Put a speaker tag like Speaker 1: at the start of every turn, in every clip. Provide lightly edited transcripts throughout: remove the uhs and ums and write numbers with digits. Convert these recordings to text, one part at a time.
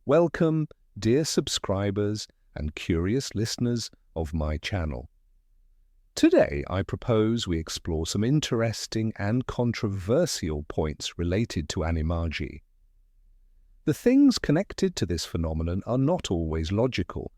Speaker 1: Welcome, dear subscribers and curious listeners of my channel. Today I propose we explore some interesting and controversial points related to Animagi. The things connected to this phenomenon are not always logical,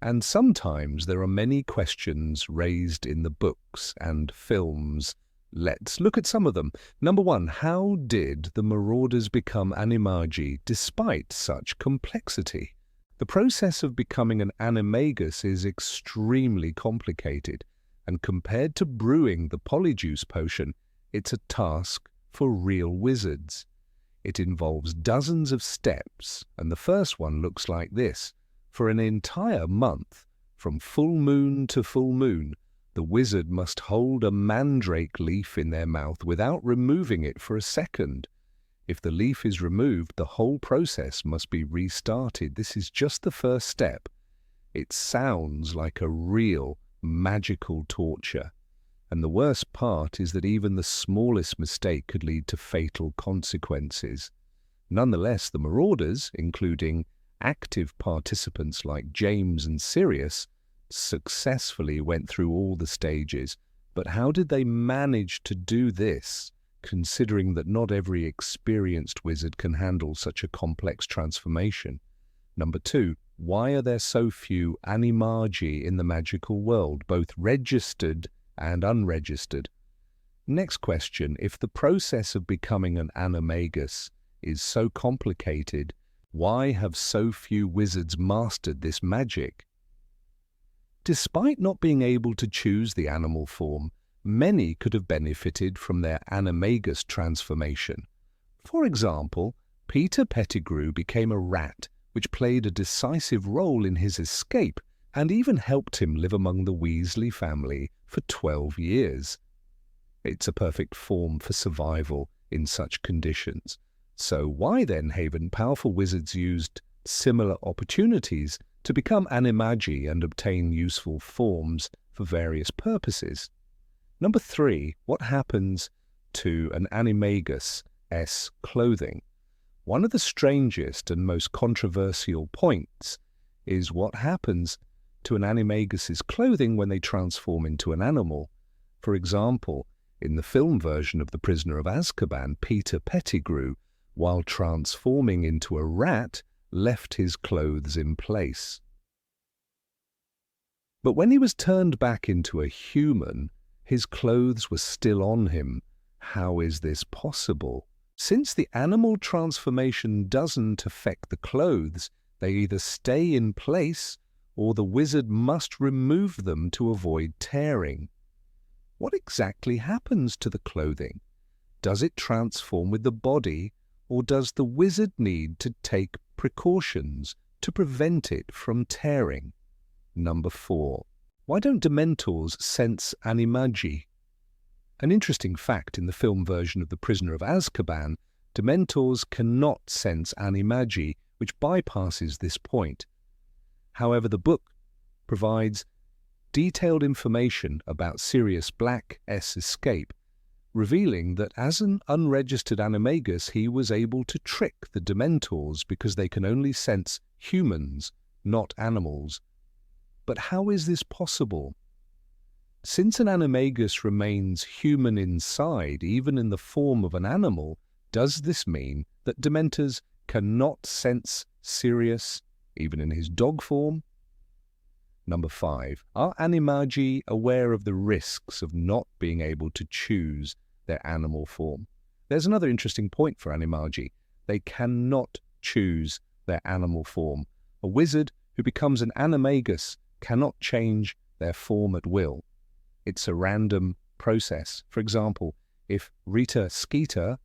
Speaker 1: and sometimes there are many questions raised in the books and films. Let's look at some of them. Number 1. How did the marauders become Animagi despite such complexity? The process of becoming an animagus is extremely complicated, and compared to brewing the polyjuice potion, it's a task for real wizards. It involves dozens of steps, and the first one looks like this. For an entire month, from full moon to full moon, the wizard must hold a mandrake leaf in their mouth without removing it for a second. If the leaf is removed, the whole process must be restarted. This is just the first step. It sounds like a real magical torture. And the worst part is that even the smallest mistake could lead to fatal consequences. Nonetheless, the marauders, including active participants like James and Sirius, successfully went through all the stages. But how did they manage to do this, considering that not every experienced wizard can handle such a complex transformation? Number 2, why are there so few Animagi in the magical world, both registered and unregistered? Next question, if the process of becoming an animagus is so complicated, why have so few wizards mastered this magic? Despite not being able to choose the animal form, many could have benefited from their animagus transformation. For example, Peter Pettigrew became a rat, which played a decisive role in his escape and even helped him live among the Weasley family for 12 years. It's a perfect form for survival in such conditions. So why then haven't powerful wizards used similar opportunities to become Animagi and obtain useful forms for various purposes? Number 3, what happens to an animagus' clothing? One of the strangest and most controversial points is what happens to an animagus's clothing when they transform into an animal. For example, in the film version of The Prisoner of Azkaban, Peter Pettigrew, while transforming into a rat, left his clothes in place. But when he was turned back into a human, his clothes were still on him. How is this possible? Since the animal transformation doesn't affect the clothes, they either stay in place or the wizard must remove them to avoid tearing. What exactly happens to the clothing? Does it transform with the body, or does the wizard need to take precautions to prevent it from tearing? Number 4. Why don't Dementors sense Animagi? An interesting fact in the film version of The Prisoner of Azkaban, Dementors cannot sense Animagi, which bypasses this point. However, the book provides detailed information about Sirius Black's escape, revealing that as an unregistered animagus he was able to trick the Dementors because they can only sense humans, not animals. But how is this possible? Since an animagus remains human inside, even in the form of an animal, does this mean that Dementors cannot sense Sirius, even in his dog form? Number 5. Are Animagi aware of the risks of not being able to choose their animal form? There's another interesting point for Animagi. They cannot choose their animal form. A wizard who becomes an animagus cannot change their form at will. It's a random process. For example, if Rita Skeeter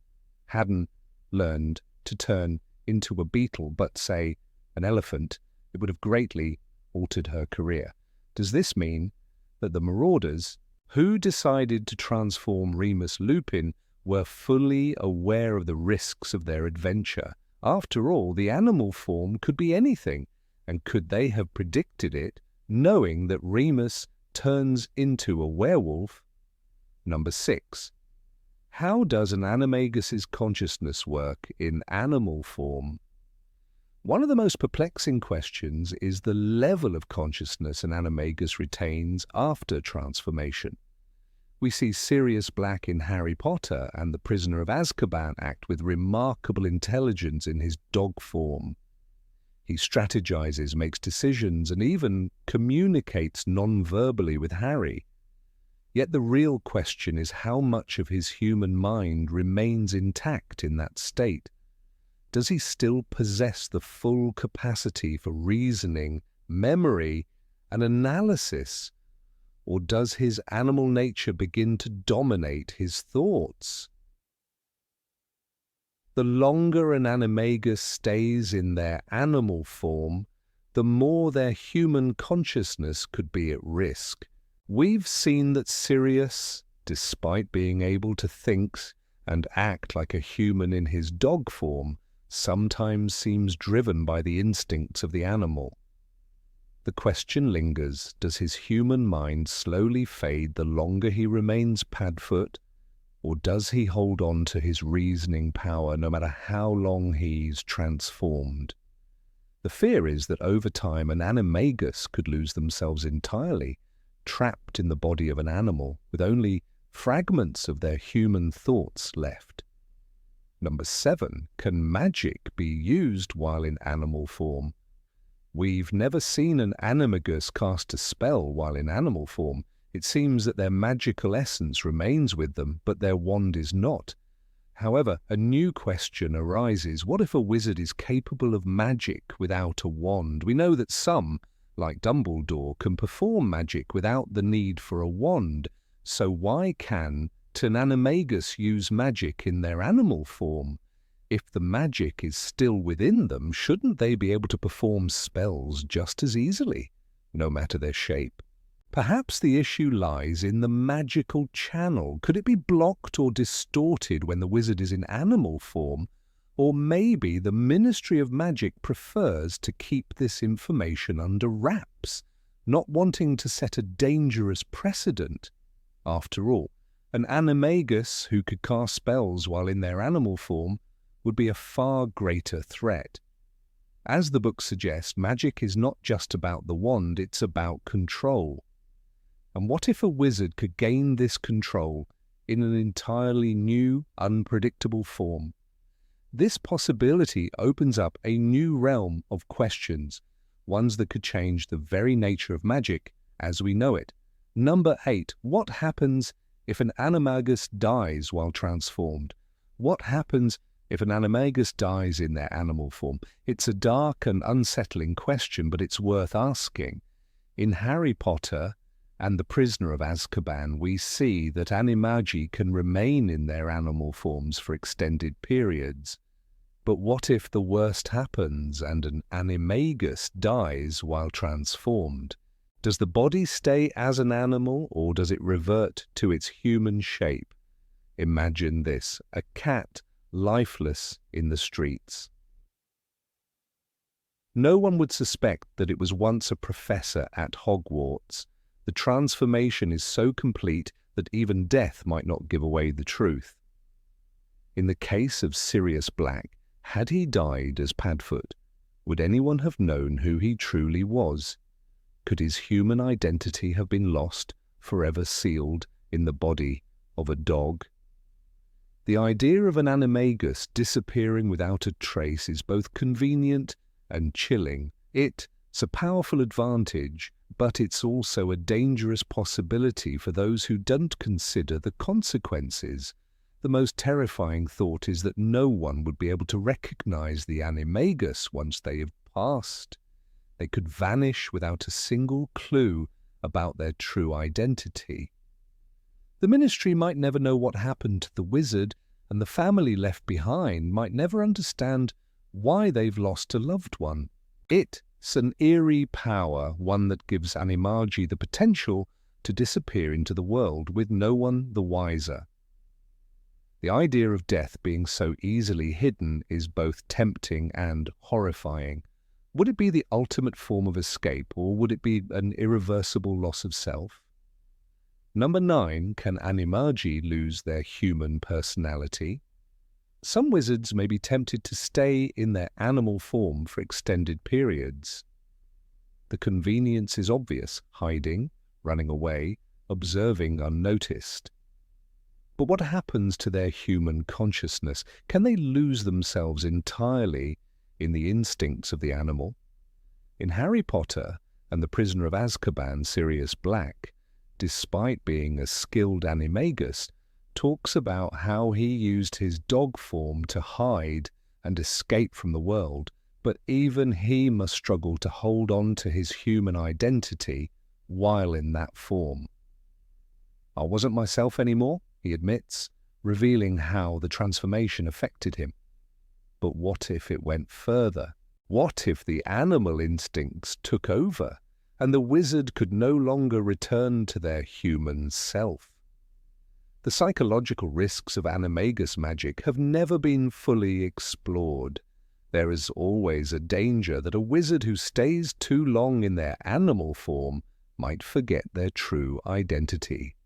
Speaker 1: hadn't learned to turn into a beetle, but say an elephant, it would have greatly altered her career. Does this mean that the marauders who decided to transform Remus Lupin were fully aware of the risks of their adventure? After all, the animal form could be anything, and could they have predicted it, knowing that Remus turns into a werewolf? Number 6. How does an animagus's consciousness work in animal form? One of the most perplexing questions is the level of consciousness an animagus retains after transformation. We see Sirius Black in Harry Potter and the Prisoner of Azkaban act with remarkable intelligence in his dog form. He strategizes, makes decisions, and even communicates non-verbally with Harry. Yet the real question is how much of his human mind remains intact in that state. Does he still possess the full capacity for reasoning, memory, and analysis? Or does his animal nature begin to dominate his thoughts? The longer an animagus stays in their animal form, the more their human consciousness could be at risk. We've seen that Sirius, despite being able to think and act like a human in his dog form, sometimes seems driven by the instincts of the animal. The question lingers, does his human mind slowly fade the longer he remains Padfoot, or does he hold on to his reasoning power no matter how long he's transformed? The fear is that over time an animagus could lose themselves entirely, trapped in the body of an animal, with only fragments of their human thoughts left. Number 7, can magic be used while in animal form? We've never seen an animagus cast a spell while in animal form. It seems that their magical essence remains with them, but their wand is not. However, a new question arises. What if a wizard is capable of magic without a wand? We know that some, like Dumbledore, can perform magic without the need for a wand. So why can an animagus use magic in their animal form? If the magic is still within them, shouldn't they be able to perform spells just as easily, no matter their shape? Perhaps the issue lies in the magical channel. Could it be blocked or distorted when the wizard is in animal form? Or maybe the Ministry of Magic prefers to keep this information under wraps, not wanting to set a dangerous precedent. After all, an animagus who could cast spells while in their animal form would be a far greater threat. As the book suggests, magic is not just about the wand, it's about control. And what if a wizard could gain this control in an entirely new, unpredictable form? This possibility opens up a new realm of questions, ones that could change the very nature of magic as we know it. Number 8. What happens if an animagus dies while transformed? What happens if an animagus dies in their animal form? It's a dark and unsettling question, but it's worth asking. In Harry Potter and the Prisoner of Azkaban, we see that Animagi can remain in their animal forms for extended periods. But what if the worst happens and an animagus dies while transformed? Does the body stay as an animal, or does it revert to its human shape? Imagine this, a cat lifeless in the streets. No one would suspect that it was once a professor at Hogwarts. The transformation is so complete that even death might not give away the truth. In the case of Sirius Black, had he died as Padfoot, would anyone have known who he truly was? Could his human identity have been lost, forever sealed in the body of a dog? The idea of an animagus disappearing without a trace is both convenient and chilling. It's a powerful advantage, but it's also a dangerous possibility for those who don't consider the consequences. The most terrifying thought is that no one would be able to recognize the animagus once they have passed. They could vanish without a single clue about their true identity. The ministry might never know what happened to the wizard, and the family left behind might never understand why they've lost a loved one. It's an eerie power, one that gives Animagi the potential to disappear into the world with no one the wiser. The idea of death being so easily hidden is both tempting and horrifying. Would it be the ultimate form of escape, or would it be an irreversible loss of self? Number 9, can Animagi lose their human personality? Some wizards may be tempted to stay in their animal form for extended periods. The convenience is obvious: hiding, running away, observing unnoticed. But what happens to their human consciousness? Can they lose themselves entirely in the instincts of the animal? In Harry Potter and the Prisoner of Azkaban, Sirius Black, despite being a skilled animagus, talks about how he used his dog form to hide and escape from the world, but even he must struggle to hold on to his human identity while in that form. "I wasn't myself anymore," he admits, revealing how the transformation affected him. But what if it went further? What if the animal instincts took over and the wizard could no longer return to their human self? The psychological risks of animagus magic have never been fully explored. There is always a danger that a wizard who stays too long in their animal form might forget their true identity.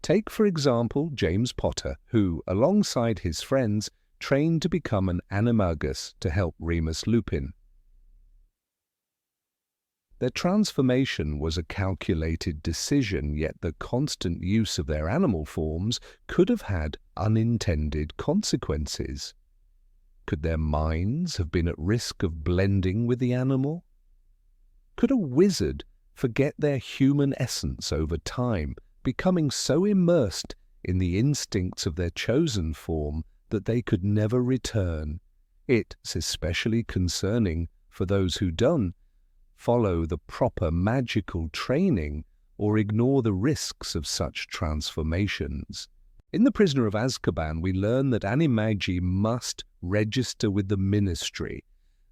Speaker 1: Take, for example, James Potter, who, alongside his friends, trained to become an animagus to help Remus Lupin. Their transformation was a calculated decision, yet the constant use of their animal forms could have had unintended consequences. Could their minds have been at risk of blending with the animal? Could a wizard forget their human essence over time, becoming so immersed in the instincts of their chosen form that they could never return? It's especially concerning for those who don't follow the proper magical training or ignore the risks of such transformations. In The Prisoner of Azkaban, we learn that Animagi must register with the Ministry,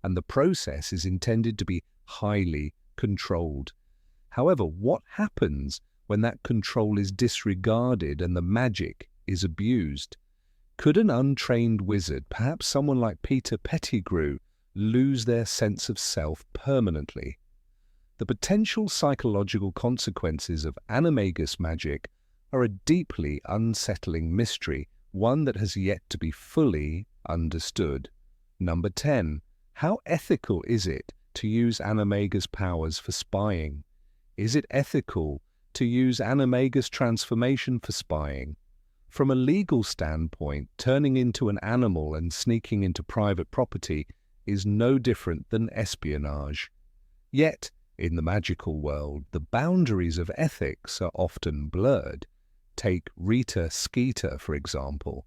Speaker 1: and the process is intended to be highly controlled. However, what happens when that control is disregarded and the magic is abused? Could an untrained wizard, perhaps someone like Peter Pettigrew, lose their sense of self permanently? The potential psychological consequences of animagus magic are a deeply unsettling mystery, one that has yet to be fully understood. Number 10. How ethical is it to use animagus powers for spying? Is it ethical to use animagus transformation for spying? From a legal standpoint, turning into an animal and sneaking into private property is no different than espionage. Yet, in the magical world, the boundaries of ethics are often blurred. Take Rita Skeeter, for example.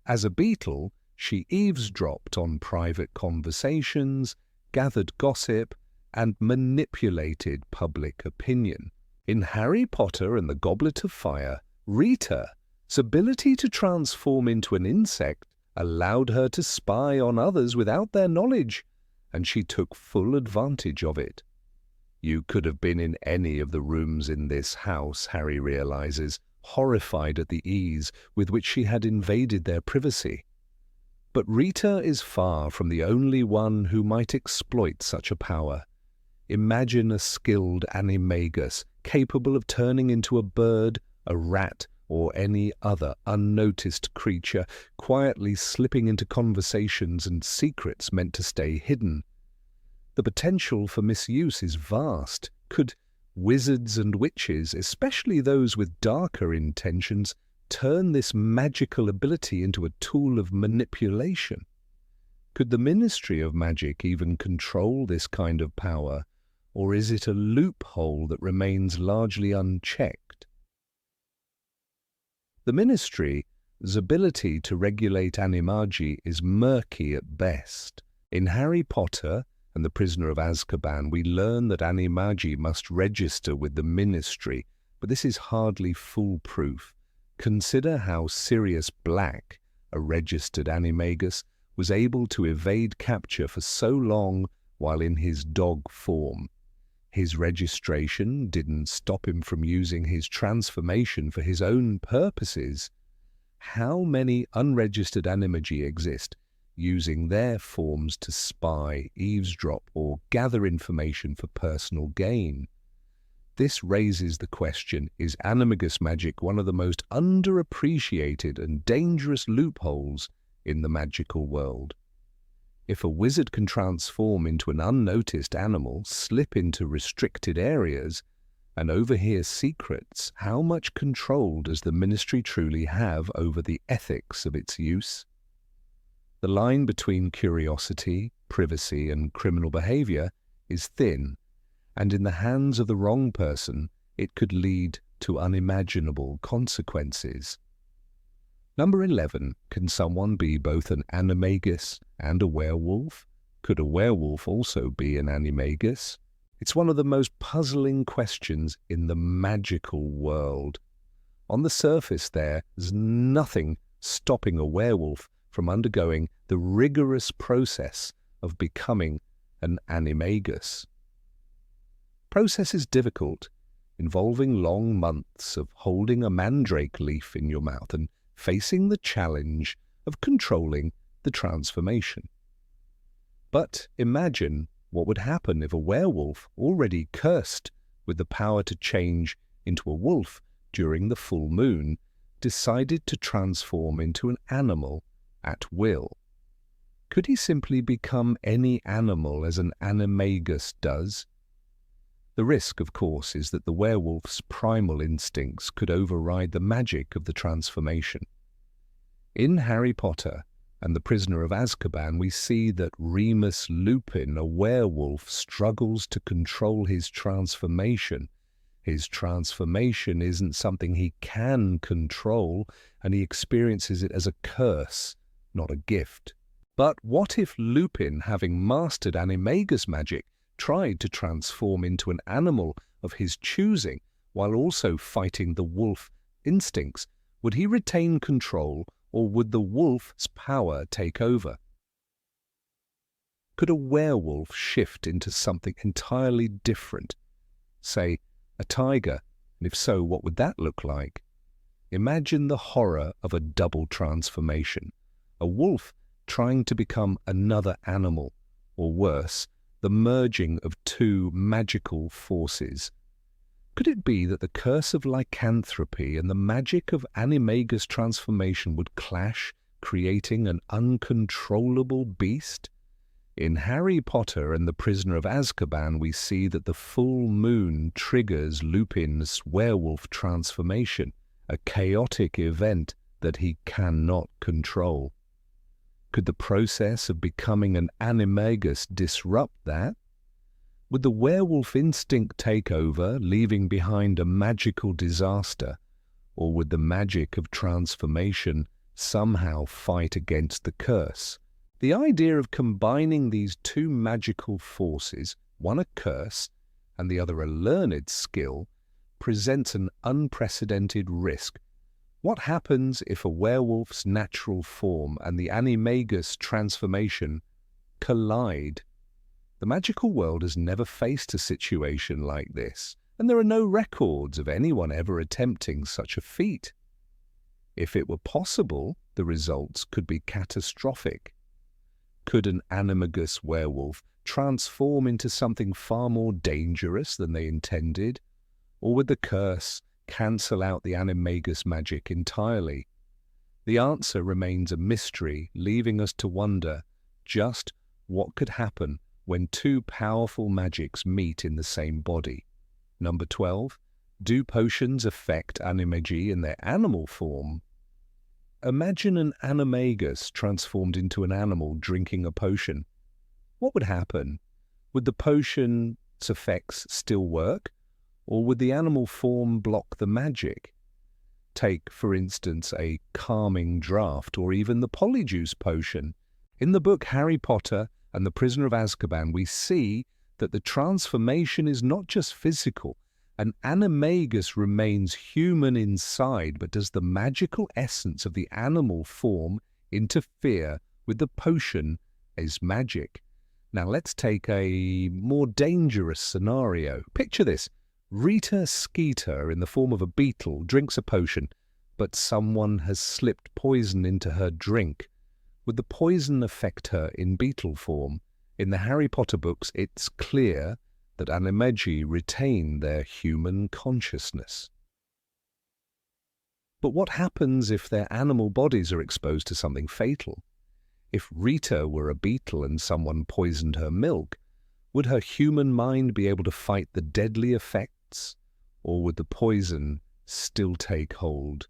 Speaker 1: As a beetle, she eavesdropped on private conversations, gathered gossip, and manipulated public opinion. In Harry Potter and the Goblet of Fire, Rita's ability to transform into an insect allowed her to spy on others without their knowledge, and she took full advantage of it. You could have been in any of the rooms in this house, Harry realizes, horrified at the ease with which she had invaded their privacy. But Rita is far from the only one who might exploit such a power. Imagine a skilled animagus capable of turning into a bird, a rat, or any other unnoticed creature, quietly slipping into conversations and secrets meant to stay hidden. The potential for misuse is vast. Could wizards and witches, especially those with darker intentions, turn this magical ability into a tool of manipulation? Could the Ministry of Magic even control this kind of power, or is it a loophole that remains largely unchecked? The Ministry's ability to regulate Animagi is murky at best. In Harry Potter and the Prisoner of Azkaban, we learn that Animagi must register with the Ministry, but this is hardly foolproof. Consider how Sirius Black, a registered animagus, was able to evade capture for so long while in his dog form. His registration didn't stop him from using his transformation for his own purposes. How many unregistered Animagi exist, using their forms to spy, eavesdrop, or gather information for personal gain? This raises the question, is animagus magic one of the most underappreciated and dangerous loopholes in the magical world. If a wizard can transform into an unnoticed animal, slip into restricted areas, and overhear secrets, how much control does the ministry truly have over the ethics of its use? The line between curiosity, privacy, and criminal behavior is thin, and in the hands of the wrong person, it could lead to unimaginable consequences. Number 11. Can someone be both an animagus and a werewolf? Could a werewolf also be an animagus? It's one of the most puzzling questions in the magical world. On the surface there's nothing stopping a werewolf from undergoing the rigorous process of becoming an animagus. Process is difficult, involving long months of holding a mandrake leaf in your mouth and facing the challenge of controlling the transformation. But imagine what would happen if a werewolf, already cursed with the power to change into a wolf during the full moon, decided to transform into an animal at will. Could he simply become any animal as an animagus does? The risk, of course, is that the werewolf's primal instincts could override the magic of the transformation. In Harry Potter and the Prisoner of Azkaban, we see that Remus Lupin, a werewolf, struggles to control his transformation. His transformation isn't something he can control, and he experiences it as a curse, not a gift. But what if Lupin, having mastered animagus magic, tried to transform into an animal of his choosing while also fighting the wolf instincts? Would he retain control, or would the wolf's power take over? Could a werewolf shift into something entirely different? Say, a tiger, and if so, what would that look like? Imagine the horror of a double transformation. A wolf trying to become another animal, or worse, the merging of two magical forces. Could it be that the curse of lycanthropy and the magic of animagus transformation would clash, creating an uncontrollable beast? In Harry Potter and the Prisoner of Azkaban, we see that the full moon triggers Lupin's werewolf transformation, a chaotic event that he cannot control. Could the process of becoming an animagus disrupt that? Would the werewolf instinct take over, leaving behind a magical disaster? Or would the magic of transformation somehow fight against the curse? The idea of combining these two magical forces, one a curse and the other a learned skill, presents an unprecedented risk. What happens if a werewolf's natural form and the animagus transformation collide? The magical world has never faced a situation like this, and there are no records of anyone ever attempting such a feat. If it were possible, the results could be catastrophic. Could an animagus werewolf transform into something far more dangerous than they intended? Or would the curse cancel out the animagus magic entirely? The answer remains a mystery, leaving us to wonder just what could happen when two powerful magics meet in the same body. Number 12. Do potions affect Animagi in their animal form? Imagine an animagus transformed into an animal drinking a potion. What would happen? Would the potion's effects still work? Or would the animal form block the magic? Take, for instance, a calming draught or even the polyjuice potion. In the book Harry Potter and the Prisoner of Azkaban, we see that the transformation is not just physical. An animagus remains human inside, but does the magical essence of the animal form interfere with the potion as magic? Now let's take a more dangerous scenario. Picture this. Rita Skeeter, in the form of a beetle, drinks a potion, but someone has slipped poison into her drink. Would the poison affect her in beetle form? In the Harry Potter books, it's clear that Animagi retain their human consciousness. But what happens if their animal bodies are exposed to something fatal? If Rita were a beetle and someone poisoned her milk, would her human mind be able to fight the deadly effects, or would the poison still take hold?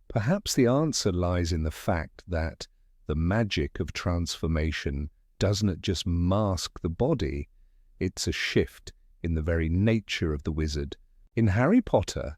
Speaker 1: Perhaps the answer lies in the fact that the magic of transformation doesn't just mask the body, it's a shift in the very nature of the wizard. In Harry Potter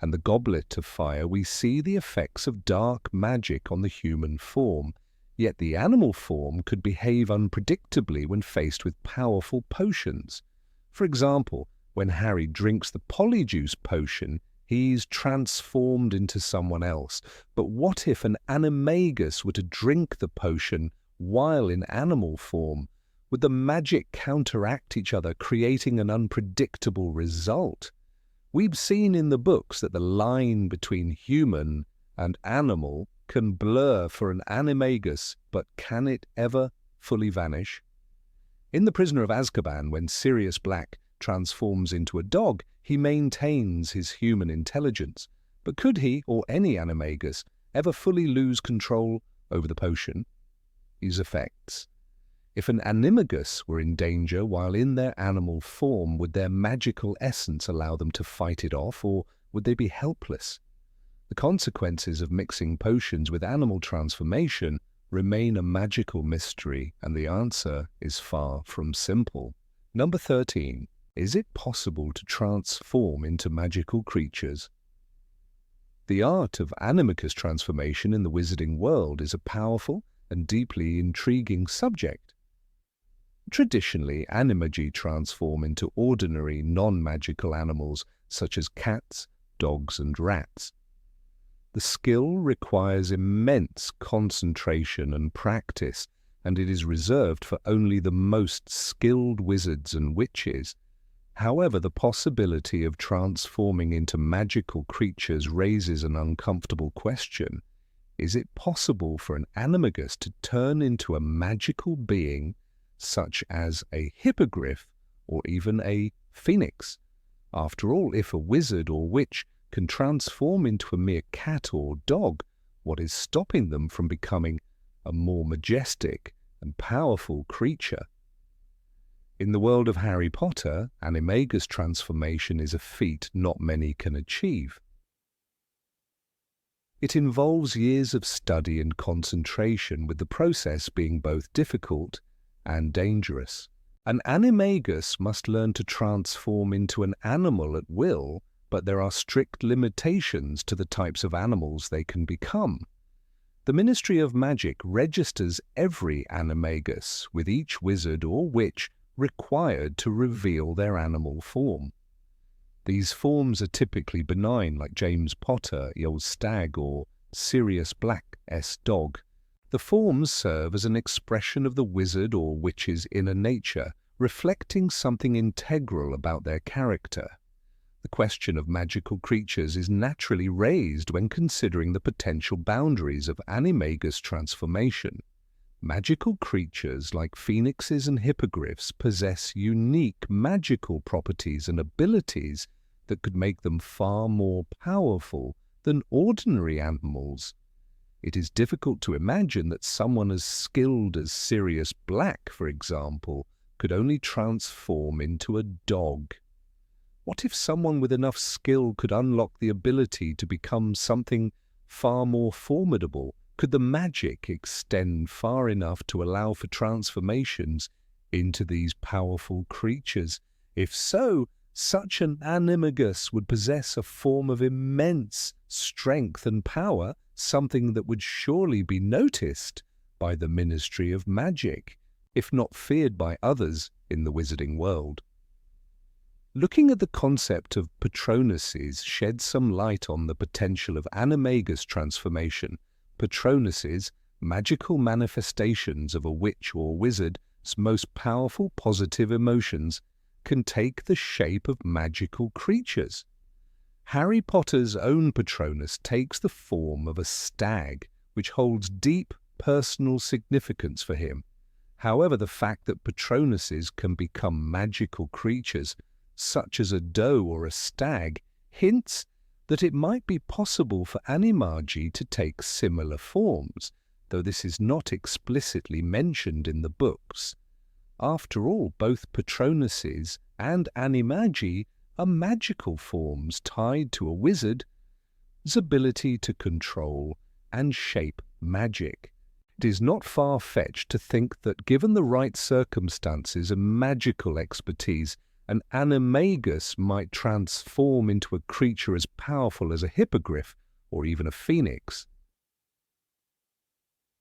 Speaker 1: and the Goblet of Fire, we see the effects of dark magic on the human form, yet the animal form could behave unpredictably when faced with powerful potions. For example, when Harry drinks the Polyjuice potion, he's transformed into someone else. But what if an animagus were to drink the potion while in animal form? Would the magic counteract each other, creating an unpredictable result? We've seen in the books that the line between human and animal can blur for an animagus, but can it ever fully vanish? In The Prisoner of Azkaban, when Sirius Black transforms into a dog, he maintains his human intelligence. But could he, or any animagus, ever fully lose control over the potion? These effects. If an animagus were in danger while in their animal form, would their magical essence allow them to fight it off, or would they be helpless? The consequences of mixing potions with animal transformation remain a magical mystery, and the answer is far from simple. Number 13. Is it possible to transform into magical creatures? The art of animagus transformation in the wizarding world is a powerful and deeply intriguing subject. Traditionally, Animagi transform into ordinary, non-magical animals such as cats, dogs, and rats. The skill requires immense concentration and practice, and it is reserved for only the most skilled wizards and witches. However, the possibility of transforming into magical creatures raises an uncomfortable question. Is it possible for an animagus to turn into a magical being, such as a hippogriff or even a phoenix? After all, if a wizard or witch can transform into a mere cat or dog, what is stopping them from becoming a more majestic and powerful creature? In the world of Harry Potter, animagus transformation is a feat not many can achieve. It involves years of study and concentration, with the process being both difficult and dangerous. An animagus must learn to transform into an animal at will, but there are strict limitations to the types of animals they can become. The Ministry of Magic registers every animagus, with each wizard or witch required to reveal their animal form. These forms are typically benign, like James Potter, Yo's stag, or Sirius Black's dog. The forms serve as an expression of the wizard or witch's inner nature, reflecting something integral about their character. The question of magical creatures is naturally raised when considering the potential boundaries of animagus transformation. Magical creatures like phoenixes and hippogriffs possess unique magical properties and abilities that could make them far more powerful than ordinary animals. It is difficult to imagine that someone as skilled as Sirius Black, for example, could only transform into a dog. What if someone with enough skill could unlock the ability to become something far more formidable? Could the magic extend far enough to allow for transformations into these powerful creatures? If so, such an animagus would possess a form of immense strength and power, something that would surely be noticed by the Ministry of Magic, if not feared by others in the wizarding world. Looking at the concept of Patronuses sheds some light on the potential of animagus transformation. Patronuses, magical manifestations of a witch or wizard's most powerful positive emotions, can take the shape of magical creatures. Harry Potter's own Patronus takes the form of a stag, which holds deep personal significance for him. However, the fact that Patronuses can become magical creatures, such as a doe or a stag, hints that it might be possible for Animagi to take similar forms. though this is not explicitly mentioned in the books. After all, both Patronuses and Animagi are magical forms tied to a wizard's ability to control and shape magic. It is not far-fetched to think that given the right circumstances and magical expertise, an animagus might transform into a creature as powerful as a hippogriff or even a phoenix.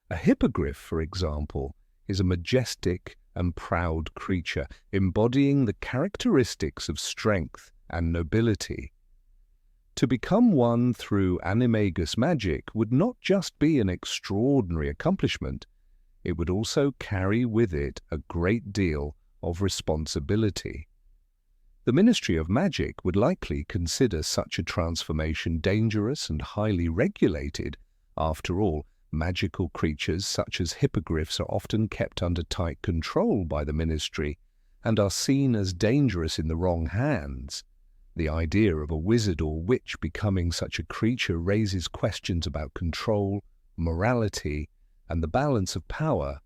Speaker 1: A hippogriff, for example, is a majestic and proud creature, embodying the characteristics of strength and nobility. To become one through animagus magic would not just be an extraordinary accomplishment, it would also carry with it a great deal of responsibility. The Ministry of Magic would likely consider such a transformation dangerous and highly regulated. After all, magical creatures such as hippogriffs are often kept under tight control by the Ministry and are seen as dangerous in the wrong hands. The idea of a wizard or witch becoming such a creature raises questions about control, morality, and the balance of power.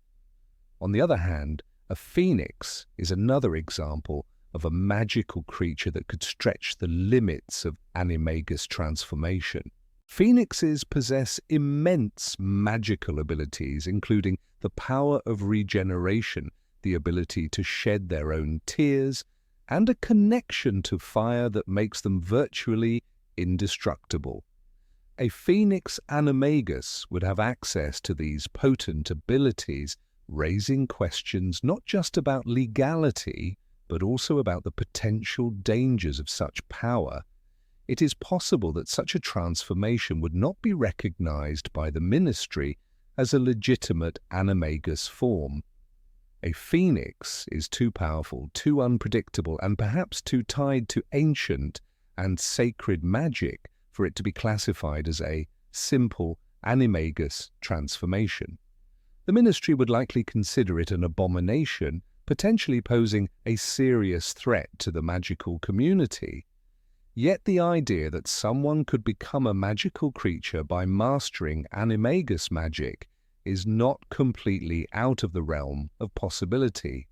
Speaker 1: On the other hand, a phoenix is another example of a magical creature that could stretch the limits of animagus transformation. Phoenixes possess immense magical abilities, including the power of regeneration, the ability to shed their own tears, and a connection to fire that makes them virtually indestructible. A phoenix animagus would have access to these potent abilities, raising questions not just about legality, but also about the potential dangers of such power. It is possible that such a transformation would not be recognized by the Ministry as a legitimate animagus form. A phoenix is too powerful, too unpredictable, and perhaps too tied to ancient and sacred magic for it to be classified as a simple animagus transformation. The Ministry would likely consider it an abomination, potentially posing a serious threat to the magical community. Yet the idea that someone could become a magical creature by mastering animagus magic is not completely out of the realm of possibility.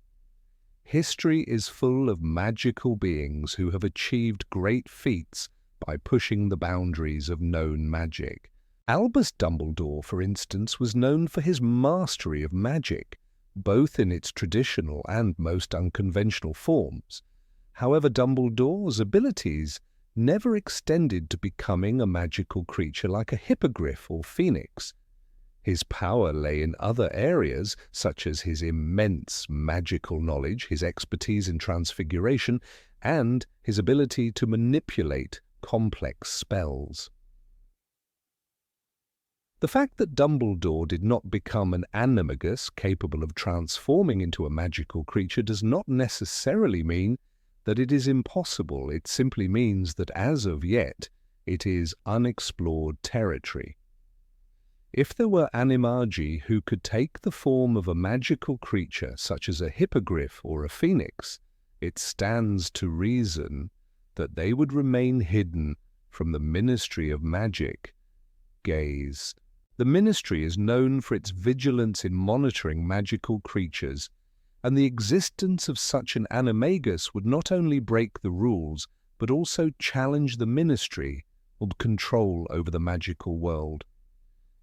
Speaker 1: History is full of magical beings who have achieved great feats by pushing the boundaries of known magic. Albus Dumbledore, for instance, was known for his mastery of magic, both in its traditional and most unconventional forms. However, Dumbledore's abilities never extended to becoming a magical creature like a hippogriff or phoenix. His power lay in other areas, such as his immense magical knowledge, his expertise in transfiguration, and his ability to manipulate complex spells. The fact that Dumbledore did not become an animagus capable of transforming into a magical creature does not necessarily mean that it is impossible. It simply means that as of yet, it is unexplored territory. If there were Animagi who could take the form of a magical creature such as a hippogriff or a phoenix, it stands to reason that they would remain hidden from the Ministry of Magic gaze. The Ministry is known for its vigilance in monitoring magical creatures, and the existence of such an animagus would not only break the rules, but also challenge the Ministry of control over the magical world.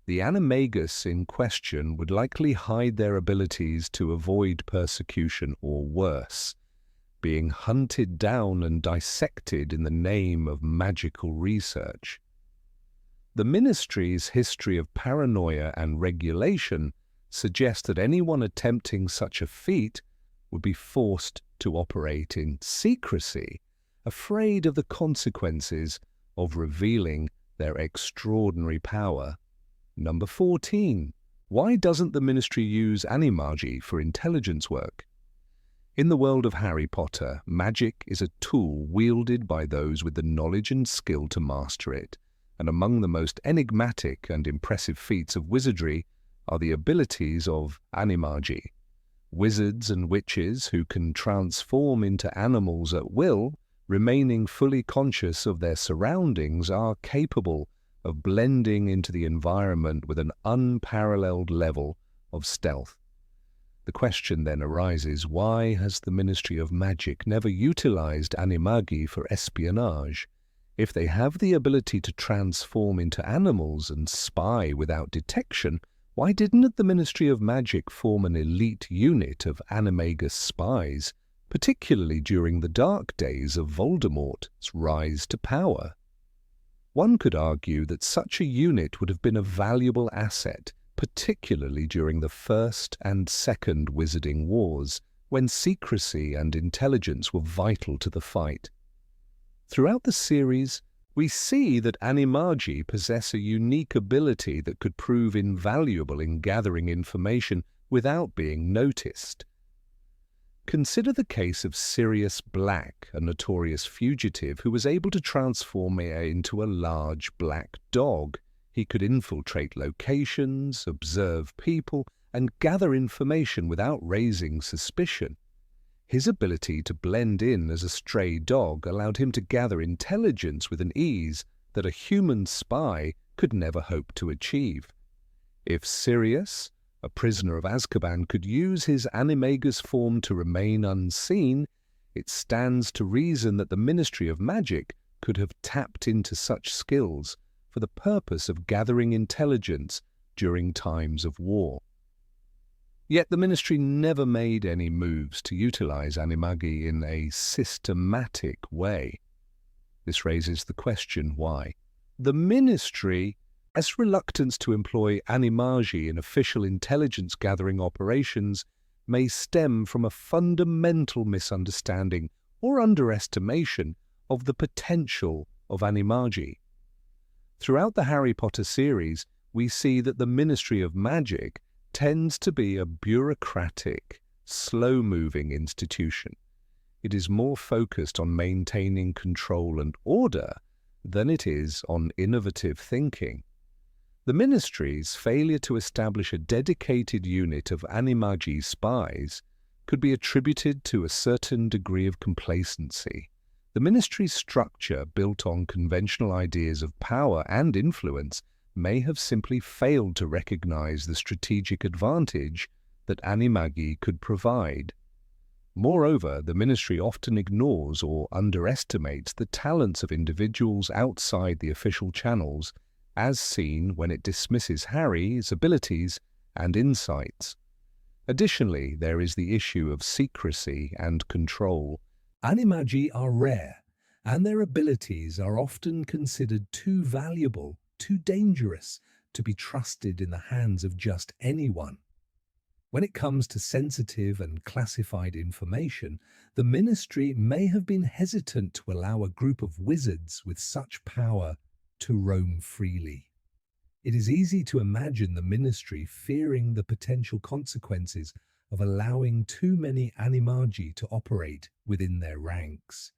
Speaker 1: The animagus in question would likely hide their abilities to avoid persecution or worse, being hunted down and dissected in the name of magical research. The Ministry's history of paranoia and regulation suggests that anyone attempting such a feat would be forced to operate in secrecy, afraid of the consequences of revealing their extraordinary power. Number 14. Why doesn't the Ministry use Animagi for intelligence work? In the world of Harry Potter, magic is a tool wielded by those with the knowledge and skill to master it, and among the most enigmatic and impressive feats of wizardry are the abilities of Animagi. Wizards and witches who can transform into animals at will, remaining fully conscious of their surroundings, are capable of blending into the environment with an unparalleled level of stealth. The question then arises, why has the Ministry of Magic never utilized Animagi for espionage? If they have the ability to transform into animals and spy without detection, why didn't the Ministry of Magic form an elite unit of animagus spies, particularly during the dark days of Voldemort's rise to power? One could argue that such a unit would have been a valuable asset, particularly during the First and Second Wizarding Wars, when secrecy and intelligence were vital to the fight. Throughout the series, we see that Animagi possess a unique ability that could prove invaluable in gathering information without being noticed. Consider the case of Sirius Black, a notorious fugitive who was able to transform into a large black dog. He could infiltrate locations, observe people, and gather information without raising suspicion. His ability to blend in as a stray dog allowed him to gather intelligence with an ease that a human spy could never hope to achieve. If Sirius, a prisoner of Azkaban, could use his animagus form to remain unseen, it stands to reason that the Ministry of Magic could have tapped into such skills for the purpose of gathering intelligence during times of war. Yet the Ministry never made any moves to utilize Animagi in a systematic way. This raises the question why. The Ministry has reluctance to employ Animagi in official intelligence-gathering operations may stem from a fundamental misunderstanding or underestimation of the potential of Animagi. Throughout the Harry Potter series, we see that the Ministry of Magic tends to be a bureaucratic, slow-moving institution. It is more focused on maintaining control and order than it is on innovative thinking. The Ministry's failure to establish a dedicated unit of Animagi spies could be attributed to a certain degree of complacency. The Ministry's structure, built on conventional ideas of power and influence, may have simply failed to recognize the strategic advantage that Animagi could provide. Moreover, the Ministry often ignores or underestimates the talents of individuals outside the official channels, as seen when it dismisses Harry's abilities and insights. Additionally, there is the issue of secrecy and control. Animagi are rare, and their abilities are often considered too valuable, too dangerous to be trusted in the hands of just anyone. When it comes to sensitive and classified information, the Ministry may have been hesitant to allow a group of wizards with such power to roam freely. It is easy to imagine the Ministry fearing the potential consequences of allowing too many Animagi to operate within their ranks.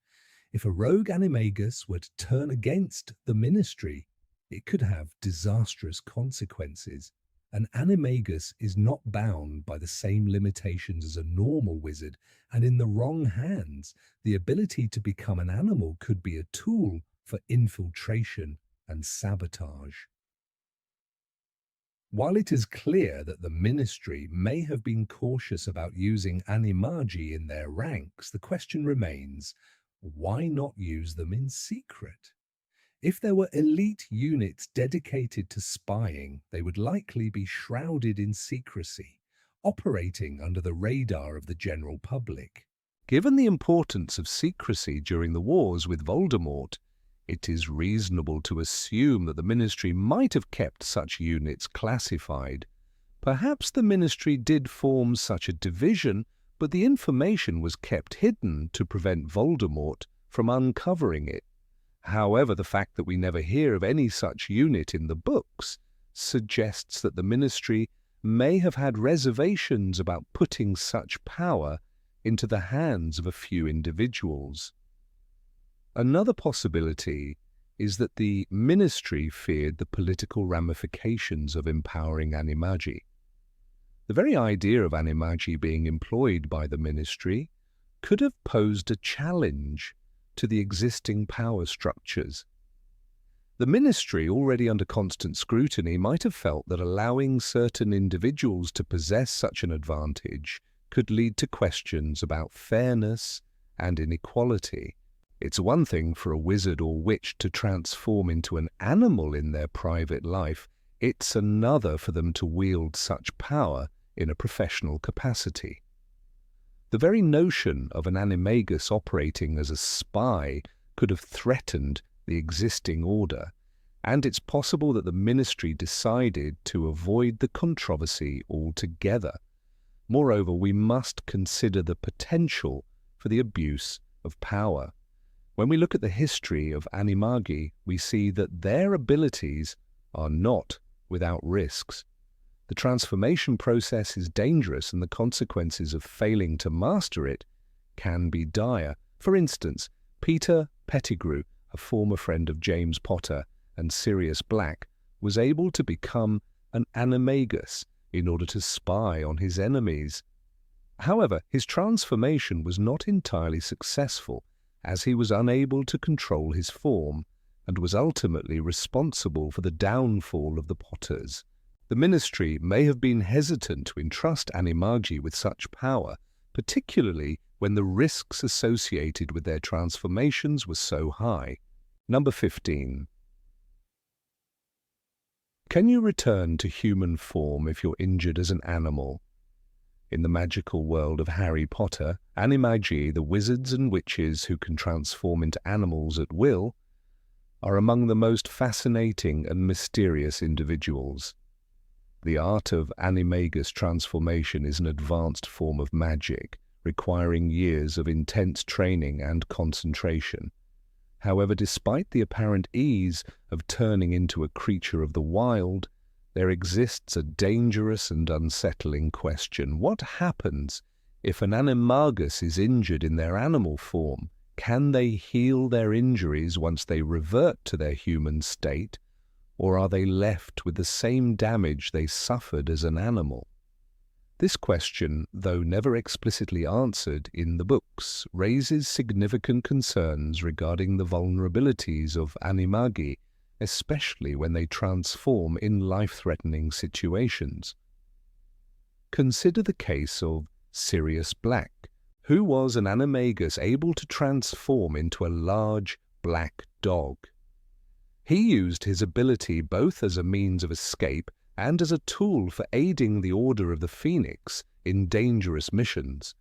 Speaker 1: If a rogue animagus were to turn against the Ministry, it could have disastrous consequences. An animagus is not bound by the same limitations as a normal wizard, and in the wrong hands, the ability to become an animal could be a tool for infiltration and sabotage. While it is clear that the Ministry may have been cautious about using Animagi in their ranks, the question remains, why not use them in secret? If there were elite units dedicated to spying, they would likely be shrouded in secrecy, operating under the radar of the general public. Given the importance of secrecy during the wars with Voldemort, it is reasonable to assume that the Ministry might have kept such units classified. Perhaps the Ministry did form such a division, but the information was kept hidden to prevent Voldemort from uncovering it. However, the fact that we never hear of any such unit in the books suggests that the Ministry may have had reservations about putting such power into the hands of a few individuals. Another possibility is that the Ministry feared the political ramifications of empowering Animagi. The very idea of Animagi being employed by the Ministry could have posed a challenge to the existing power structures. The ministry, already under constant scrutiny, might have felt that allowing certain individuals to possess such an advantage could lead to questions about fairness and inequality. It's one thing for a wizard or witch to transform into an animal in their private life. It's another for them to wield such power in a professional capacity. The very notion of an animagus operating as a spy could have threatened the existing order, and it's possible that the ministry decided to avoid the controversy altogether. Moreover, we must consider the potential for the abuse of power. When we look at the history of Animagi, we see that their abilities are not without risks. The transformation process is dangerous, and the consequences of failing to master it can be dire. For instance, Peter Pettigrew, a former friend of James Potter and Sirius Black, was able to become an animagus in order to spy on his enemies. However, his transformation was not entirely successful, as he was unable to control his form and was ultimately responsible for the downfall of the Potters. The ministry may have been hesitant to entrust Animagi with such power, particularly when the risks associated with their transformations were so high. Number 15. Can you return to human form if you're injured as an animal? In the magical world of Harry Potter, Animagi, the wizards and witches who can transform into animals at will, are among the most fascinating and mysterious individuals. The art of animagus transformation is an advanced form of magic, requiring years of intense training and concentration. However, despite the apparent ease of turning into a creature of the wild, there exists a dangerous and unsettling question. What happens if an animagus is injured in their animal form? Can they heal their injuries once they revert to their human state, or are they left with the same damage they suffered as an animal? This question, though never explicitly answered in the books, raises significant concerns regarding the vulnerabilities of Animagi, especially when they transform in life-threatening situations. Consider the case of Sirius Black, who was an animagus able to transform into a large black dog. He used his ability both as a means of escape and as a tool for aiding the Order of the Phoenix in dangerous missions.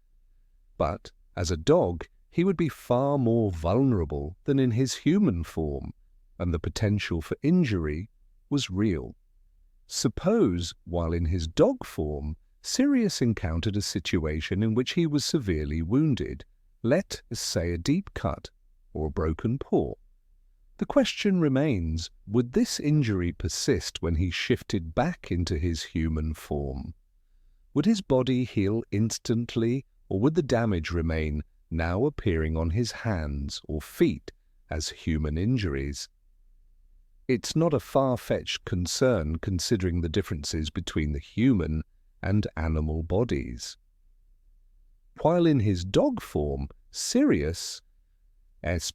Speaker 1: But, as a dog, he would be far more vulnerable than in his human form, and the potential for injury was real. Suppose, while in his dog form, Sirius encountered a situation in which he was severely wounded, let us say a deep cut or a broken paw. The question remains, would this injury persist when he shifted back into his human form? Would his body heal instantly, or would the damage remain, now appearing on his hands or feet as human injuries? It's not a far-fetched concern considering the differences between the human and animal bodies. While in his dog form, Sirius'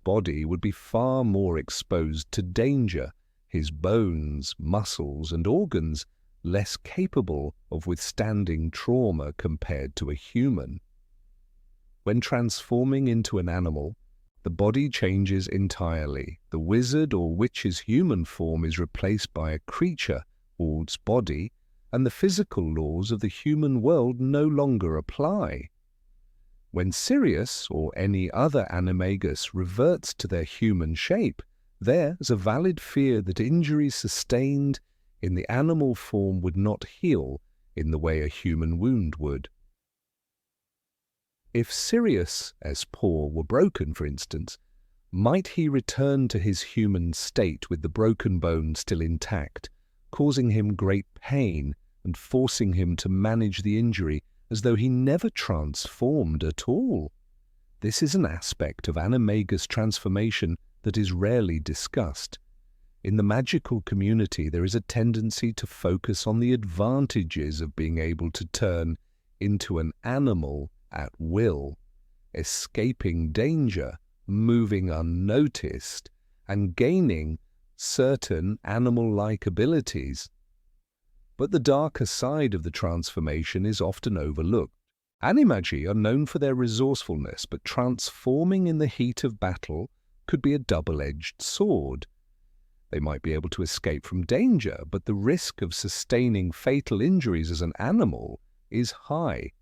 Speaker 1: body would be far more exposed to danger, his bones, muscles, and organs less capable of withstanding trauma compared to a human. When transforming into an animal, the body changes entirely. The wizard or witch's human form is replaced by a creature or its body, and the physical laws of the human world no longer apply. When Sirius or any other animagus reverts to their human shape, there is a valid fear that injuries sustained in the animal form would not heal in the way a human wound would. If Sirius' paw were broken, for instance, might he return to his human state with the broken bone still intact, causing him great pain and forcing him to manage the injury as though he never transformed at all? This is an aspect of animagus transformation that is rarely discussed. In the magical community, there is a tendency to focus on the advantages of being able to turn into an animal at will, escaping danger, moving unnoticed, and gaining certain animal-like abilities. But the darker side of the transformation is often overlooked. Animagi are known for their resourcefulness, but transforming in the heat of battle could be a double-edged sword. They might be able to escape from danger, but the risk of sustaining fatal injuries as an animal is high.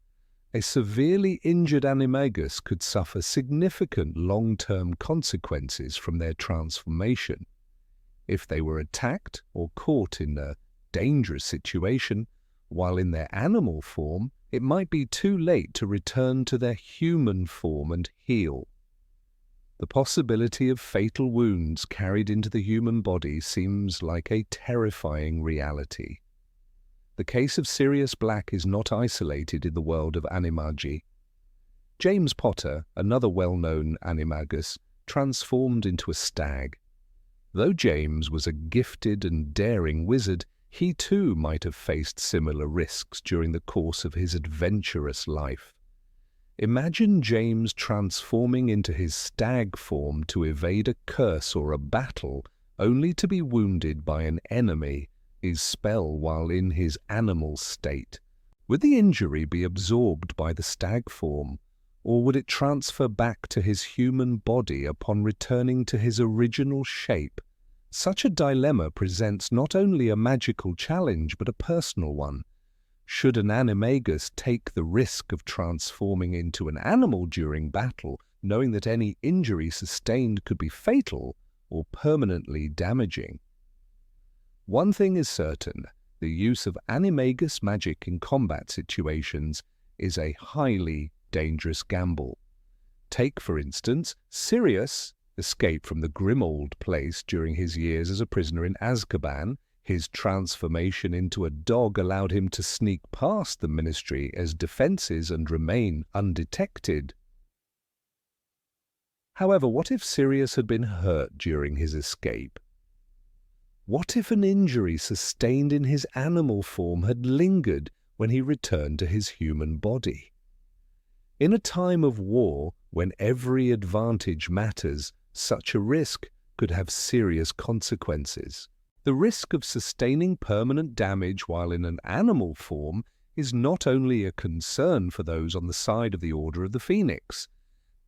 Speaker 1: A severely injured animagus could suffer significant long-term consequences from their transformation. If they were attacked or caught in a dangerous situation, while in their animal form, it might be too late to return to their human form and heal. The possibility of fatal wounds carried into the human body seems like a terrifying reality. The case of Sirius Black is not isolated in the world of Animagi. James Potter, another well-known animagus, transformed into a stag. Though James was a gifted and daring wizard, he too might have faced similar risks during the course of his adventurous life. Imagine James transforming into his stag form to evade a curse or a battle, only to be wounded by an enemy, his spell while in his animal state. Would the injury be absorbed by the stag form, or would it transfer back to his human body upon returning to his original shape? Such a dilemma presents not only a magical challenge but a personal one. Should an animagus take the risk of transforming into an animal during battle, knowing that any injury sustained could be fatal or permanently damaging? One thing is certain, the use of animagus magic in combat situations is a highly dangerous gamble. Take, for instance, Sirius escaped from the grim old place during his years as a prisoner in Azkaban. His transformation into a dog allowed him to sneak past the Ministry as defenses and remain undetected. However, what if Sirius had been hurt during his escape? What if an injury sustained in his animal form had lingered when he returned to his human body? In a time of war, when every advantage matters, such a risk could have serious consequences. The risk of sustaining permanent damage while in an animal form is not only a concern for those on the side of the Order of the Phoenix.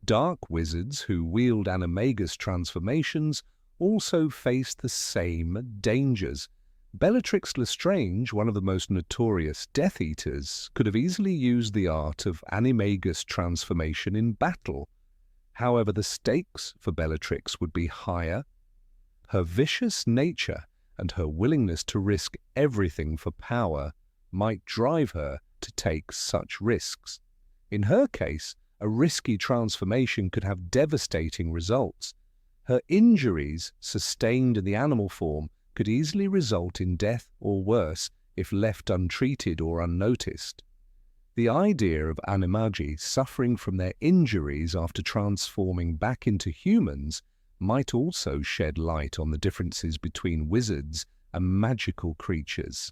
Speaker 1: Dark wizards who wield animagus transformations also face the same dangers. Bellatrix Lestrange, one of the most notorious Death Eaters, could have easily used the art of animagus transformation in battle. However, the stakes for Bellatrix would be higher. Her vicious nature and her willingness to risk everything for power might drive her to take such risks. In her case, a risky transformation could have devastating results. Her injuries, sustained in the animal form, could easily result in death or worse if left untreated or unnoticed. The idea of Animagi suffering from their injuries after transforming back into humans might also shed light on the differences between wizards and magical creatures.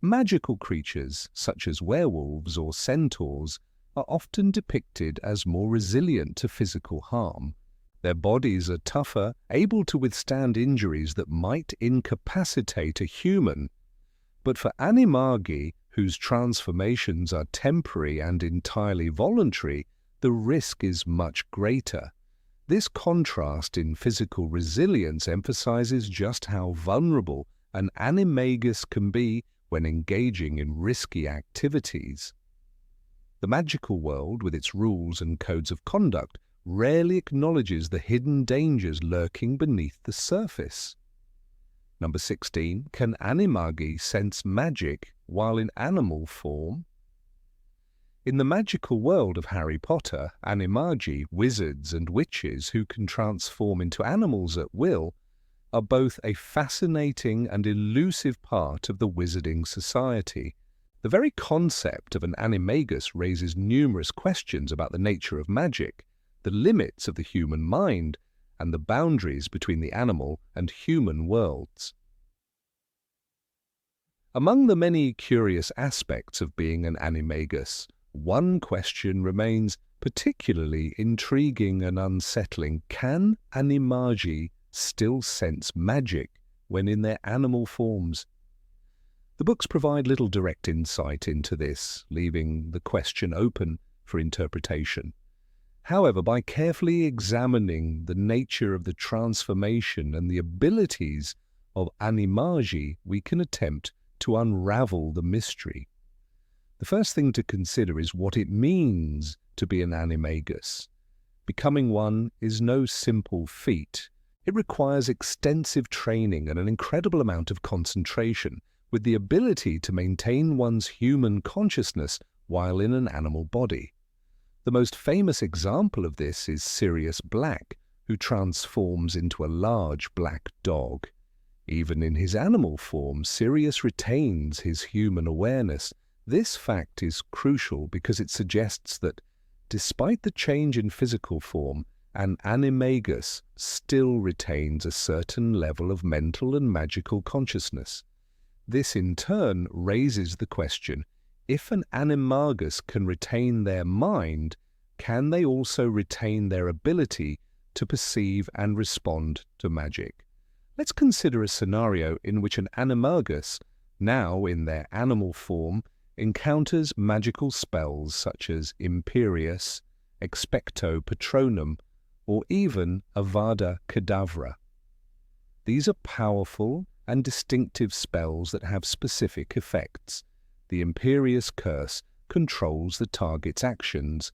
Speaker 1: Magical creatures, such as werewolves or centaurs, are often depicted as more resilient to physical harm. Their bodies are tougher, able to withstand injuries that might incapacitate a human. But for Animagi, whose transformations are temporary and entirely voluntary, the risk is much greater. This contrast in physical resilience emphasizes just how vulnerable an animagus can be when engaging in risky activities. The magical world, with its rules and codes of conduct, rarely acknowledges the hidden dangers lurking beneath the surface. Number 16. Can Animagi sense magic while in animal form? In the magical world of Harry Potter, Animagi, wizards and witches who can transform into animals at will, are both a fascinating and elusive part of the wizarding society. The very concept of an animagus raises numerous questions about the nature of magic, the limits of the human mind, and the boundaries between the animal and human worlds. Among the many curious aspects of being an animagus, one question remains particularly intriguing and unsettling. Can Animagi still sense magic when in their animal forms? The books provide little direct insight into this, leaving the question open for interpretation. However, by carefully examining the nature of the transformation and the abilities of Animagi, we can attempt to unravel the mystery. The first thing to consider is what it means to be an animagus. Becoming one is no simple feat. It requires extensive training and an incredible amount of concentration, with the ability to maintain one's human consciousness while in an animal body. The most famous example of this is Sirius Black, who transforms into a large black dog. Even in his animal form, Sirius retains his human awareness. This fact is crucial because it suggests that, despite the change in physical form, an animagus still retains a certain level of mental and magical consciousness. This in turn raises the question, if an animagus can retain their mind, can they also retain their ability to perceive and respond to magic? Let's consider a scenario in which an animagus, now in their animal form, encounters magical spells such as Imperius, Expecto Patronum, or even Avada Kedavra. These are powerful and distinctive spells that have specific effects. The Imperius curse controls the target's actions,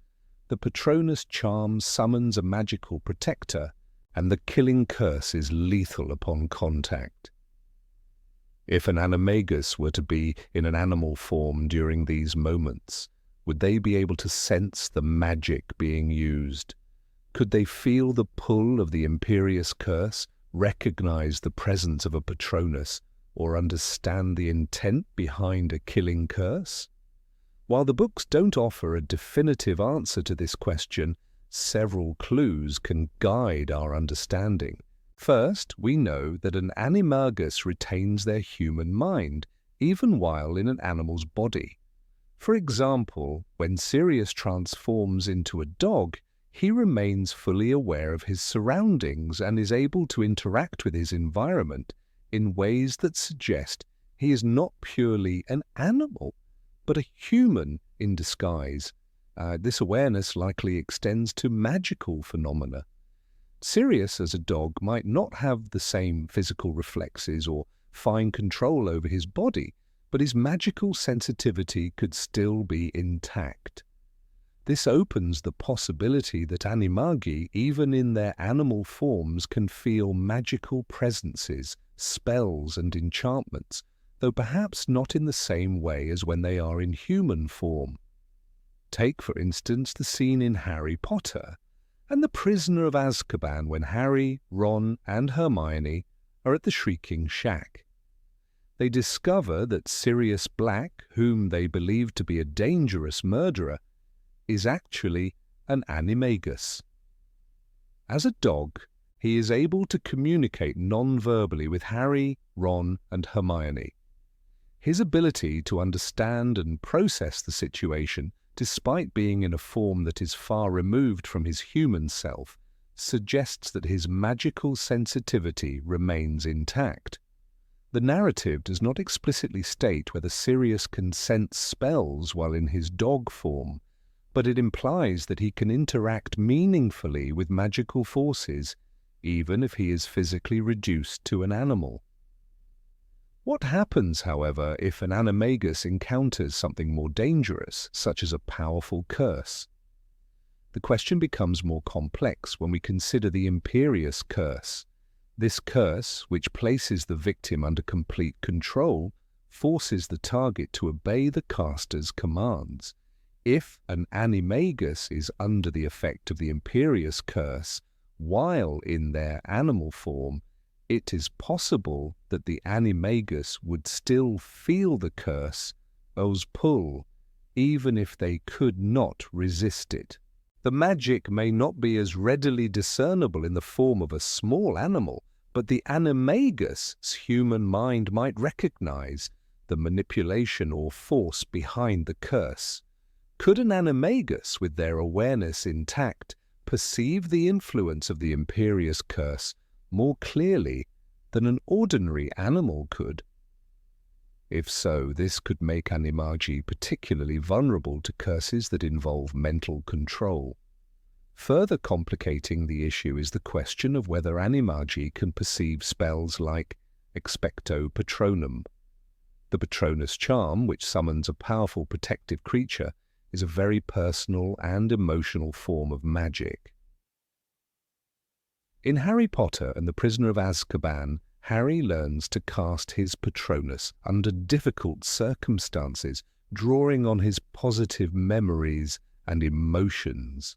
Speaker 1: the Patronus charm summons a magical protector, and the killing curse is lethal upon contact. If an animagus were to be in an animal form during these moments, would they be able to sense the magic being used? Could they feel the pull of the Imperius curse, recognize the presence of a Patronus, or understand the intent behind a killing curse? While the books don't offer a definitive answer to this question, several clues can guide our understanding. First, we know that an animagus retains their human mind, even while in an animal's body. For example, when Sirius transforms into a dog, he remains fully aware of his surroundings and is able to interact with his environment in ways that suggest he is not purely an animal, but a human in disguise. This awareness likely extends to magical phenomena. Sirius as a dog might not have the same physical reflexes or fine control over his body, but his magical sensitivity could still be intact. This opens the possibility that Animagi, even in their animal forms, can feel magical presences, spells and enchantments, though perhaps not in the same way as when they are in human form. Take, for instance, the scene in Harry Potter and the Prisoner of Azkaban when Harry, Ron and Hermione are at the Shrieking Shack. They discover that Sirius Black, whom they believe to be a dangerous murderer, is actually an animagus. As a dog, he is able to communicate non-verbally with Harry, Ron and Hermione. His ability to understand and process the situation, despite being in a form that is far removed from his human self, suggests that his magical sensitivity remains intact. The narrative does not explicitly state whether Sirius can sense spells while in his dog form, but it implies that he can interact meaningfully with magical forces, even if he is physically reduced to an animal. What happens, however, if an animagus encounters something more dangerous, such as a powerful curse? The question becomes more complex when we consider the Imperius curse. This curse, which places the victim under complete control, forces the target to obey the caster's commands. If an animagus is under the effect of the Imperius curse while in their animal form, it is possible that the animagus would still feel the curse's pull, even if they could not resist it. The magic may not be as readily discernible in the form of a small animal, but the animagus's human mind might recognize the manipulation or force behind the curse. Could an animagus, with their awareness intact, perceive the influence of the Imperius curse more clearly than an ordinary animal could. If so, this could make Animagi particularly vulnerable to curses that involve mental control. Further complicating the issue is the question of whether Animagi can perceive spells like Expecto Patronum. The Patronus charm, which summons a powerful protective creature, is a very personal and emotional form of magic. In Harry Potter and the Prisoner of Azkaban, Harry learns to cast his Patronus under difficult circumstances, drawing on his positive memories and emotions.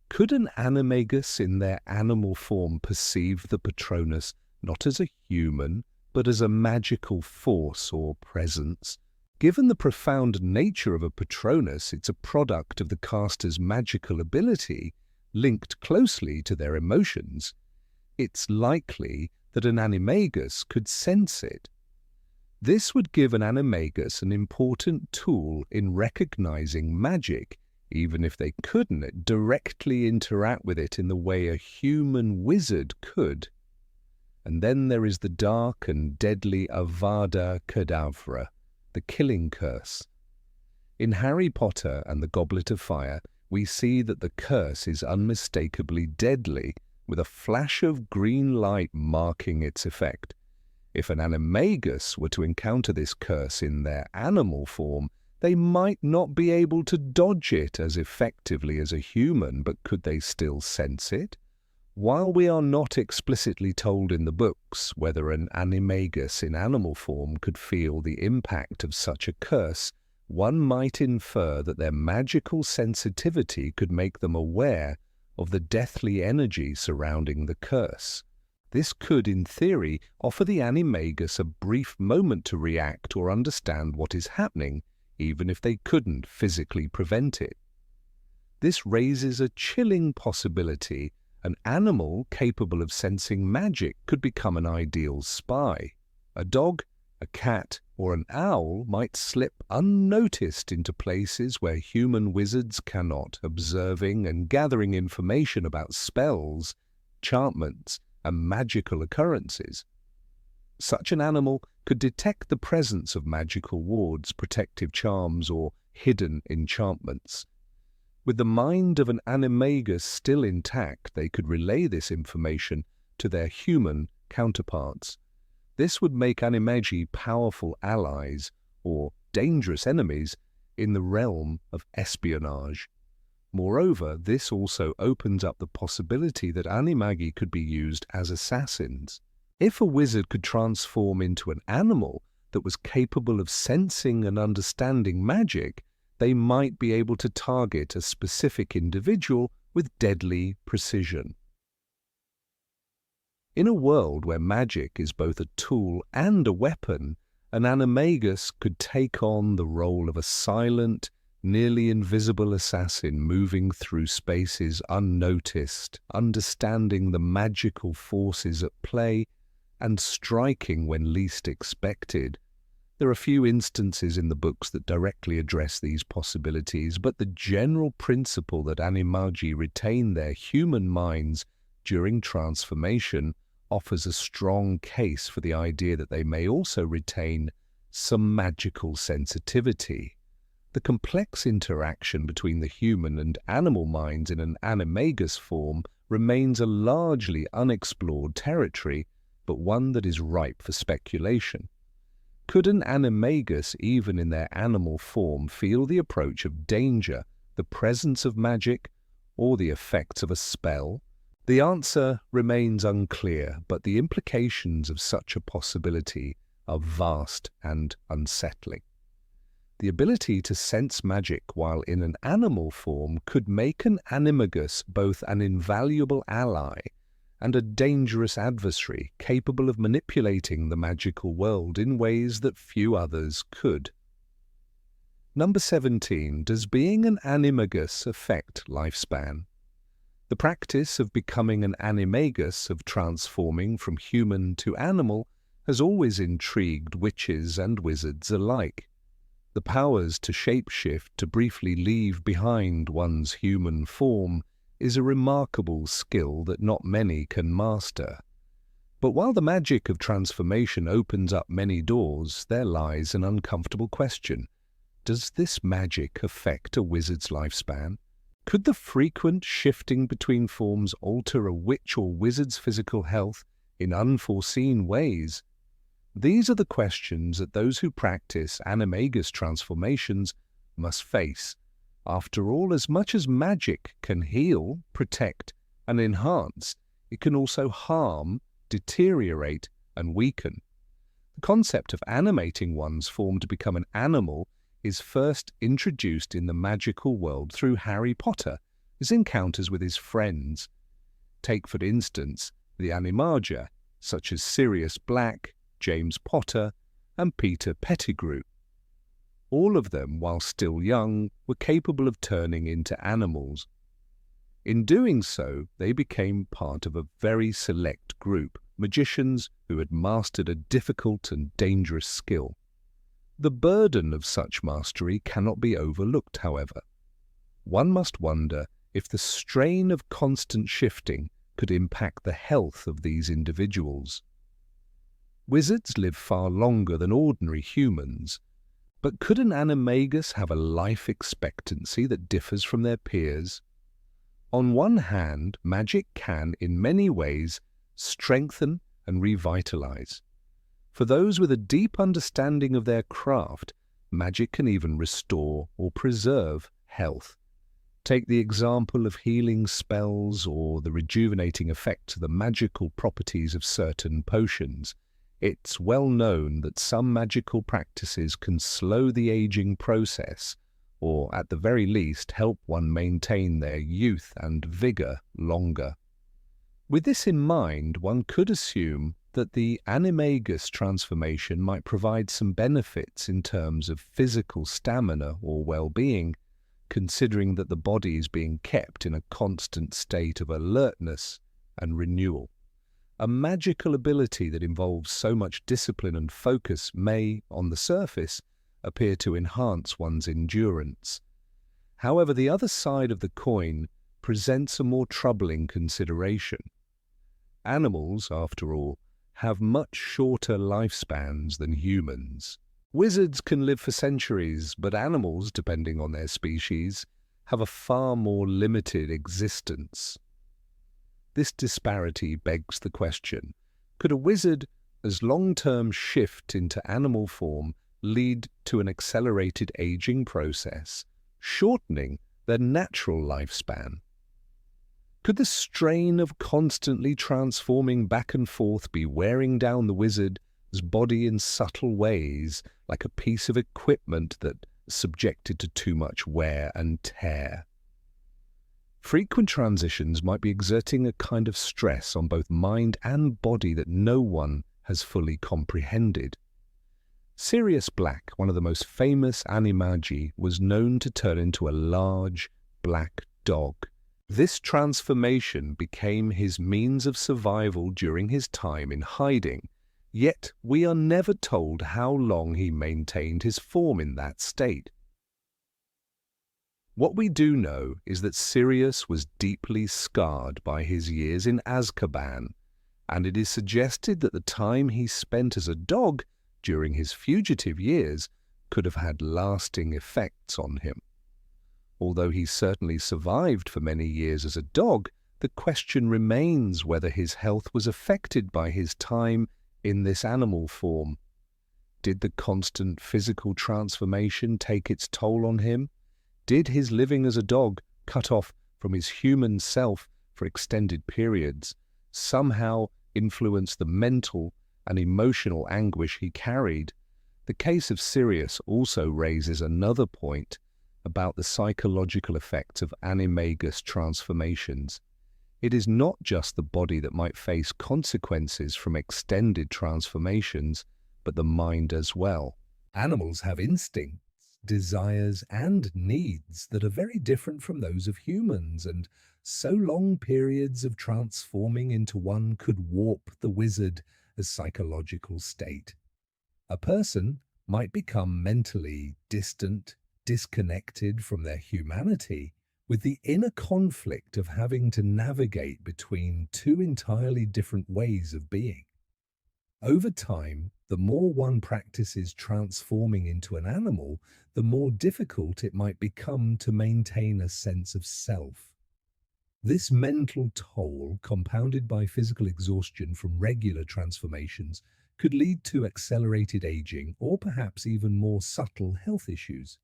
Speaker 1: Could an animagus in their animal form perceive the Patronus not as a human, but as a magical force or presence? Given the profound nature of a Patronus, it's a product of the caster's magical ability, linked closely to their emotions. It's likely that an animagus could sense it. This would give an animagus an important tool in recognizing magic, even if they couldn't directly interact with it in the way a human wizard could. And then there is the dark and deadly Avada Kedavra, the killing curse. In Harry Potter and the Goblet of Fire, we see that the curse is unmistakably deadly, with a flash of green light marking its effect. If an animagus were to encounter this curse in their animal form, they might not be able to dodge it as effectively as a human, but could they still sense it? While we are not explicitly told in the books whether an animagus in animal form could feel the impact of such a curse, one might infer that their magical sensitivity could make them aware of the deathly energy surrounding the curse. This could, in theory, offer the animagus a brief moment to react or understand what is happening, even if they couldn't physically prevent it. This raises a chilling possibility. An animal capable of sensing magic could become an ideal spy. A dog, a cat, or an owl might slip unnoticed into places where human wizards cannot, observing and gathering information about spells, enchantments, and magical occurrences. Such an animal could detect the presence of magical wards, protective charms, or hidden enchantments. With the mind of an animagus still intact, they could relay this information to their human counterparts. This would make Animagi powerful allies, or dangerous enemies, in the realm of espionage. Moreover, this also opens up the possibility that Animagi could be used as assassins. If a wizard could transform into an animal that was capable of sensing and understanding magic, they might be able to target a specific individual with deadly precision. In a world where magic is both a tool and a weapon, an animagus could take on the role of a silent, nearly invisible assassin moving through spaces unnoticed, understanding the magical forces at play and striking when least expected. There are few instances in the books that directly address these possibilities, but the general principle that Animagi retain their human minds during transformation offers a strong case for the idea that they may also retain some magical sensitivity. The complex interaction between the human and animal minds in an animagus form remains a largely unexplored territory, but one that is ripe for speculation. Could an animagus, even in their animal form, feel the approach of danger, the presence of magic, or the effects of a spell? The answer remains unclear, but the implications of such a possibility are vast and unsettling. The ability to sense magic while in an animal form could make an animagus both an invaluable ally and a dangerous adversary capable of manipulating the magical world in ways that few others could. Number 17. Does being an animagus affect lifespan? The practice of becoming an animagus, of transforming from human to animal, has always intrigued witches and wizards alike. The powers to shapeshift, to briefly leave behind one's human form, is a remarkable skill that not many can master. But while the magic of transformation opens up many doors, there lies an uncomfortable question. Does this magic affect a wizard's lifespan? Could the frequent shifting between forms alter a witch or wizard's physical health in unforeseen ways? These are the questions that those who practice animagus transformations must face. After all, as much as magic can heal, protect, and enhance, it can also harm, deteriorate, and weaken. The concept of animating one's form to become an animal is first introduced in the magical world through Harry Potter, his encounters with his friends. Take, for instance, the Animagi, such as Sirius Black, James Potter, and Peter Pettigrew. All of them, while still young, were capable of turning into animals. In doing so, they became part of a very select group, magicians who had mastered a difficult and dangerous skill. The burden of such mastery cannot be overlooked, however. One must wonder if the strain of constant shifting could impact the health of these individuals. Wizards live far longer than ordinary humans, but could an animagus have a life expectancy that differs from their peers? On one hand, magic can, in many ways, strengthen and revitalize. For those with a deep understanding of their craft, magic can even restore or preserve health. Take the example of healing spells or the rejuvenating effects of the magical properties of certain potions. It's well known that some magical practices can slow the aging process, or at the very least help one maintain their youth and vigor longer. With this in mind, one could assume that the animagus transformation might provide some benefits in terms of physical stamina or well-being, considering that the body is being kept in a constant state of alertness and renewal. A magical ability that involves so much discipline and focus may, on the surface, appear to enhance one's endurance. However, the other side of the coin presents a more troubling consideration. Animals, after all, have much shorter lifespans than humans. Wizards can live for centuries, but animals, depending on their species, have a far more limited existence. This disparity begs the question, could a wizard's long-term shift into animal form lead to an accelerated aging process, shortening their natural lifespan? Could the strain of constantly transforming back and forth be wearing down the wizard's body in subtle ways, like a piece of equipment that is subjected to too much wear and tear? Frequent transitions might be exerting a kind of stress on both mind and body that no one has fully comprehended. Sirius Black, one of the most famous Animagi, was known to turn into a large, black dog. This transformation became his means of survival during his time in hiding, yet we are never told how long he maintained his form in that state. What we do know is that Sirius was deeply scarred by his years in Azkaban, and it is suggested that the time he spent as a dog during his fugitive years could have had lasting effects on him. Although he certainly survived for many years as a dog, the question remains whether his health was affected by his time in this animal form. Did the constant physical transformation take its toll on him? Did his living as a dog, cut off from his human self for extended periods, somehow influence the mental and emotional anguish he carried? The case of Sirius also raises another point about the psychological effects of animagus transformations. It is not just the body that might face consequences from extended transformations, but the mind as well. Animals have instincts, desires, and needs that are very different from those of humans, and so long periods of transforming into one could warp the wizard's psychological state. A person might become mentally distant, disconnected from their humanity, with the inner conflict of having to navigate between two entirely different ways of being. Over time, the more one practices transforming into an animal, the more difficult it might become to maintain a sense of self. This mental toll, compounded by physical exhaustion from regular transformations, could lead to accelerated aging or perhaps even more subtle health issues.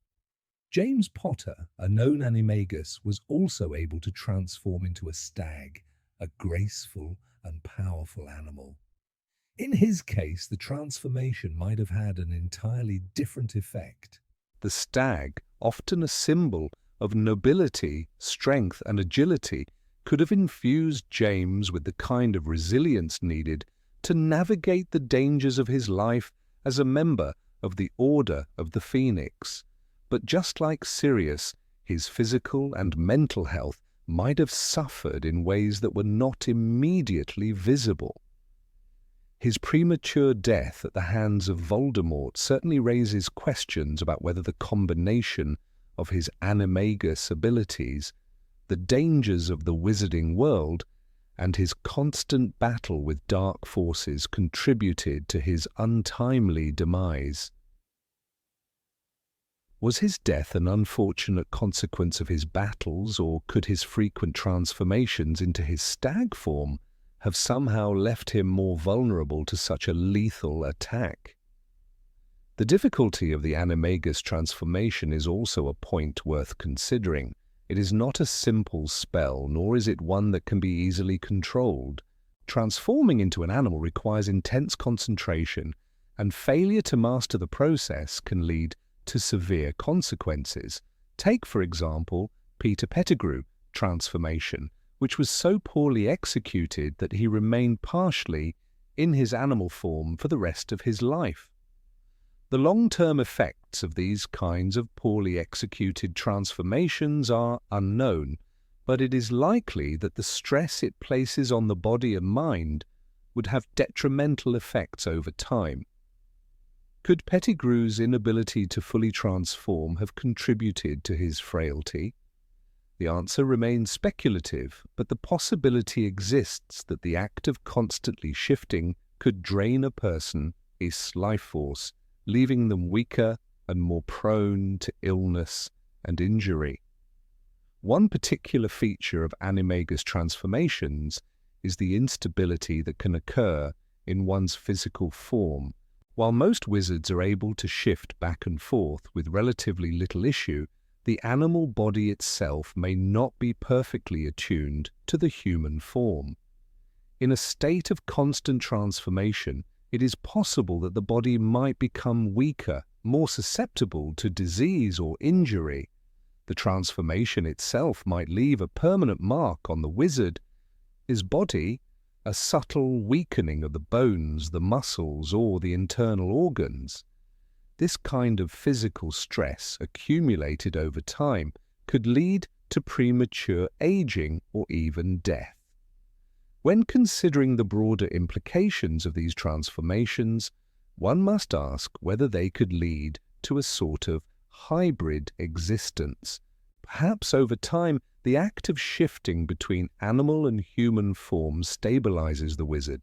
Speaker 1: James Potter, a known animagus, was also able to transform into a stag, a graceful and powerful animal. In his case, the transformation might have had an entirely different effect. The stag, often a symbol of nobility, strength, and agility, could have infused James with the kind of resilience needed to navigate the dangers of his life as a member of the Order of the Phoenix. But just like Sirius, his physical and mental health might have suffered in ways that were not immediately visible. His premature death at the hands of Voldemort certainly raises questions about whether the combination of his animagus abilities, the dangers of the wizarding world, and his constant battle with dark forces contributed to his untimely demise. Was his death an unfortunate consequence of his battles, or could his frequent transformations into his stag form have somehow left him more vulnerable to such a lethal attack? The difficulty of the animagus transformation is also a point worth considering. It is not a simple spell, nor is it one that can be easily controlled. Transforming into an animal requires intense concentration, and failure to master the process can lead to severe consequences. Take, for example, Peter Pettigrew transformation, which was so poorly executed that he remained partially in his animal form for the rest of his life. The long-term effects of these kinds of poorly executed transformations are unknown, but it is likely that the stress it places on the body and mind would have detrimental effects over time. Could Pettigrew's inability to fully transform have contributed to his frailty? The answer remains speculative, but the possibility exists that the act of constantly shifting could drain a person's life force, leaving them weaker and more prone to illness and injury. One particular feature of animagus transformations is the instability that can occur in one's physical form. While most wizards are able to shift back and forth with relatively little issue, the animal body itself may not be perfectly attuned to the human form. In a state of constant transformation, it is possible that the body might become weaker, more susceptible to disease or injury. The transformation itself might leave a permanent mark on the wizard. His body, a subtle weakening of the bones, the muscles, or the internal organs. This kind of physical stress accumulated over time could lead to premature aging or even death. When considering the broader implications of these transformations, one must ask whether they could lead to a sort of hybrid existence. Perhaps over time, the act of shifting between animal and human forms stabilizes the wizard,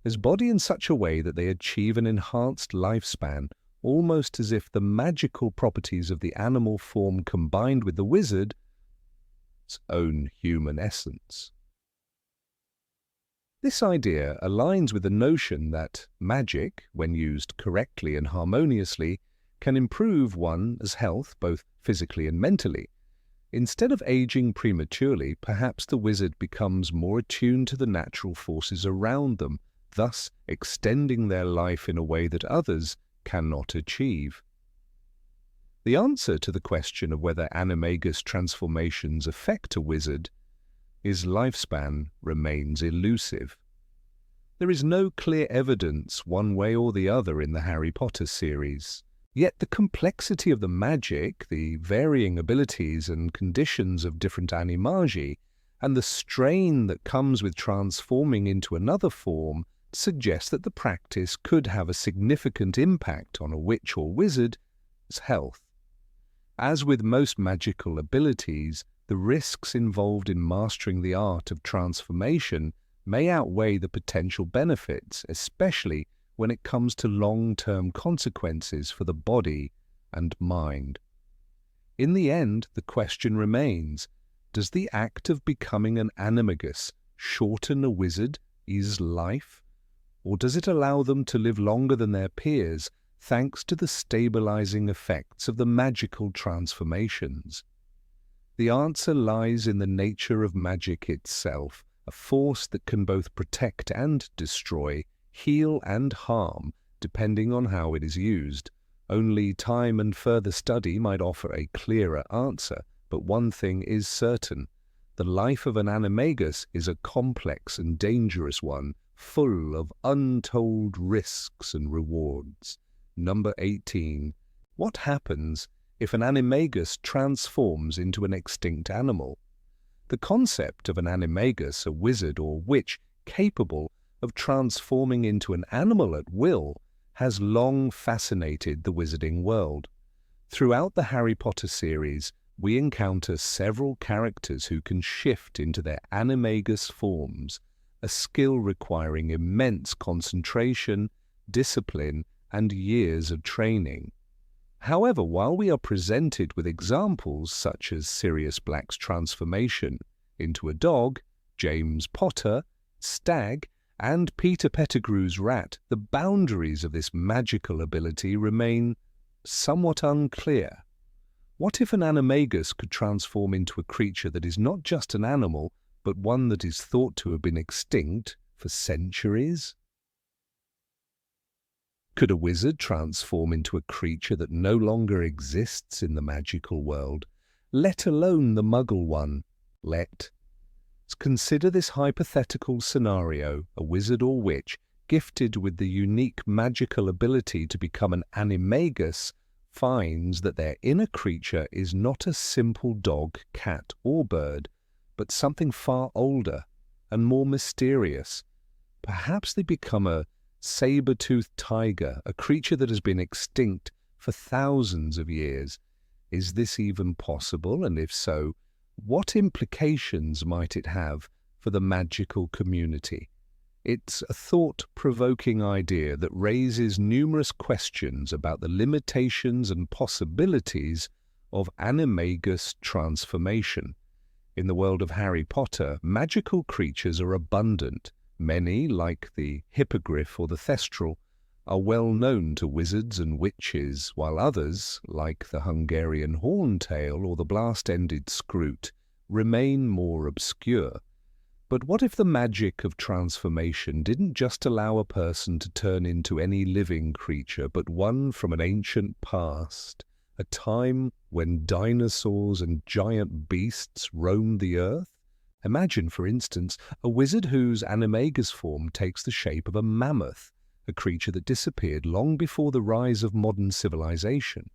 Speaker 1: his body in such a way that they achieve an enhanced lifespan, almost as if the magical properties of the animal form combined with the wizard's own human essence. This idea aligns with the notion that magic, when used correctly and harmoniously, can improve one's health both physically and mentally. Instead of aging prematurely, perhaps the wizard becomes more attuned to the natural forces around them, thus extending their life in a way that others cannot achieve. The answer to the question of whether animagus transformations affect a wizard, his lifespan remains elusive. There is no clear evidence one way or the other in the Harry Potter series. Yet the complexity of the magic, the varying abilities and conditions of different animagi, and the strain that comes with transforming into another form suggest that the practice could have a significant impact on a witch or wizard's health. As with most magical abilities, the risks involved in mastering the art of transformation may outweigh the potential benefits, especially when it comes to long-term consequences for the body and mind. In the end, the question remains, does the act of becoming an animagus shorten a wizard's life, or does it allow them to live longer than their peers thanks to the stabilizing effects of the magical transformations? The answer lies in the nature of magic itself, a force that can both protect and destroy, heal and harm, depending on how it is used. Only time and further study might offer a clearer answer, but one thing is certain. The life of an animagus is a complex and dangerous one, full of untold risks and rewards. Number 18. What happens if an animagus transforms into an extinct animal? The concept of an animagus, a wizard or witch capable of transforming into an animal at will, has long fascinated the wizarding world. Throughout the Harry Potter series, we encounter several characters who can shift into their animagus forms, a skill requiring immense concentration, discipline, and years of training. However, while we are presented with examples such as Sirius Black's transformation into a dog, James Potter, Stag, and Peter Pettigrew's rat, the boundaries of this magical ability remain somewhat unclear. What if an animagus could transform into a creature that is not just an animal, but one that is thought to have been extinct for centuries? Could a wizard transform into a creature that no longer exists in the magical world, let alone the Muggle one? Let's consider this hypothetical scenario. A wizard or witch, gifted with the unique magical ability to become an animagus, finds that their inner creature is not a simple dog, cat, or bird, but something far older and more mysterious. Perhaps they become a saber-toothed tiger, a creature that has been extinct for thousands of years. Is this even possible? And if so, what implications might it have for the magical community? It's a thought-provoking idea that raises numerous questions about the limitations and possibilities of animagus transformation. In the world of Harry Potter, magical creatures are abundant. Many, like the hippogriff or the thestral, are well known to wizards and witches, while others, like the Hungarian horntail or the blast-ended scroot, remain more obscure. But what if the magic of transformation didn't just allow a person to turn into any living creature, but one from an ancient past, a time when dinosaurs and giant beasts roamed the earth? Imagine, for instance, a wizard whose animagus form takes the shape of a mammoth, a creature that disappeared long before the rise of modern civilization.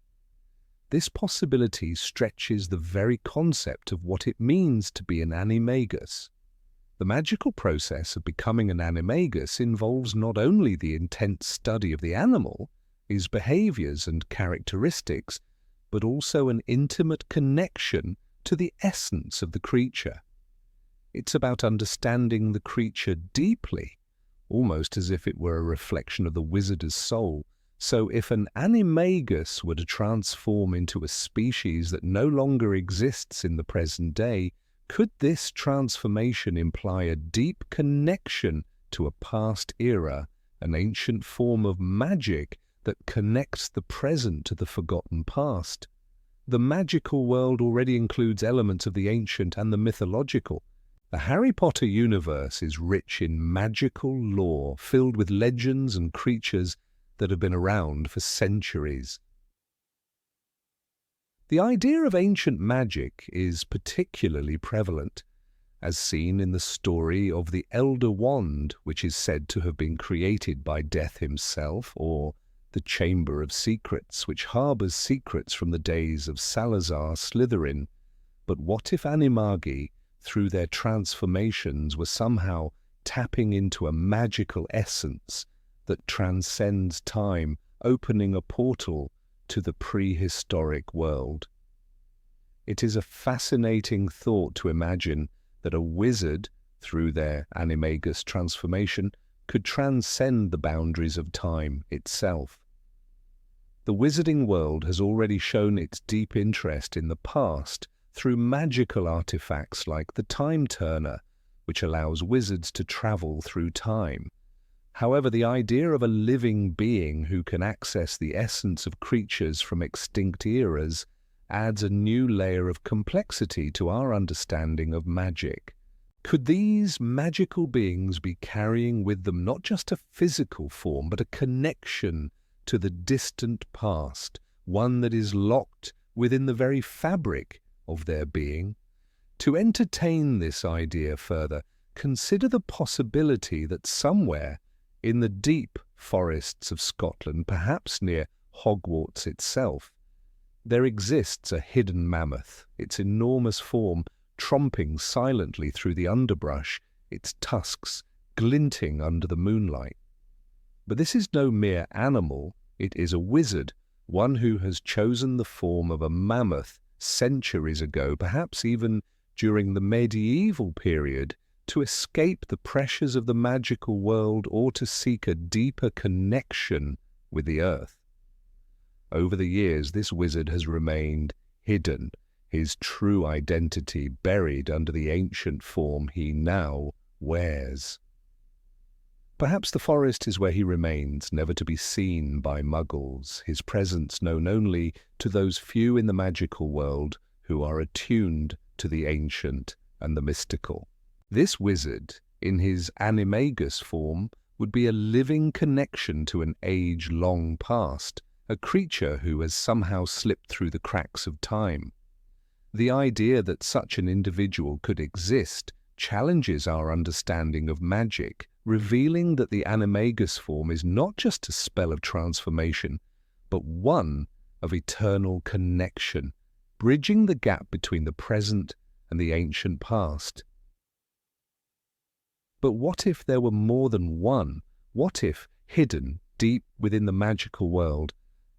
Speaker 1: This possibility stretches the very concept of what it means to be an animagus. The magical process of becoming an animagus involves not only the intense study of the animal, his behaviors and characteristics, but also an intimate connection to the essence of the creature. It's about understanding the creature deeply, almost as if it were a reflection of the wizard's soul. So if an animagus were to transform into a species that no longer exists in the present day, could this transformation imply a deep connection to a past era, an ancient form of magic that connects the present to the forgotten past? The magical world already includes elements of the ancient and the mythological. The Harry Potter universe is rich in magical lore, filled with legends and creatures that have been around for centuries. The idea of ancient magic is particularly prevalent, as seen in the story of the Elder Wand, which is said to have been created by Death himself, or the Chamber of Secrets, which harbours secrets from the days of Salazar Slytherin. But what if Animagi, through their transformations, were somehow tapping into a magical essence that transcends time, opening a portal to the prehistoric world? It is a fascinating thought to imagine that a wizard, through their animagus transformation, could transcend the boundaries of time itself. The wizarding world has already shown its deep interest in the past through magical artifacts like the Time Turner, which allows wizards to travel through time. However, the idea of a living being who can access the essence of creatures from extinct eras adds a new layer of complexity to our understanding of magic. Could these magical beings be carrying with them not just a physical form, but a connection to the distant past, one that is locked within the very fabric of their being? To entertain this idea further, consider the possibility that somewhere in the deep forests of Scotland, perhaps near Hogwarts itself, there exists a hidden mammoth, its enormous form tromping silently through the underbrush, its tusks glinting under the moonlight. But this is no mere animal, it is a wizard, one who has chosen the form of a mammoth centuries ago, perhaps even during the medieval period, to escape the pressures of the magical world or to seek a deeper connection with the earth. Over the years, this wizard has remained hidden, his true identity buried under the ancient form he now wears. Perhaps the forest is where he remains, never to be seen by muggles, his presence known only to those few in the magical world who are attuned to the ancient and the mystical. This wizard, in his animagus form, would be a living connection to an age-long past, a creature who has somehow slipped through the cracks of time. The idea that such an individual could exist challenges our understanding of magic, revealing that the animagus form is not just a spell of transformation, but one of eternal connection, bridging the gap between the present and the ancient past. But what if there were more than one? What if, hidden deep within the magical world,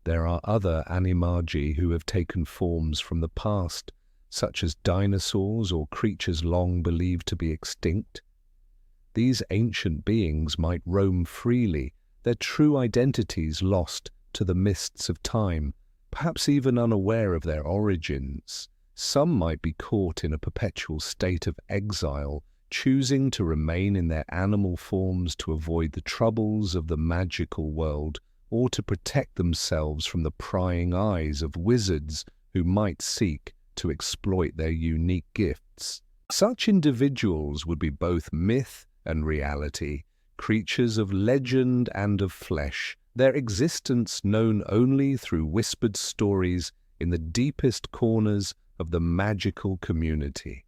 Speaker 1: there are other Animagi who have taken forms from the past, such as dinosaurs or creatures long believed to be extinct? These ancient beings might roam freely, their true identities lost to the mists of time, perhaps even unaware of their origins. Some might be caught in a perpetual state of exile, choosing to remain in their animal forms to avoid the troubles of the magical world, or to protect themselves from the prying eyes of wizards who might seek to exploit their unique gifts. Such individuals would be both myth and reality, creatures of legend and of flesh, their existence known only through whispered stories in the deepest corners of the magical community.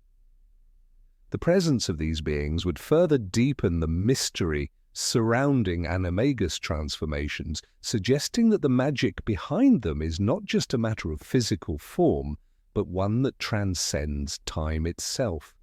Speaker 1: The presence of these beings would further deepen the mystery surrounding animagus transformations, suggesting that the magic behind them is not just a matter of physical form, but one that transcends time itself.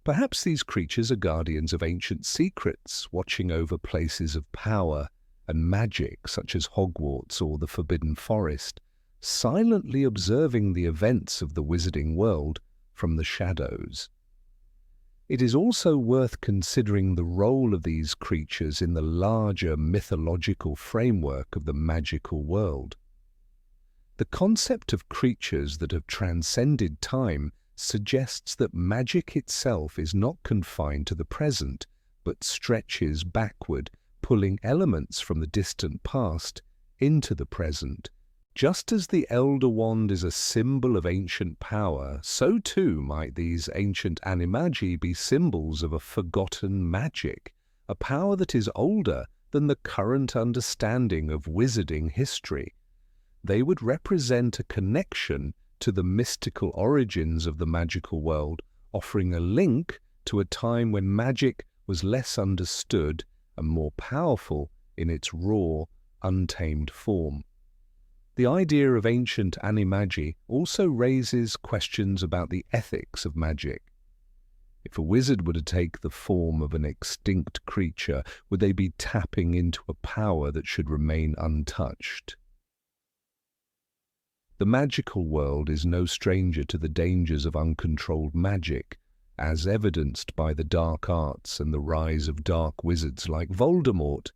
Speaker 1: Perhaps these creatures are guardians of ancient secrets, watching over places of power and magic such as Hogwarts or the Forbidden Forest, silently observing the events of the wizarding world from the shadows. It is also worth considering the role of these creatures in the larger mythological framework of the magical world. The concept of creatures that have transcended time suggests that magic itself is not confined to the present, but stretches backward, pulling elements from the distant past into the present. Just as the Elder Wand is a symbol of ancient power, so too might these ancient Animagi be symbols of a forgotten magic, a power that is older than the current understanding of wizarding history. They would represent a connection to the mystical origins of the magical world, offering a link to a time when magic was less understood and more powerful in its raw, untamed form. The idea of ancient Animagi also raises questions about the ethics of magic. If a wizard were to take the form of an extinct creature, would they be tapping into a power that should remain untouched? The magical world is no stranger to the dangers of uncontrolled magic, as evidenced by the dark arts and the rise of dark wizards like Voldemort.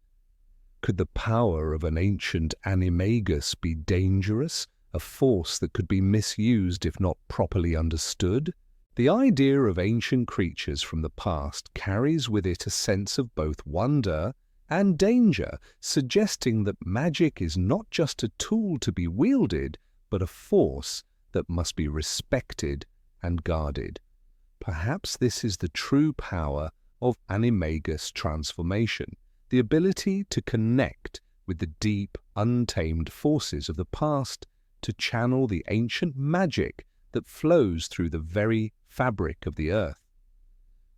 Speaker 1: Could the power of an ancient animagus be dangerous, a force that could be misused if not properly understood? The idea of ancient creatures from the past carries with it a sense of both wonder and danger, suggesting that magic is not just a tool to be wielded, but a force that must be respected and guarded. Perhaps this is the true power of animagus transformation, the ability to connect with the deep, untamed forces of the past, to channel the ancient magic that flows through the very fabric of the earth.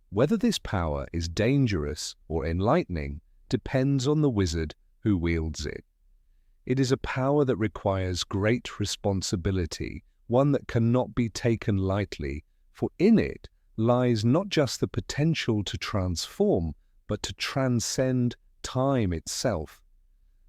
Speaker 1: Whether this power is dangerous or enlightening depends on the wizard who wields it. It is a power that requires great responsibility, one that cannot be taken lightly, for in it lies not just the potential to transform, but to transcend time itself.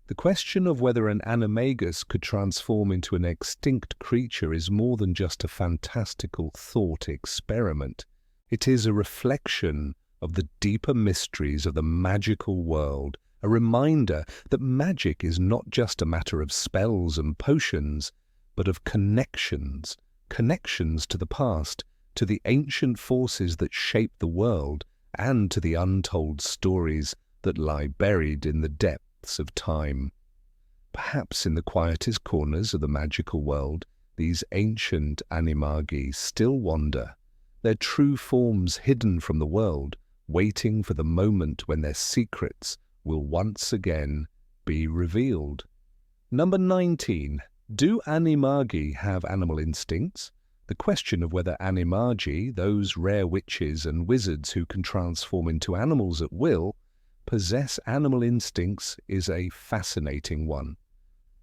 Speaker 1: The question of whether an animagus could transform into an extinct creature is more than just a fantastical thought experiment. It is a reflection of the deeper mysteries of the magical world, a reminder that magic is not just a matter of spells and potions, but of connections to the past, to the ancient forces that shape the world, and to the untold stories that lie buried in the depths of time. Perhaps in the quietest corners of the magical world, these ancient animagi still wander, their true forms hidden from the world, waiting for the moment when their secrets will once again be revealed. Number 19. Do animagi have animal instincts? The question of whether animagi, those rare witches and wizards who can transform into animals at will, possess animal instincts is a fascinating one.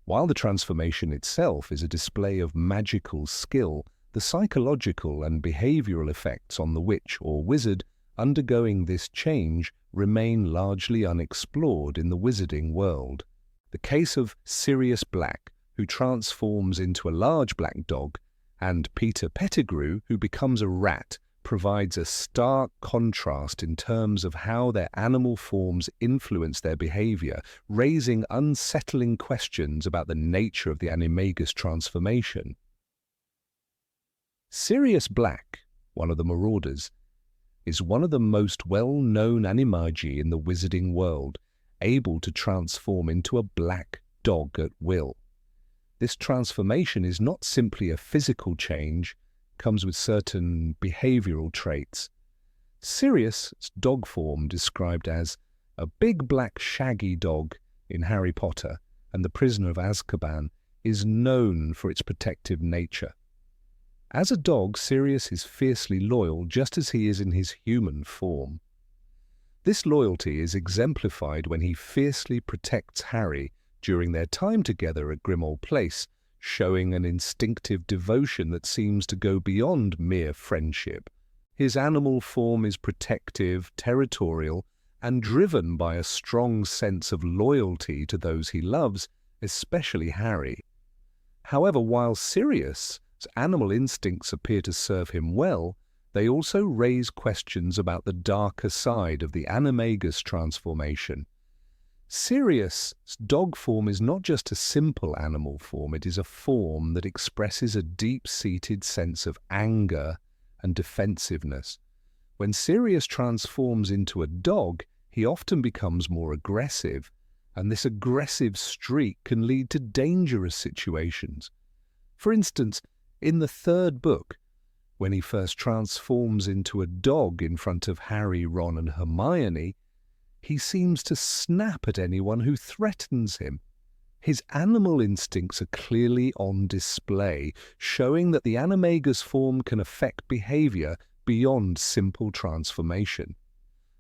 Speaker 1: While the transformation itself is a display of magical skill, the psychological and behavioral effects on the witch or wizard undergoing this change remain largely unexplored in the wizarding world. The case of Sirius Black, who transforms into a large black dog, and Peter Pettigrew, who becomes a rat, provides a stark contrast in terms of how their animal forms influence their behavior, raising unsettling questions about the nature of the animagus transformation. Sirius Black, one of the Marauders, is one of the most well-known animagi in the wizarding world, able to transform into a black dog at will. This transformation is not simply a physical change, comes with certain behavioral traits. Sirius' dog form, described as a big black shaggy dog in Harry Potter and the Prisoner of Azkaban, is known for its protective nature. As a dog, Sirius is fiercely loyal just as he is in his human form. This loyalty is exemplified when he fiercely protects Harry during their time together at Grimmauld Place, showing an instinctive devotion that seems to go beyond mere friendship. His animal form is protective, territorial, and driven by a strong sense of loyalty to those he loves, especially Harry. However, while Sirius' animal instincts appear to serve him well, they also raise questions about the darker side of the animagus transformation. Sirius' dog form is not just a simple animal form, it is a form that expresses a deep-seated sense of anger and defensiveness. When Sirius transforms into a dog, he often becomes more aggressive, and this aggressive streak can lead to dangerous situations. For instance, in the third book, when he first transforms into a dog in front of Harry, Ron, and Hermione, he seems to snap at anyone who threatens him. His animal instincts are clearly on display, showing that the animagus form can affect behavior beyond simple transformation.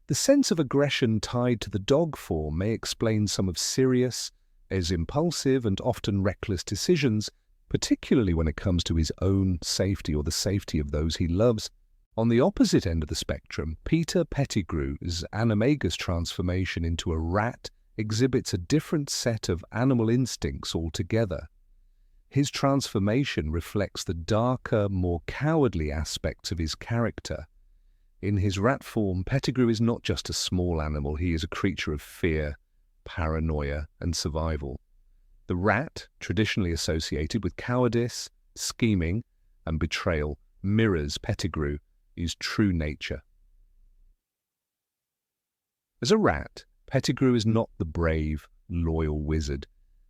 Speaker 1: The sense of aggression tied to the dog form may explain some of Sirius' impulsive and often reckless decisions, particularly when it comes to his own safety or the safety of those he loves. On the opposite end of the spectrum, Peter Pettigrew's animagus transformation into a rat exhibits a different set of animal instincts altogether. His transformation reflects the darker, more cowardly aspects of his character. In his rat form, Pettigrew is not just a small animal, he is a creature of fear, paranoia, and survival. The rat, traditionally associated with cowardice, scheming, and betrayal, mirrors Pettigrew, his true nature. As a rat, Pettigrew is not the brave, loyal wizard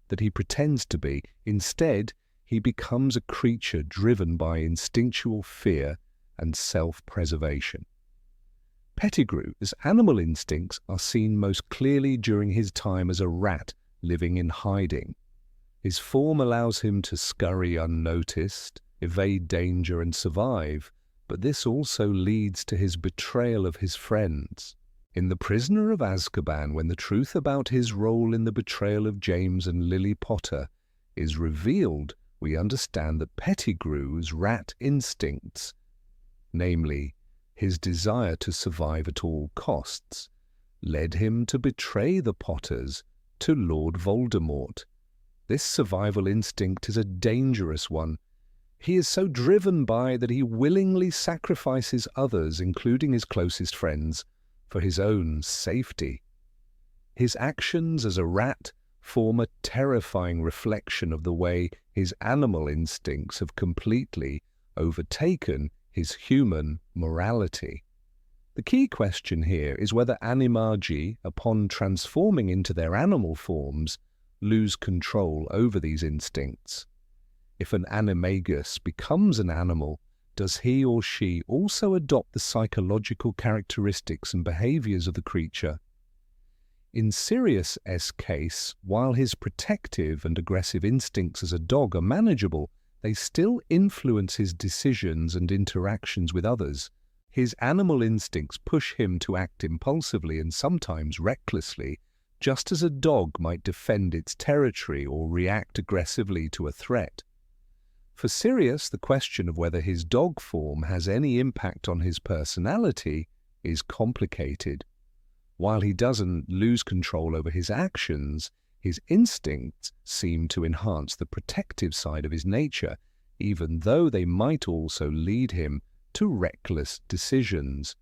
Speaker 1: that he pretends to be. Instead, he becomes a creature driven by instinctual fear and self-preservation. Pettigrew's animal instincts are seen most clearly during his time as a rat living in hiding. His form allows him to scurry unnoticed, evade danger and survive, but this also leads to his betrayal of his friends. In The Prisoner of Azkaban, when the truth about his role in the betrayal of James and Lily Potter is revealed, we understand that Pettigrew's rat instincts, namely his desire to survive at all costs, led him to betray the Potters to Lord Voldemort. This survival instinct is a dangerous one. He is so driven by that he willingly sacrifices others, including his closest friends, for his own safety. His actions as a rat form a terrifying reflection of the way his animal instincts have completely overtaken his human morality. The key question here is whether Animagi, upon transforming into their animal forms, lose control over these instincts. If an animagus becomes an animal, does he or she also adopt the psychological characteristics and behaviors of the creature? In Sirius's case, while his protective and aggressive instincts as a dog are manageable, they still influence his decisions and interactions with others. His animal instincts push him to act impulsively and sometimes recklessly, just as a dog might defend its territory or react aggressively to a threat. For Sirius, the question of whether his dog form has any impact on his personality is complicated. While he doesn't lose control over his actions, his instincts seem to enhance the protective side of his nature, even though they might also lead him to reckless decisions.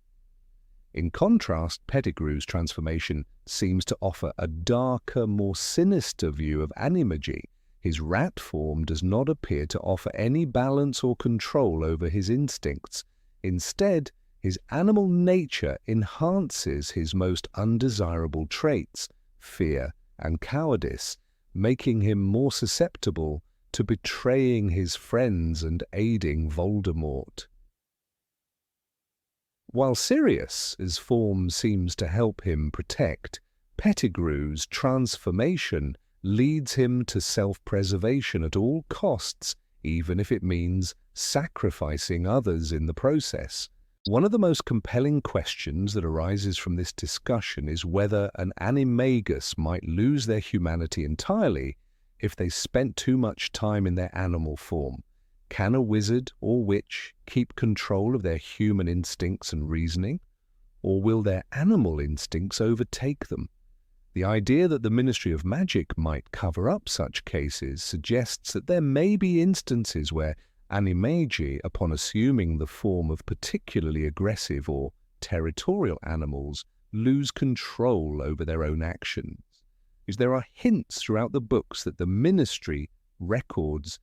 Speaker 1: In contrast, Pettigrew's transformation seems to offer a darker, more sinister view of Animagi. His rat form does not appear to offer any balance or control over his instincts. Instead, his animal nature enhances his most undesirable traits, fear and cowardice, making him more susceptible to betraying his friends and aiding Voldemort. While Sirius's form seems to help him protect, Pettigrew's transformation leads him to self-preservation at all costs, even if it means sacrificing others in the process. One of the most compelling questions that arises from this discussion is whether an animagus might lose their humanity entirely if they spent too much time in their animal form. Can a wizard or witch keep control of their human instincts and reasoning, or will their animal instincts overtake them? The idea that the Ministry of Magic might cover up such cases suggests that there may be instances where Animagi, upon assuming the form of particularly aggressive or territorial animals, lose control over their own actions. There are hints throughout the books that the Ministry records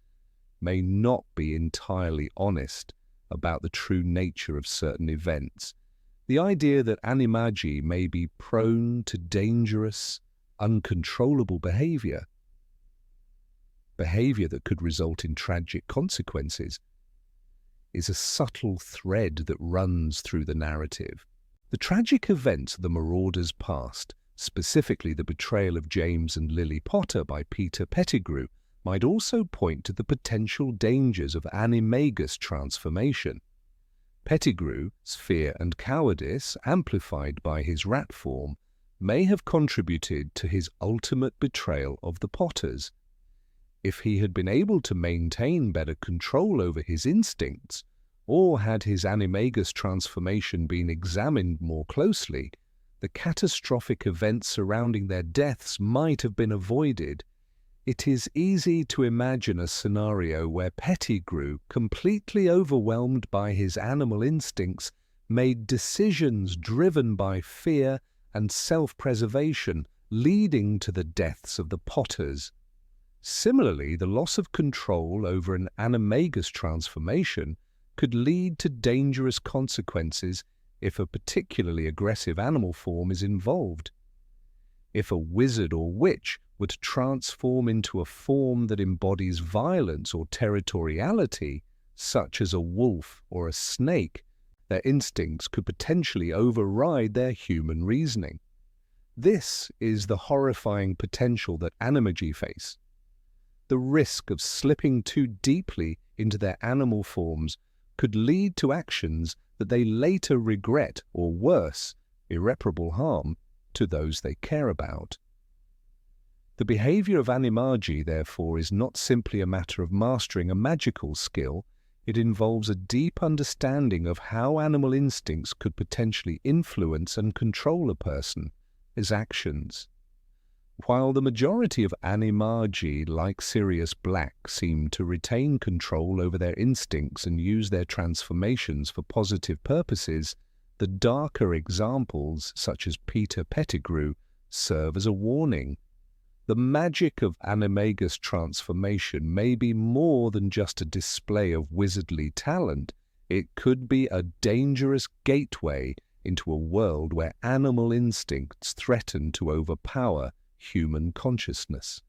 Speaker 1: may not be entirely honest about the true nature of certain events. The idea that Animagi may be prone to dangerous, uncontrollable behavior that could result in tragic consequences, is a subtle thread that runs through the narrative. The tragic events of the Marauders' past, specifically the betrayal of James and Lily Potter by Peter Pettigrew, might also point to the potential dangers of animagus transformation. Pettigrew's fear and cowardice, amplified by his rat form, may have contributed to his ultimate betrayal of the Potters. If he had been able to maintain better control over his instincts, or had his animagus transformation been examined more closely, the catastrophic events surrounding their deaths might have been avoided. It is easy to imagine a scenario where Pettigrew, completely overwhelmed by his animal instincts, made decisions driven by fear and self-preservation, leading to the deaths of the Potters. Similarly, the loss of control over an animagus transformation could lead to dangerous consequences if a particularly aggressive animal form is involved. If a wizard or witch were to transform into a form that embodies violence or territoriality, such as a wolf or a snake, their instincts could potentially override their human reasoning. This is the horrifying potential that Animagi face. The risk of slipping too deeply into their animal forms could lead to actions that they later regret, or worse, irreparable harm to those they care about. The behavior of Animagi, therefore, is not simply a matter of mastering a magical skill. It involves a deep understanding of how animal instincts could potentially influence and control a person, his actions. While the majority of Animagi, like Sirius Black, seem to retain control over their instincts and use their transformations for positive purposes, the darker examples, such as Peter Pettigrew, serve as a warning. The magic of animagus transformation may be more than just a display of wizardly talent. It could be a dangerous gateway into a world where animal instincts threaten to overpower human consciousness.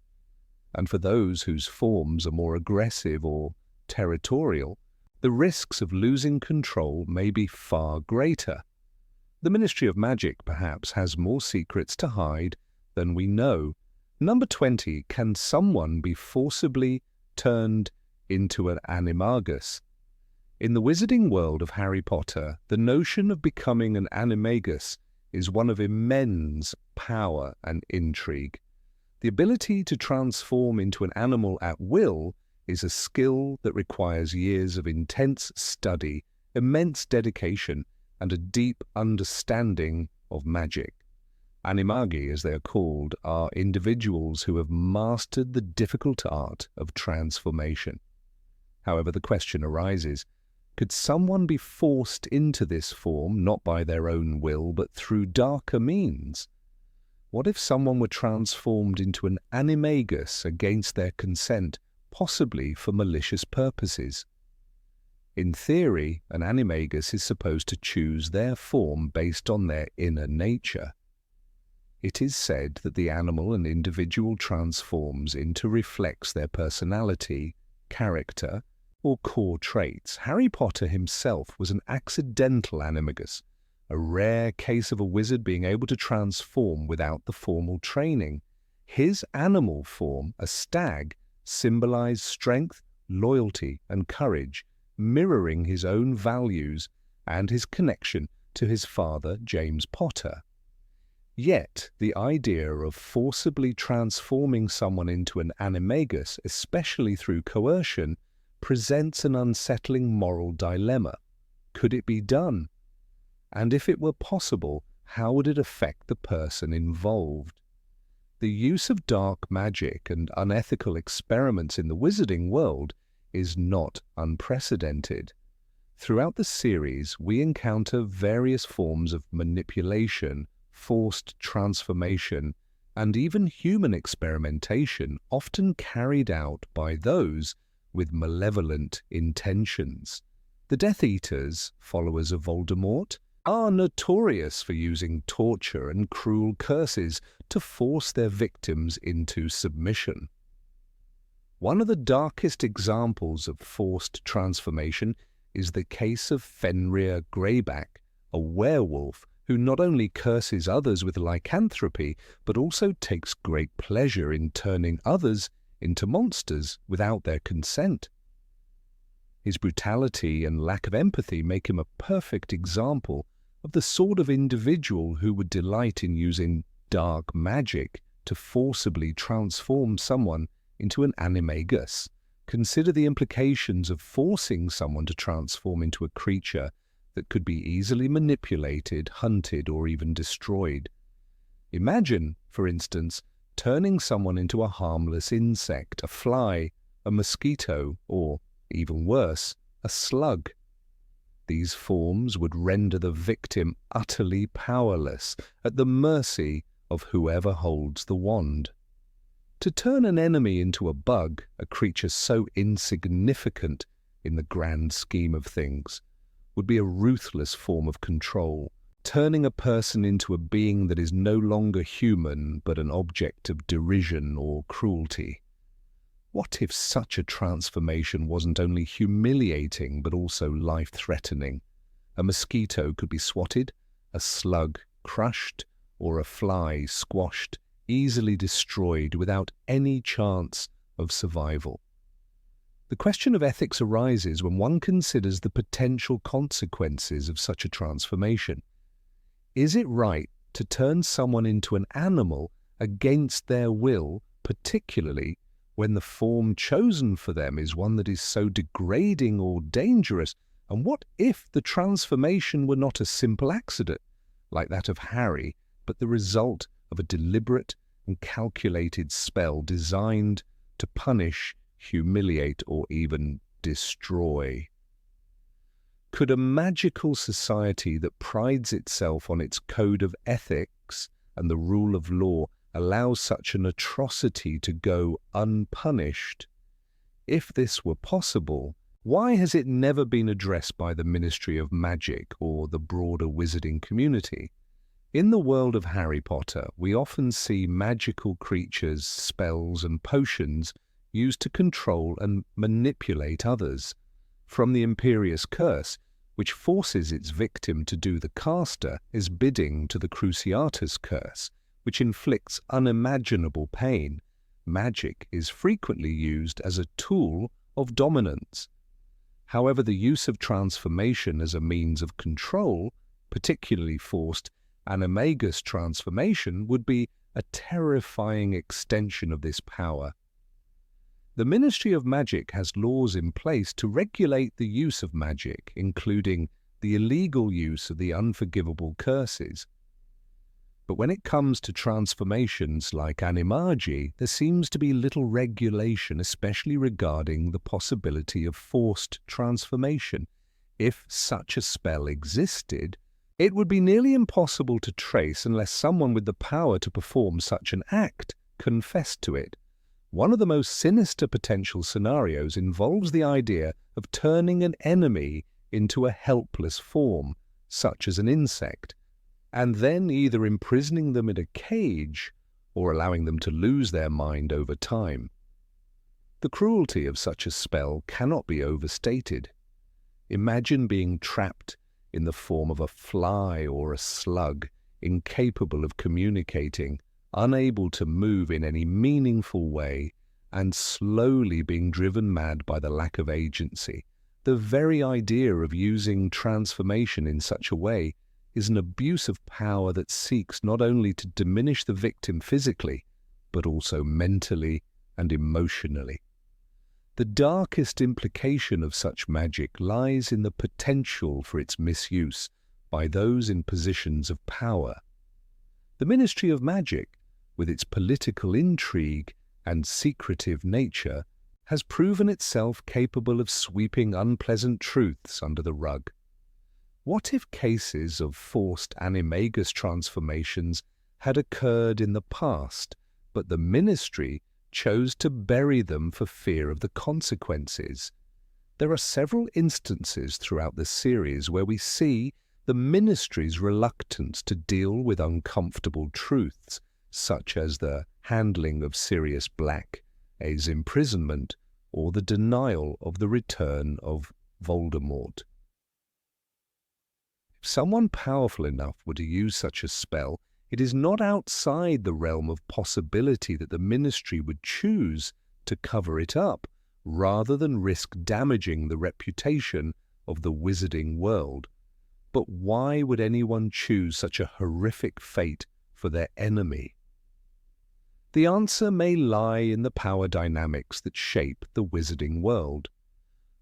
Speaker 1: And for those whose forms are more aggressive or territorial, the risks of losing control may be far greater. The Ministry of Magic, perhaps, has more secrets to hide than we know. Number 20. Can someone be forcibly turned into an animagus? In the wizarding world of Harry Potter, the notion of becoming an animagus is one of immense power and intrigue. The ability to transform into an animal at will is a skill that requires years of intense study, immense dedication, and a deep understanding of magic. Animagi, as they are called, are individuals who have mastered the difficult art of transformation. However, the question arises, could someone be forced into this form, not by their own will, but through darker means? What if someone were transformed into an animagus against their consent, possibly for malicious purposes? In theory, an animagus is supposed to choose their form based on their inner nature. It is said that the animal an individual transforms into reflects their personality, character, or core traits. Harry Potter himself was an accidental animagus, a rare case of a wizard being able to transform without the formal training. His animal form, a stag, symbolized strength, loyalty, and courage, mirroring his own values and his connection to his father, James Potter. Yet, the idea of forcibly transforming someone into an animagus, especially through coercion, presents an unsettling moral dilemma. Could it be done? And if it were possible, how would it affect the person involved? The use of dark magic and unethical experiments in the wizarding world is not unprecedented. Throughout the series, we encounter various forms of manipulation, forced transformation, and even human experimentation, often carried out by those with malevolent intentions. The Death Eaters, followers of Voldemort, are notorious for using torture and cruel curses to force their victims into submission. One of the darkest examples of forced transformation is the case of Fenrir Greyback, a werewolf who not only curses others with lycanthropy, but also takes great pleasure in turning others into monsters without their consent. His brutality and lack of empathy make him a perfect example of the sort of individual who would delight in using dark magic to forcibly transform someone into an animagus. Consider the implications of forcing someone to transform into a creature that could be easily manipulated, hunted, or even destroyed. Imagine, for instance, turning someone into a harmless insect, a fly, a mosquito, or, even worse, a slug. These forms would render the victim utterly powerless, at the mercy of whoever holds the wand. To turn an enemy into a bug, a creature so insignificant in the grand scheme of things, would be a ruthless form of control, turning a person into a being that is no longer human but an object of derision or cruelty. What if such a transformation wasn't only humiliating but also life-threatening? A mosquito could be swatted, a slug crushed, or a fly squashed, easily destroyed without any chance of survival. The question of ethics arises when one considers the potential consequences of such a transformation. Is it right to turn someone into an animal against their will, particularly when the form chosen for them is one that is so degrading or dangerous? And what if the transformation were not a simple accident, like that of Harry, but the result of a deliberate and calculated spell designed to punish, humiliate, or even destroy? Could a magical society that prides itself on its code of ethics and the rule of law allow such an atrocity to go unpunished? If this were possible, why has it never been addressed by the Ministry of Magic or the broader wizarding community? In the world of Harry Potter, we often see magical creatures, spells, and potions used to control and manipulate others. From the Imperious Curse, which forces its victim to do the caster his bidding, to the Cruciatus Curse, which inflicts unimaginable pain, magic is frequently used as a tool of dominance. However, the use of transformation as a means of control, particularly forced animagus transformation, would be a terrifying extension of this power. The Ministry of Magic has laws in place to regulate the use of magic, including the illegal use of the unforgivable curses. But when it comes to transformations like Animagi, there seems to be little regulation, especially regarding the possibility of forced transformation. If such a spell existed, it would be nearly impossible to trace unless someone with the power to perform such an act confessed to it. One of the most sinister potential scenarios involves the idea of turning an enemy into a helpless form, such as an insect, and then either imprisoning them in a cage or allowing them to lose their mind over time. The cruelty of such a spell cannot be overstated. Imagine being trapped in the form of a fly or a slug, incapable of communicating, unable to move in any meaningful way, and slowly being driven mad by the lack of agency. The very idea of using transformation in such a way is an abuse of power that seeks not only to diminish the victim physically, but also mentally and emotionally. The darkest implication of such magic lies in the potential for its misuse by those in positions of power. The Ministry of Magic, with its political intrigue and secretive nature, has proven itself capable of sweeping unpleasant truths under the rug. What if cases of forced animagus transformations had occurred in the past, but the Ministry chose to bury them for fear of the consequences? There are several instances throughout the series where we see the Ministry's reluctance to deal with uncomfortable truths, such as the handling of Sirius Black's imprisonment or the denial of the return of Voldemort. If someone powerful enough were to use such a spell, it is not outside the realm of possibility that the Ministry would choose to cover it up, rather than risk damaging the reputation of the wizarding world. But why would anyone choose such a horrific fate for their enemy? The answer may lie in the power dynamics that shape the wizarding world.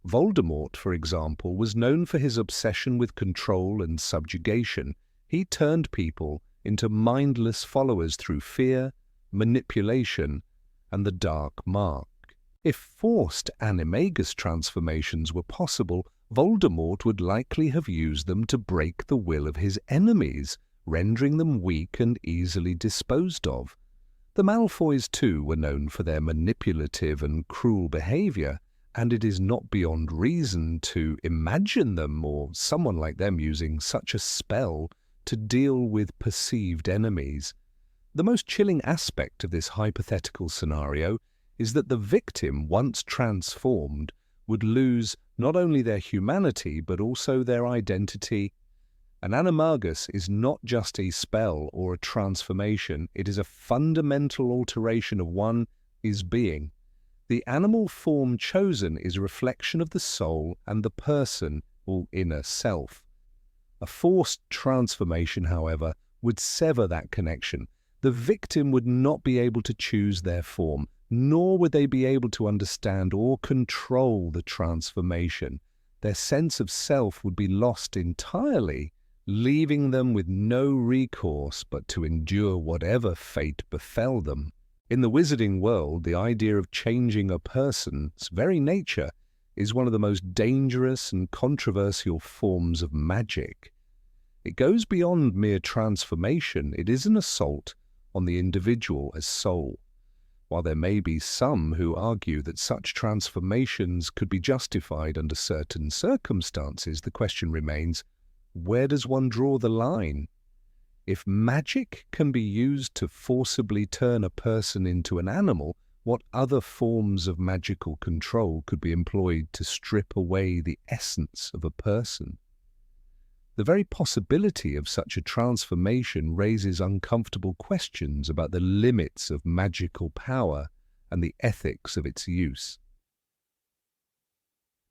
Speaker 1: Voldemort, for example, was known for his obsession with control and subjugation. He turned people into mindless followers through fear, manipulation, and the dark mark. If forced animagus transformations were possible, Voldemort would likely have used them to break the will of his enemies, rendering them weak and easily disposed of. The Malfoys, too, were known for their manipulative and cruel behavior, and it is not beyond reason to imagine them or someone like them using such a spell to deal with perceived enemies. The most chilling aspect of this hypothetical scenario is that the victim, once transformed, would lose not only their humanity but also their identity. An animagus is not just a spell or a transformation, it is a fundamental alteration of one's being. The animal form chosen is a reflection of the soul and the person or inner self. A forced transformation, however, would sever that connection. The victim would not be able to choose their form, nor would they be able to understand or control the transformation. Their sense of self would be lost entirely, leaving them with no recourse but to endure whatever fate befell them. In the wizarding world, the idea of changing a person's very nature is one of the most dangerous and controversial forms of magic. It goes beyond mere transformation. It is an assault on the individual as soul. While there may be some who argue that such transformations could be justified under certain circumstances, the question remains, where does one draw the line? If magic can be used to forcibly turn a person into an animal, what other forms of magical control could be employed to strip away the essence of a person? The very possibility of such a transformation raises uncomfortable questions about the limits of magical power and the ethics of its use.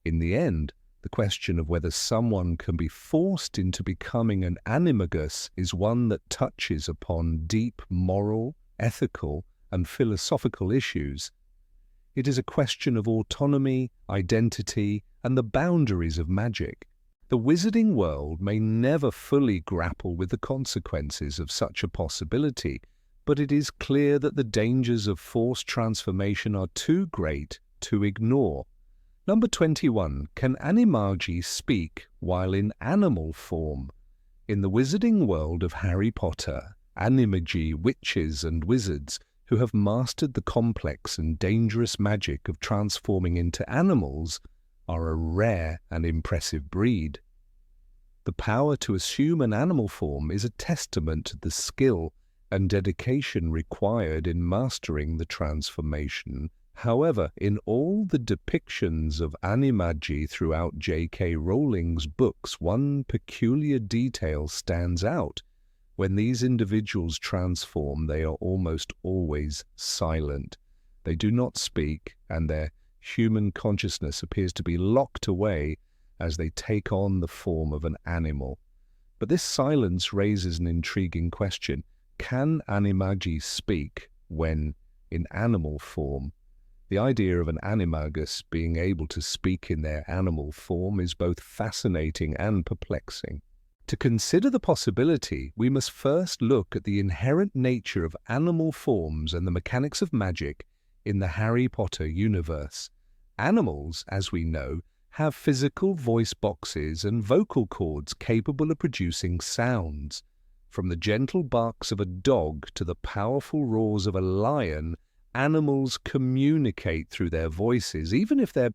Speaker 1: In the end, the question of whether someone can be forced into becoming an animagus is one that touches upon deep moral, ethical, and philosophical issues. It is a question of autonomy, identity, and the boundaries of magic. The wizarding world may never fully grapple with the consequences of such a possibility, but it is clear that the dangers of forced transformation are too great to ignore. Number 21. Can Animagi speak while in animal form? In the wizarding world of Harry Potter, Animagi, witches and wizards who have mastered the complex and dangerous magic of transforming into animals are a rare and impressive breed. The power to assume an animal form is a testament to the skill and dedication required in mastering the transformation. However, in all the depictions of Animagi throughout J.K. Rowling's books, one peculiar detail stands out. When these individuals transform, they are almost always silent. They do not speak, and their human consciousness appears to be locked away as they take on the form of an animal. But this silence raises an intriguing question. Can Animagi speak when in animal form? The idea of an animagus being able to speak in their animal form is both fascinating and perplexing. To consider the possibility, we must first look at the inherent nature of animal forms and the mechanics of magic in the Harry Potter universe. Animals, as we know, have physical voice boxes and vocal cords capable of producing sounds. From the gentle barks of a dog to the powerful roars of a lion, animals communicate through their voices, even if their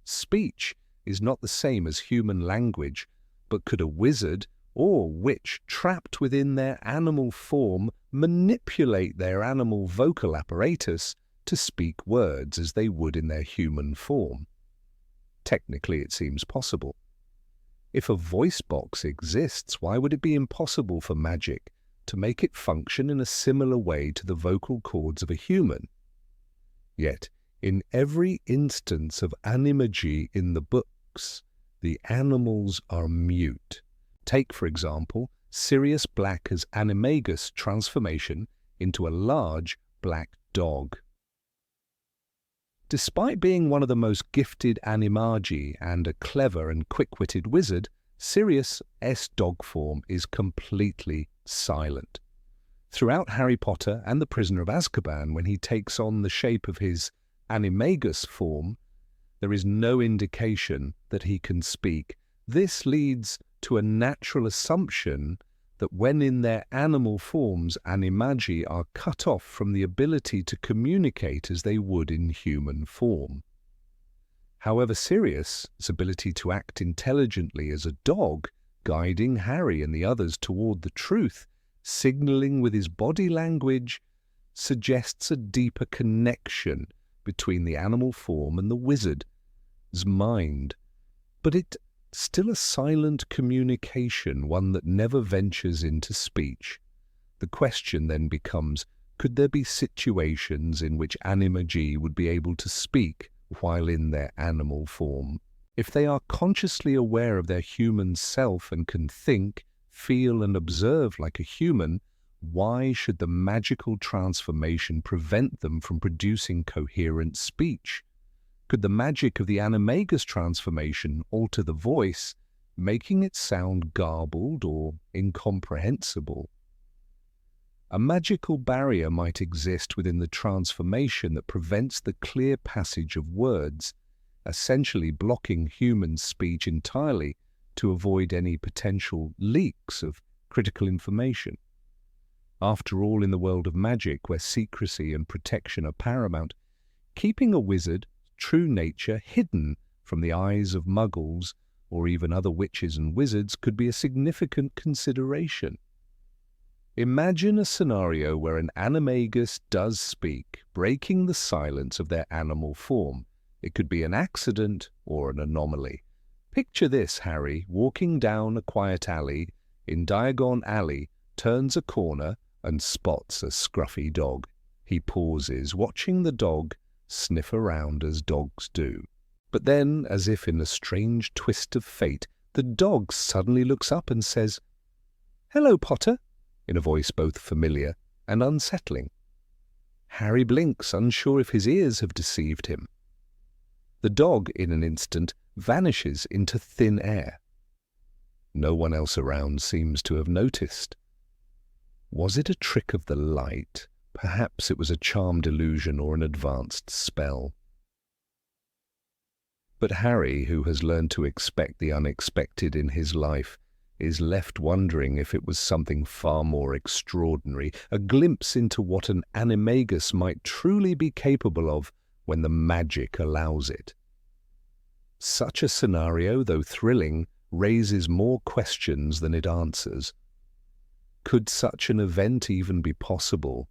Speaker 1: speech is not the same as human language. But could a wizard or witch trapped within their animal form manipulate their animal vocal apparatus to speak words as they would in their human form? Technically, it seems possible. If a voice box exists, why would it be impossible for magic to make it function in a similar way to the vocal cords of a human? Yet, in every instance of Animagi in the books, the animals are mute. Take, for example, Sirius Black's animagus transformation into a large black dog. Despite being one of the most gifted Animagi and a clever and quick-witted wizard, Sirius's dog form is completely silent. Throughout Harry Potter and the Prisoner of Azkaban, when he takes on the shape of his animagus form, there is no indication that he can speak. This leads to a natural assumption that when in their animal forms, animagi are cut off from the ability to communicate as they would in human form. However, Sirius's ability to act intelligently as a dog, guiding Harry and the others toward the truth, signaling with his body language, suggests a deeper connection between the animal form and the wizard's mind. But it's still a silent communication, one that never ventures into speech. The question then becomes, could there be situations in which animagi would be able to speak while in their animal form? If they are consciously aware of their human self and can think, feel and observe like a human, why should the magical transformation prevent them from producing coherent speech? Could the magic of the animagus transformation alter the voice, making it sound garbled or incomprehensible? A magical barrier might exist within the transformation that prevents the clear passage of words, essentially blocking human speech entirely to avoid any potential leaks of critical information. After all, in the world of magic, where secrecy and protection are paramount, keeping a wizard's true nature hidden from the eyes of muggles or even other witches and wizards could be a significant consideration. Imagine a scenario where an animagus does speak, breaking the silence of their animal form. It could be an accident or an anomaly. Picture this: Harry, walking down a quiet alley in Diagon Alley, turns a corner and spots a scruffy dog. He pauses, watching the dog sniff around as dogs do. But then, as if in a strange twist of fate, the dog suddenly looks up and says, "Hello, Potter," in a voice both familiar and unsettling. Harry blinks, unsure if his ears have deceived him. The dog, in an instant, vanishes into thin air. No one else around seems to have noticed. Was it a trick of the light? Perhaps it was a charmed illusion or an advanced spell. But Harry, who has learned to expect the unexpected in his life, is left wondering if it was something far more extraordinary, a glimpse into what an animagus might truly be capable of when the magic allows it. Such a scenario, though thrilling, raises more questions than it answers. Could such an event even be possible,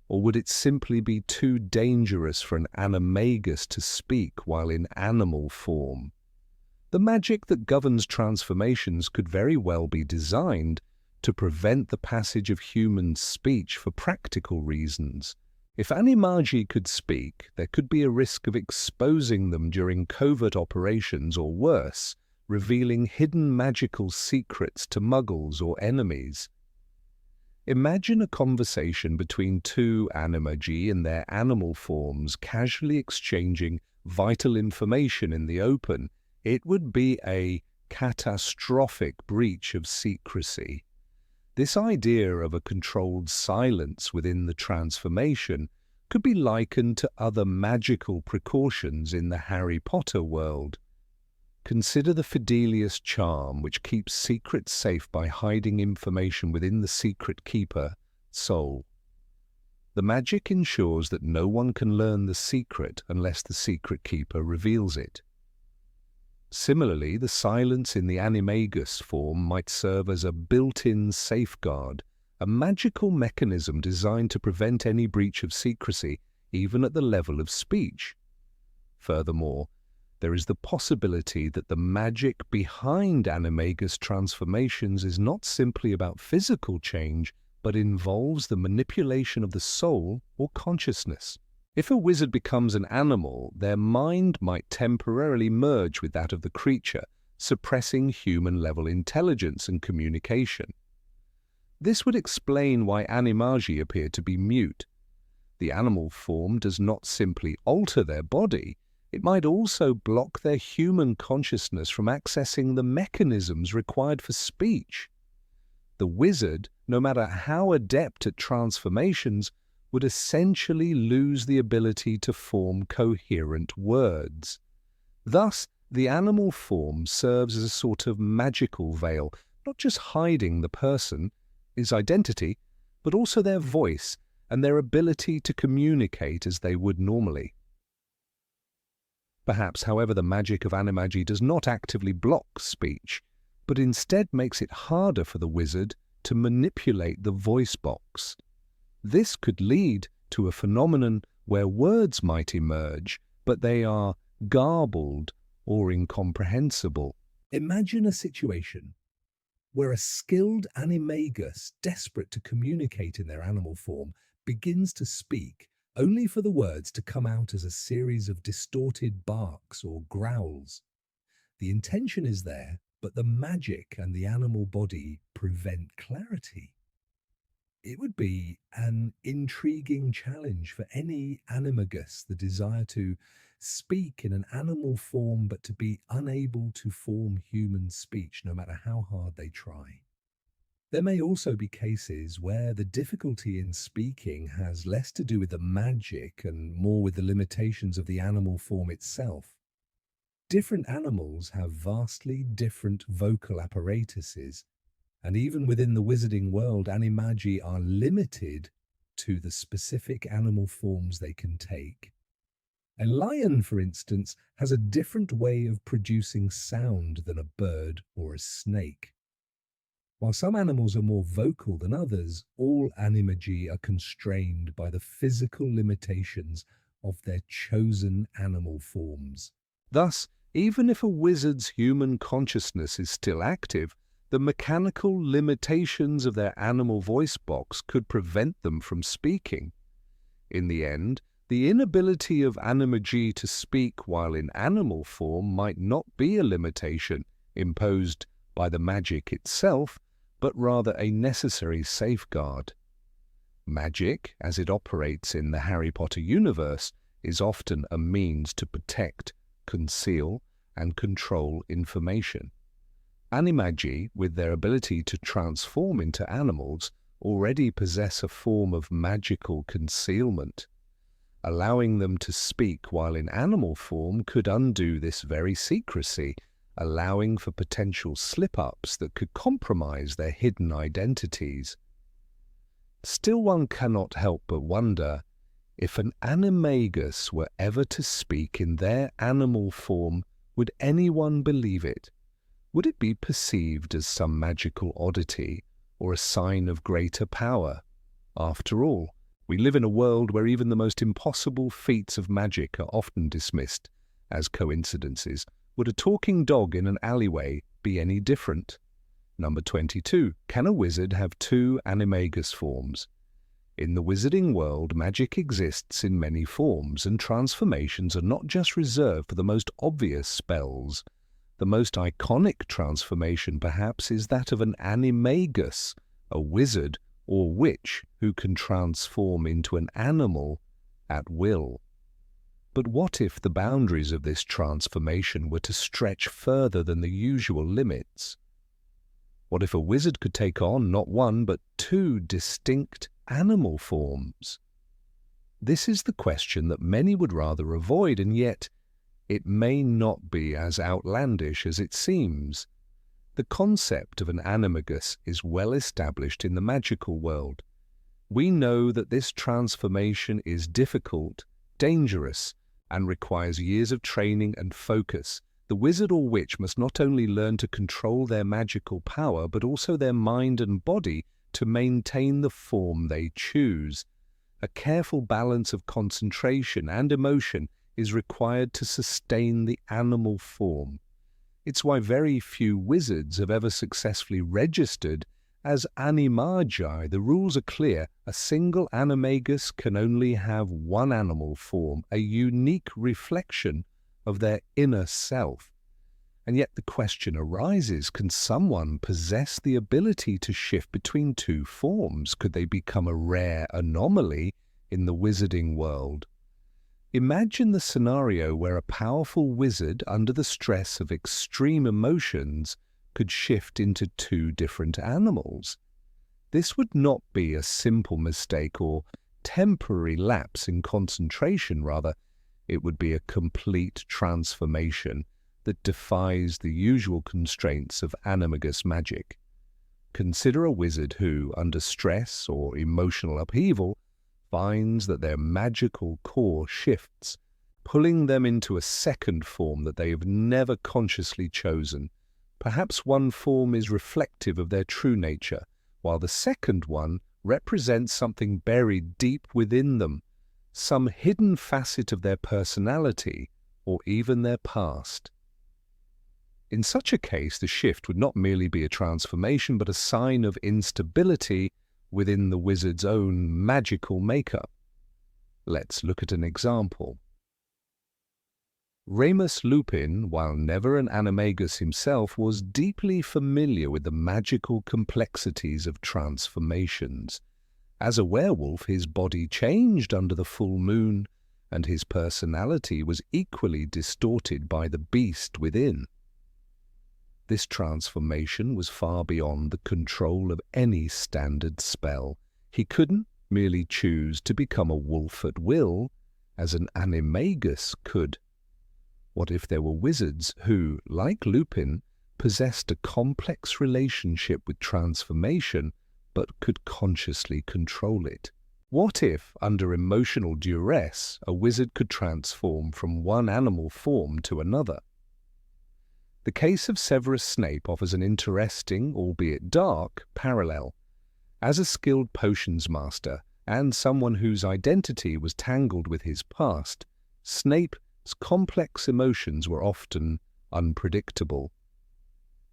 Speaker 1: or would it simply be too dangerous for an animagus to speak while in animal form? The magic that governs transformations could very well be designed to prevent the passage of human speech for practical reasons. If Animagi could speak, there could be a risk of exposing them during covert operations, or worse, revealing hidden magical secrets to muggles or enemies. Imagine a conversation between two Animagi in their animal forms casually exchanging vital information in the open. It would be a catastrophic breach of secrecy. This idea of a controlled silence within the transformation could be likened to other magical precautions in the Harry Potter world. Consider the Fidelius charm, which keeps secrets safe by hiding information within the secret keeper soul. The magic ensures that no one can learn the secret unless the secret keeper reveals it. Similarly, the silence in the animagus form might serve as a built-in safeguard, a magical mechanism designed to prevent any breach of secrecy, even at the level of speech. Furthermore, there is the possibility that the magic behind animagus transformations is not simply about physical change, but involves the manipulation of the soul or consciousness. If a wizard becomes an animal, their mind might temporarily merge with that of the creature, suppressing human-level intelligence and communication. This would explain why Animagi appear to be mute. The animal form does not simply alter their body, it might also block their human consciousness from accessing the mechanisms required for speech. The wizard, no matter how adept at transformations, would essentially lose the ability to form coherent words. Thus, the animal form serves as a sort of magical veil, not just hiding the person, his identity, but also their voice and their ability to communicate as they would normally. Perhaps, however, the magic of Animagi does not actively block speech, but instead makes it harder for the wizard to manipulate the voice box. This could lead to a phenomenon where words might emerge, but they are garbled or incomprehensible. Imagine a situation where a skilled animagus, desperate to communicate in their animal form, begins to speak, only for the words to come out as a series of distorted barks or growls. The intention is there, but the magic and the animal body prevent clarity. It would be an intriguing challenge for any animagus, the desire to speak in an animal form but to be unable to form human speech no matter how hard they try. There may also be cases where the difficulty in speaking has less to do with the magic and more with the limitations of the animal form itself. Different animals have vastly different vocal apparatuses, and even within the wizarding world, Animagi are limited to the specific animal forms they can take. A lion, for instance, has a different way of producing sound than a bird or a snake. While some animals are more vocal than others, all Animagi are constrained by the physical limitations of their chosen animal forms. Thus, even if a wizard's human consciousness is still active, the mechanical limitations of their animal voice box could prevent them from speaking. In the end, the inability of Animagi to speak while in animal form might not be a limitation imposed by the magic itself, but rather a necessary safeguard. Magic, as it operates in the Harry Potter universe, is often a means to protect, conceal, and control information. Animagi, with their ability to transform into animals, already possess a form of magical concealment. Allowing them to speak while in animal form could undo this very secrecy, allowing for potential slip-ups that could compromise their hidden identities. Still, one cannot help but wonder, if an animagus were ever to speak in their animal form, would anyone believe it? Would it be perceived as some magical oddity or a sign of greater power? After all, we live in a world where even the most impossible feats of magic are often dismissed as coincidences. Would a talking dog in an alleyway be any different? Number 22. Can a wizard have two animagus forms? In the wizarding world, magic exists in many forms, and transformations are not just reserved for the most obvious spells. The most iconic transformation, perhaps, is that of an animagus, a wizard or witch who can transform into an animal at will. But what if the boundaries of this transformation were to stretch further than the usual limits? What if a wizard could take on not one but two distinct animal forms? This is the question that many would rather avoid, and yet it may not be as outlandish as it seems. The concept of an animagus is well established in the magical world. We know that this transformation is difficult, dangerous, and requires years of training and focus. The wizard or witch must not only learn to control their magical power, but also their mind and body to maintain the form they choose. A careful balance of concentration and emotion is required to sustain the animal form. It's why very few wizards have ever successfully registered as Animagi. The rules are clear. A single animagus can only have one animal form, a unique reflection of their inner self. And yet the question arises, can someone possess the ability to shift between two forms? Could they become a rare anomaly in the wizarding world? Imagine the scenario where a powerful wizard, under the stress of extreme emotions, could shift into two different animals. This would not be a simple mistake or temporary lapse in concentration, rather, it would be a complete transformation that defies the usual constraints of animagus magic. Consider a wizard who, under stress or emotional upheaval, finds that their magical core shifts, pulling them into a second form that they have never consciously chosen. Perhaps one form is reflective of their true nature, while the second one represents something buried deep within them, some hidden facet of their personality or even their past. In such a case, the shift would not merely be a transformation, but a sign of instability within the wizard's own magical makeup. Let's look at an example. Remus Lupin, while never an animagus himself, was deeply familiar with the magical complexities of transformations. As a werewolf, his body changed under the full moon, and his personality was equally distorted by the beast within. This transformation was far beyond the control of any standard spell. He couldn't merely choose to become a wolf at will, as an animagus could. What if there were wizards who, like Lupin, possessed a complex relationship with transformation but could consciously control it? What if, under emotional duress, a wizard could transform from one animal form to another? The case of Severus Snape offers an interesting, albeit dark, parallel. As a skilled potions master and someone whose identity was tangled with his past, Snape's complex emotions were often unpredictable.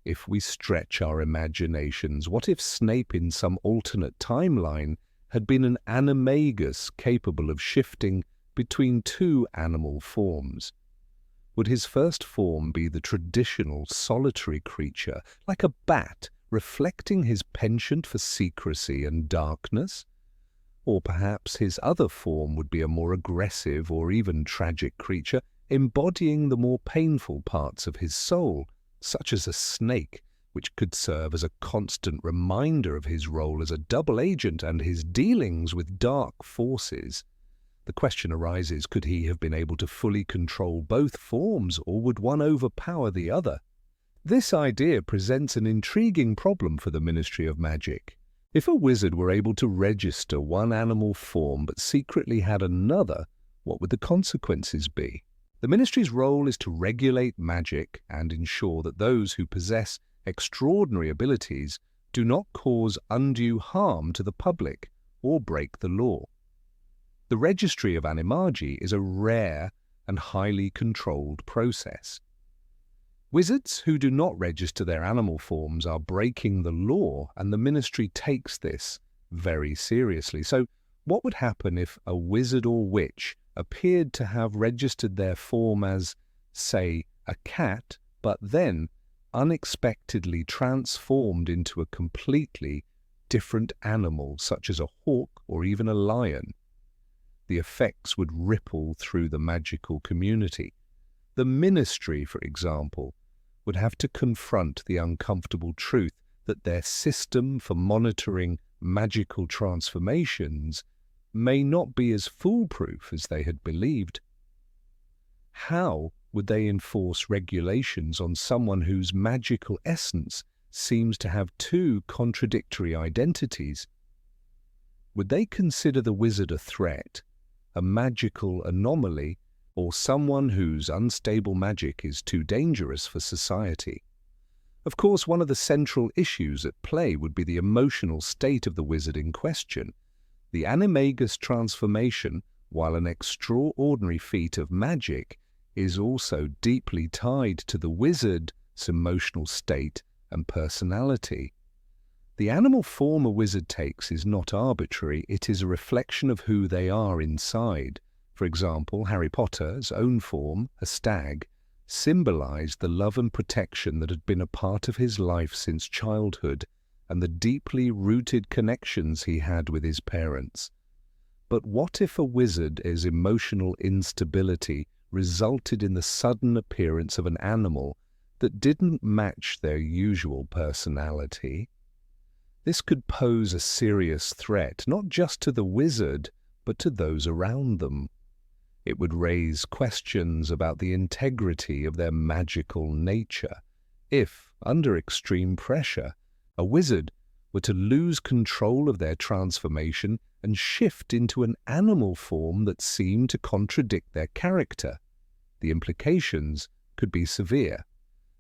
Speaker 1: If we stretch our imaginations, what if Snape in some alternate timeline had been an animagus capable of shifting between two animal forms? Would his first form be the traditional solitary creature, like a bat, reflecting his penchant for secrecy and darkness? Or perhaps his other form would be a more aggressive or even tragic creature, embodying the more painful parts of his soul, such as a snake, which could serve as a constant reminder of his role as a double agent and his dealings with dark forces. The question arises, could he have been able to fully control both forms, or would one overpower the other? This idea presents an intriguing problem for the Ministry of Magic. If a wizard were able to register one animal form but secretly had another, what would the consequences be? The Ministry's role is to regulate magic and ensure that those who possess extraordinary abilities do not cause undue harm to the public or break the law. The registry of Animagi is a rare and highly controlled process. Wizards who do not register their animal forms are breaking the law, and the Ministry takes this very seriously. So, what would happen if a wizard or witch appeared to have registered their form as, say, a cat, but then unexpectedly transformed into a completely different animal, such as a hawk or even a lion? The effects would ripple through the magical community. The Ministry, for example, would have to confront the uncomfortable truth that their system for monitoring magical transformations may not be as foolproof as they had believed. How would they enforce regulations on someone whose magical essence seems to have two contradictory identities? Would they consider the wizard a threat, a magical anomaly, or someone whose unstable magic is too dangerous for society? Of course, one of the central issues at play would be the emotional state of the wizard in question. The animagus transformation, while an extraordinary feat of magic, is also deeply tied to the wizard's emotional state and personality. The animal form a wizard takes is not arbitrary, it is a reflection of who they are inside. For example, Harry Potter's own form, a stag, symbolized the love and protection that had been a part of his life since childhood and the deeply rooted connections he had with his parents. But what if a wizard's emotional instability resulted in the sudden appearance of an animal that didn't match their usual personality? This could pose a serious threat, not just to the wizard, but to those around them. It would raise questions about the integrity of their magical nature if, under extreme pressure, a wizard were to lose control of their transformation and shift into an animal form that seemed to contradict their character. The implications could be severe.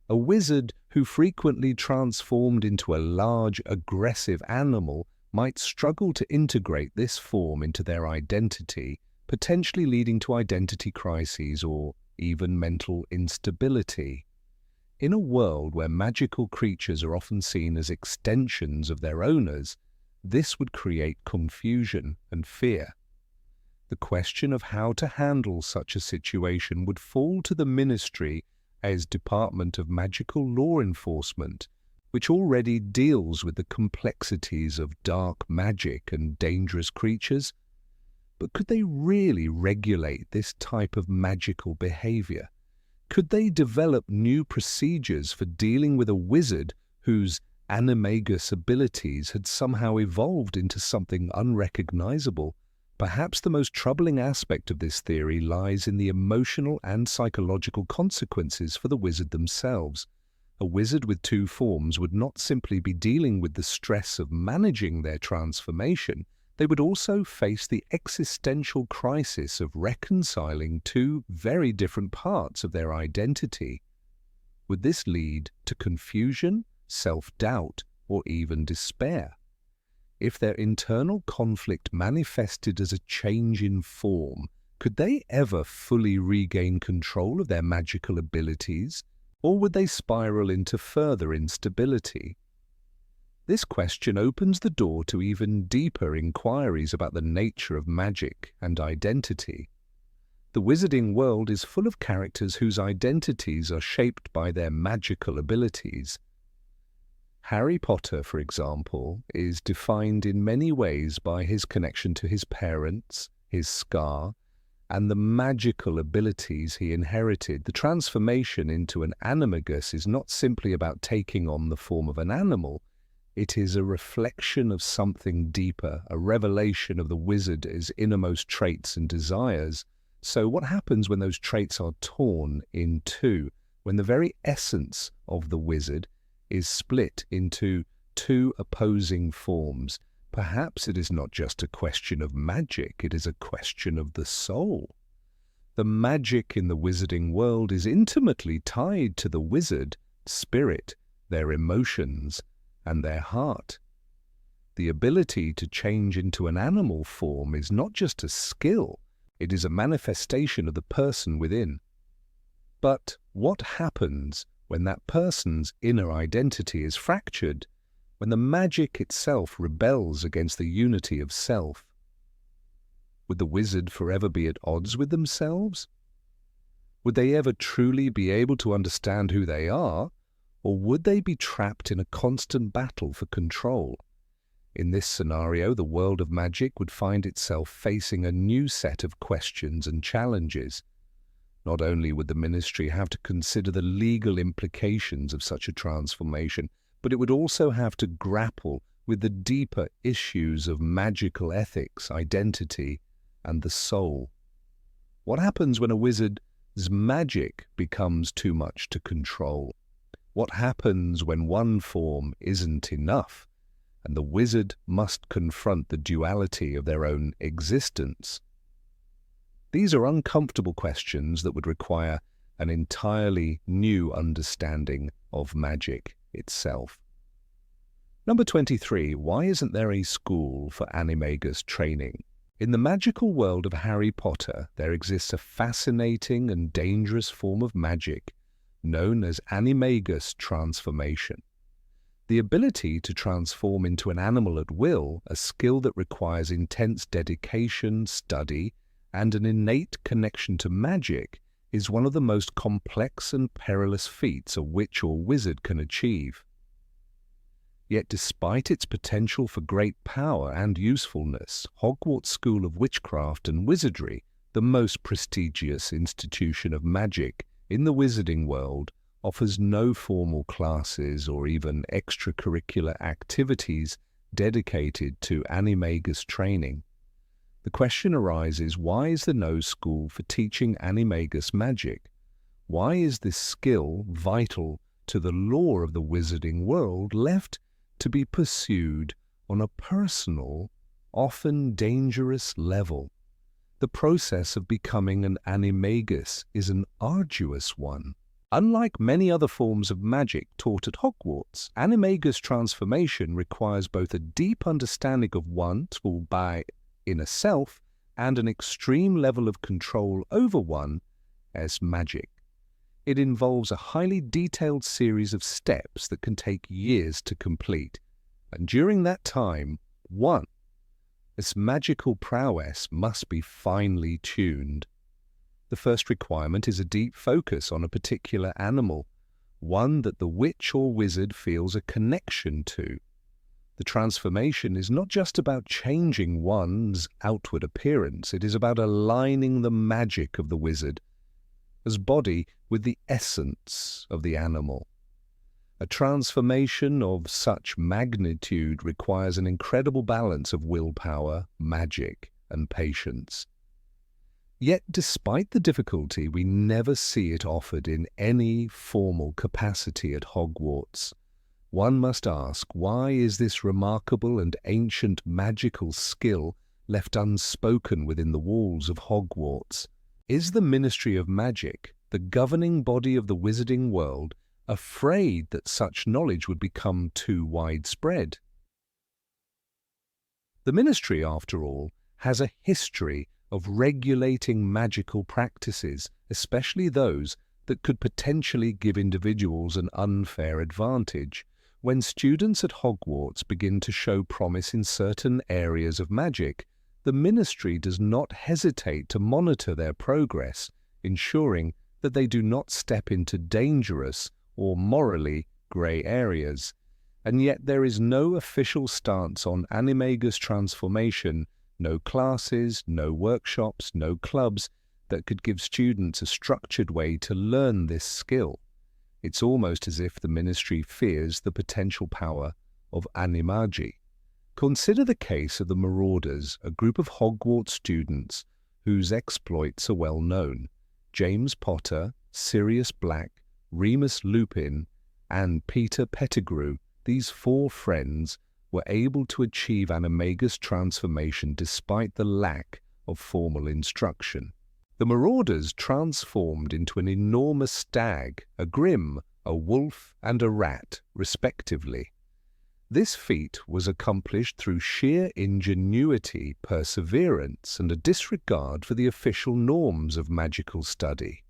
Speaker 1: A wizard who frequently transformed into a large, aggressive animal might struggle to integrate this form into their identity, potentially leading to identity crises or even mental instability. In a world where magical creatures are often seen as extensions of their owners, this would create confusion and fear. The question of how to handle such a situation would fall to the Ministry as Department of Magical Law Enforcement, which already deals with the complexities of dark magic and dangerous creatures. But could they really regulate this type of magical behavior? Could they develop new procedures for dealing with a wizard whose animagus abilities had somehow evolved into something unrecognizable? Perhaps the most troubling aspect of this theory lies in the emotional and psychological consequences for the wizard themselves. A wizard with two forms would not simply be dealing with the stress of managing their transformation, they would also face the existential crisis of reconciling two very different parts of their identity. Would this lead to confusion, self-doubt, or even despair? If their internal conflict manifested as a change in form, could they ever fully regain control of their magical abilities, or would they spiral into further instability? This question opens the door to even deeper inquiries about the nature of magic and identity. The wizarding world is full of characters whose identities are shaped by their magical abilities. Harry Potter, for example, is defined in many ways by his connection to his parents, his scar, and the magical abilities he inherited. The transformation into an animagus is not simply about taking on the form of an animal. It is a reflection of something deeper, a revelation of the wizard's innermost traits and desires. So what happens when those traits are torn in two, when the very essence of the wizard is split into two opposing forms? Perhaps it is not just a question of magic, it is a question of the soul. The magic in the wizarding world is intimately tied to the wizard, spirit, their emotions, and their heart. The ability to change into an animal form is not just a skill, it is a manifestation of the person within. But what happens when that person's inner identity is fractured, when the magic itself rebels against the unity of self? Would the wizard forever be at odds with themselves? Would they ever truly be able to understand who they are, or would they be trapped in a constant battle for control? In this scenario, the world of magic would find itself facing a new set of questions and challenges. Not only would the Ministry have to consider the legal implications of such a transformation, but it would also have to grapple with the deeper issues of magical ethics, identity, and the soul. What happens when a wizard's magic becomes too much to control? What happens when one form isn't enough, and the wizard must confront the duality of their own existence? These are uncomfortable questions that would require an entirely new understanding of magic itself. Number 23. Why isn't there a school for animagus training? In the magical world of Harry Potter, there exists a fascinating and dangerous form of magic known as animagus transformation. The ability to transform into an animal at will, a skill that requires intense dedication, study, and an innate connection to magic, is one of the most complex and perilous feats a witch or wizard can achieve. Yet despite its potential for great power and usefulness, Hogwarts School of Witchcraft and Wizardry, the most prestigious institution of magic in the wizarding world, offers no formal classes or even extracurricular activities dedicated to animagus training. The question arises, why is there no school for teaching animagus magic? Why is this skill, vital to the lore of the wizarding world, left to be pursued on a personal, often dangerous level? The process of becoming an animagus is an arduous one. Unlike many other forms of magic taught at Hogwarts, animagus transformation requires both a deep understanding of one's inner self and an extreme level of control over one as magic. It involves a highly detailed series of steps that can take years to complete, and during that time, its magical prowess must be finely tuned. The first requirement is a deep focus on a particular animal, one that the witch or wizard feels a connection to. The transformation is not just about changing one's outward appearance, it is about aligning the magic of the wizard's body with the essence of the animal. A transformation of such magnitude requires an incredible balance of willpower, magic, and patience. Yet, despite the difficulty, we never see it offered in any formal capacity at Hogwarts. One must ask, why is this remarkable and ancient magical skill left unspoken within the walls of Hogwarts? Is the Ministry of Magic, the governing body of the wizarding world, afraid that such knowledge would become too widespread? The Ministry, after all, has a history of regulating magical practices, especially those that could potentially give individuals an unfair advantage. When students at Hogwarts begin to show promise in certain areas of magic, the Ministry does not hesitate to monitor their progress, ensuring that they do not step into dangerous or morally grey areas. And yet there is no official stance on animagus transformation, no classes, no workshops, no clubs that could give students a structured way to learn this skill. It's almost as if the Ministry fears the potential power of Animagi. Consider the case of the Marauders, a group of Hogwarts students whose exploits are well known. James Potter, Sirius Black, Remus Lupin, and Peter Pettigrew, these four friends, were able to achieve animagus transformation despite the lack of formal instruction. The Marauders transformed into an enormous stag, a grim, a wolf, and a rat, respectively. This feat was accomplished through sheer ingenuity, perseverance, and a disregard for the official norms of magical study.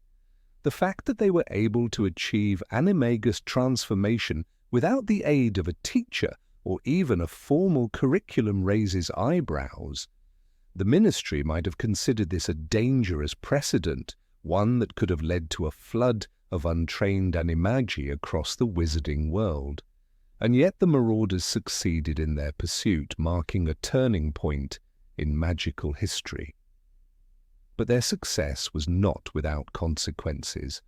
Speaker 1: The fact that they were able to achieve animagus transformation without the aid of a teacher or even a formal curriculum raises eyebrows. The Ministry might have considered this a dangerous precedent, one that could have led to a flood of untrained animagi across the wizarding world. And yet the Marauders succeeded in their pursuit, marking a turning point in magical history. But their success was not without consequences.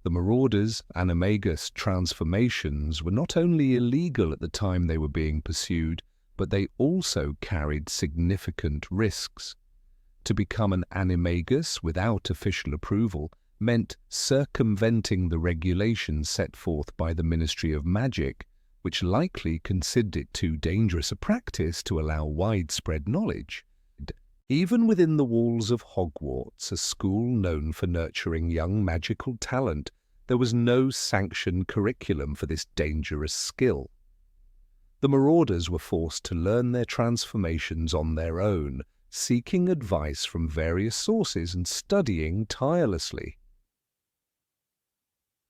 Speaker 1: The Marauders' animagus transformations were not only illegal at the time they were being pursued, but they also carried significant risks. To become an animagus without official approval meant circumventing the regulations set forth by the Ministry of Magic, which likely considered it too dangerous a practice to allow widespread knowledge. Even within the walls of Hogwarts, a school known for nurturing young magical talent, there was no sanctioned curriculum for this dangerous skill. The Marauders were forced to learn their transformations on their own, seeking advice from various sources and studying tirelessly.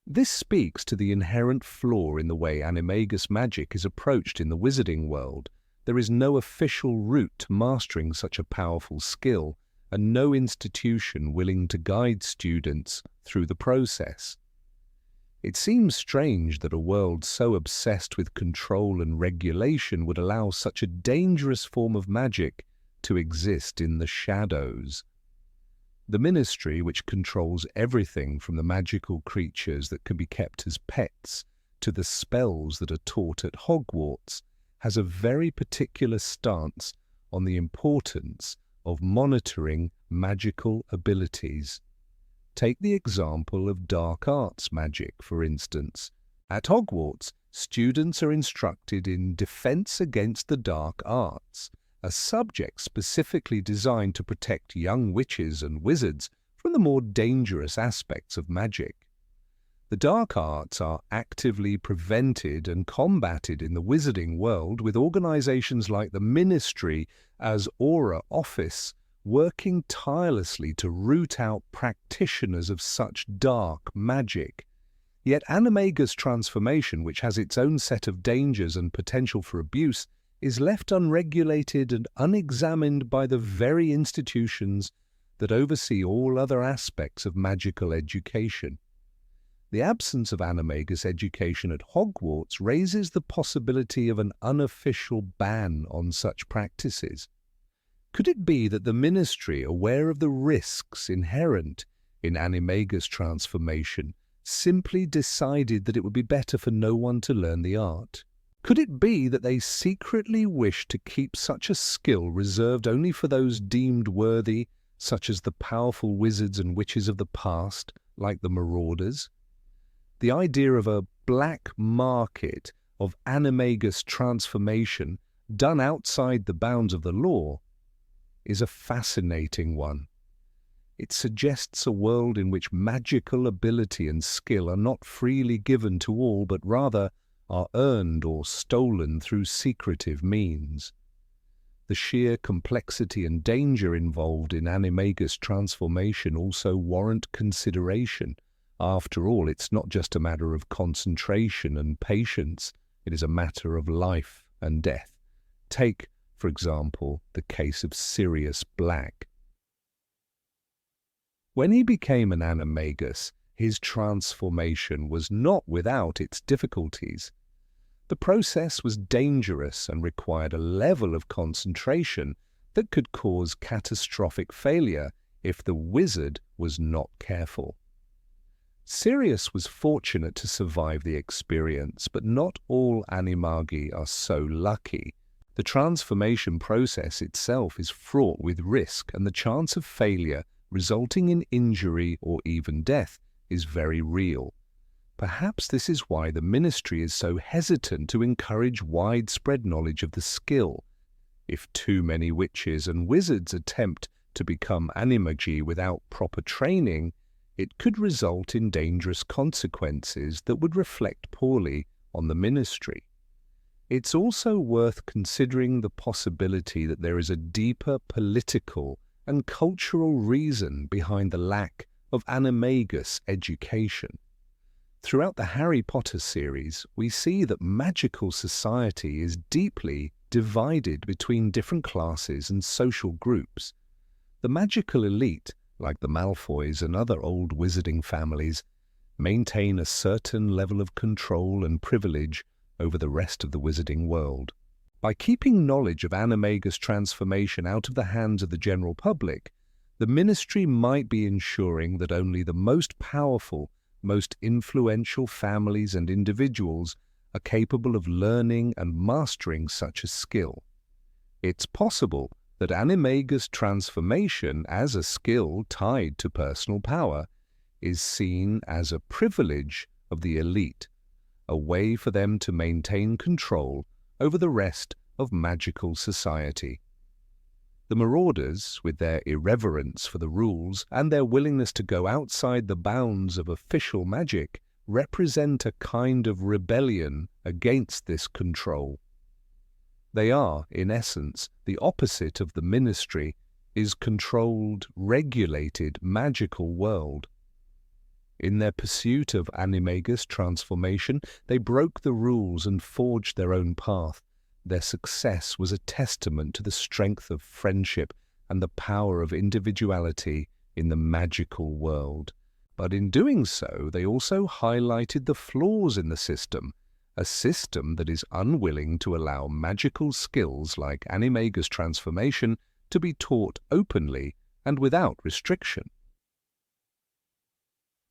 Speaker 1: This speaks to the inherent flaw in the way animagus magic is approached in the wizarding world. There is no official route to mastering such a powerful skill, and no institution willing to guide students through the process. It seems strange that a world so obsessed with control and regulation would allow such a dangerous form of magic to exist in the shadows. The Ministry, which controls everything from the magical creatures that can be kept as pets to the spells that are taught at Hogwarts, has a very particular stance on the importance of monitoring magical abilities. Take the example of dark arts magic, for instance. At Hogwarts, students are instructed in defense against the dark arts, a subject specifically designed to protect young witches and wizards from the more dangerous aspects of magic. The dark arts are actively prevented and combated in the wizarding world, with organizations like the Ministry as Aura Office working tirelessly to root out practitioners of such dark magic. Yet Animaga's transformation, which has its own set of dangers and potential for abuse, is left unregulated and unexamined by the very institutions that oversee all other aspects of magical education. The absence of Animagus education at Hogwarts raises the possibility of an unofficial ban on such practices. Could it be that the Ministry, aware of the risks inherent in Animagus transformation, simply decided that it would be better for no one to learn the art? Could it be that they secretly wished to keep such a skill reserved only for those deemed worthy, such as the powerful wizards and witches of the past, like the Marauders? The idea of a black market of Animagus transformation done outside the bounds of the law is a fascinating one. It suggests a world in which magical ability and skill are not freely given to all, but rather are earned or stolen through secretive means. The sheer complexity and danger involved in Animagus transformation also warrant consideration. After all, it's not just a matter of concentration and patience, it is a matter of life and death. Take, for example, the case of Sirius Black. When he became an Animagus, his transformation was not without its difficulties. The process was dangerous and required a level of concentration that could cause catastrophic failure if the wizard was not careful. Sirius was fortunate to survive the experience, but not all Animagi are so lucky. The transformation process itself is fraught with risk, and the chance of failure resulting in injury or even death is very real. Perhaps this is why the Ministry is so hesitant to encourage widespread knowledge of the skill. If too many witches and wizards attempt to become Animagi without proper training, it could result in dangerous consequences that would reflect poorly on the Ministry. It's also worth considering the possibility that there is a deeper political and cultural reason behind the lack of Animagus education. Throughout the Harry Potter series, we see that magical society is deeply divided between different classes and social groups. The magical elite, like the Malfoys and other old wizarding families, maintain a certain level of control and privilege over the rest of the wizarding world. By keeping knowledge of Animagus transformation out of the hands of the general public, the Ministry might be ensuring that only the most powerful, most influential families and individuals are capable of learning and mastering such a skill. It's possible that Animagus transformation as a skill tied to personal power is seen as a privilege of the elite, a way for them to maintain control over the rest of magical society. The Marauders, with their irreverence for the rules and their willingness to go outside the bounds of official magic, represent a kind of rebellion against this control. They are, in essence, the opposite of the Ministry, is controlled, regulated, magical world. In their pursuit of Animagus transformation, they broke the rules and forged their own path. Their success was a testament to the strength of friendship and the power of individuality in the magical world. But in doing so, they also highlighted the flaws in the system, a system that is unwilling to allow magical skills like Animagus transformation to be taught openly and without restriction.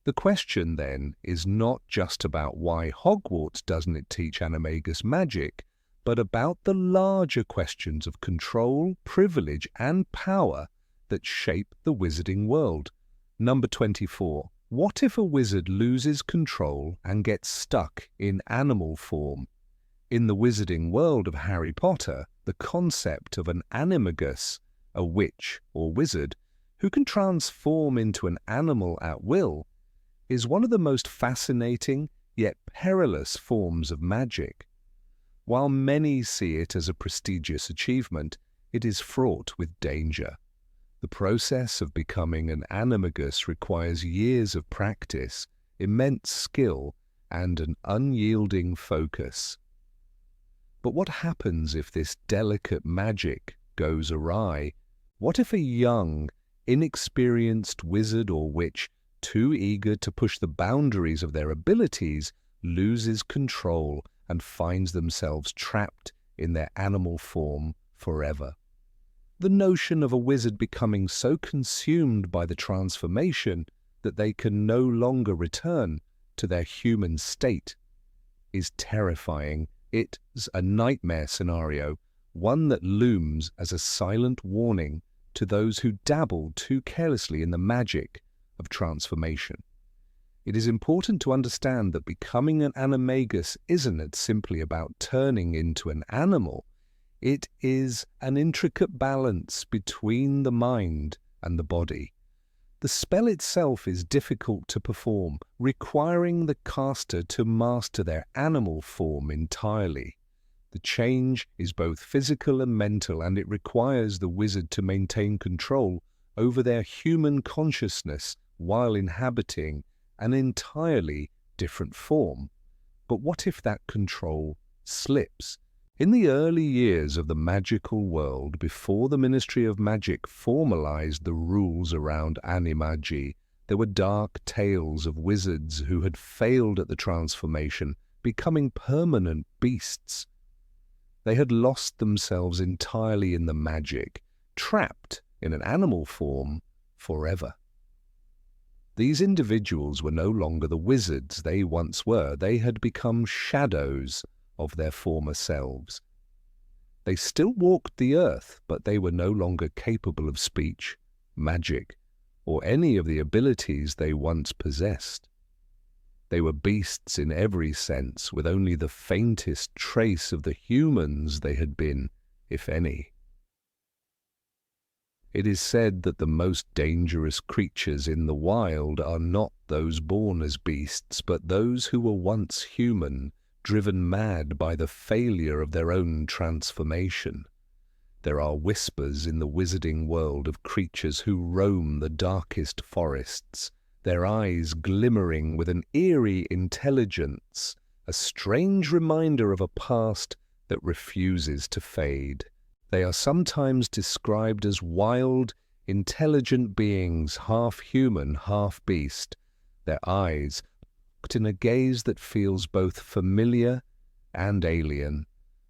Speaker 1: The question, then, is not just about why Hogwarts doesn't teach Animagus magic, but about the larger questions of control, privilege, and power that shape the wizarding world. Number 24. What if a wizard loses control and gets stuck in animal form? In the wizarding world of Harry Potter, the concept of an animagus, a witch or wizard, who can transform into an animal at will, is one of the most fascinating yet perilous forms of magic. While many see it as a prestigious achievement, it is fraught with danger. The process of becoming an animagus requires years of practice, immense skill, and an unyielding focus. But what happens if this delicate magic goes awry? What if a young, inexperienced wizard or witch, too eager to push the boundaries of their abilities, loses control and finds themselves trapped in their animal form forever? The notion of a wizard becoming so consumed by the transformation that they can no longer return to their human state is terrifying. It's a nightmare scenario, one that looms as a silent warning to those who dabble too carelessly in the magic of transformation. It is important to understand that becoming an animagus isn't simply about turning into an animal. It is an intricate balance between the mind and the body. The spell itself is difficult to perform, requiring the caster to master their animal form entirely. The change is both physical and mental, and it requires the wizard to maintain control over their human consciousness while inhabiting an entirely different form. But what if that control slips? In the early years of the magical world, before the Ministry of Magic formalized the rules around Animagi, there were dark tales of wizards who had failed at the transformation, becoming permanent beasts. They had lost themselves entirely in the magic, trapped in an animal form forever. These individuals were no longer the wizards they once were. They had become shadows of their former selves. They still walked the earth, but they were no longer capable of speech, magic, or any of the abilities they once possessed. They were beasts in every sense, with only the faintest trace of the humans they had been, if any. It is said that the most dangerous creatures in the wild are not those born as beasts, but those who were once human, driven mad by the failure of their own transformation. There are whispers in the wizarding world of creatures who roam the darkest forests, their eyes glimmering with an eerie intelligence, a strange reminder of a past that refuses to fade. They are sometimes described as wild, intelligent beings, half human, half beast, their eyes in a gaze that feels both familiar and alien.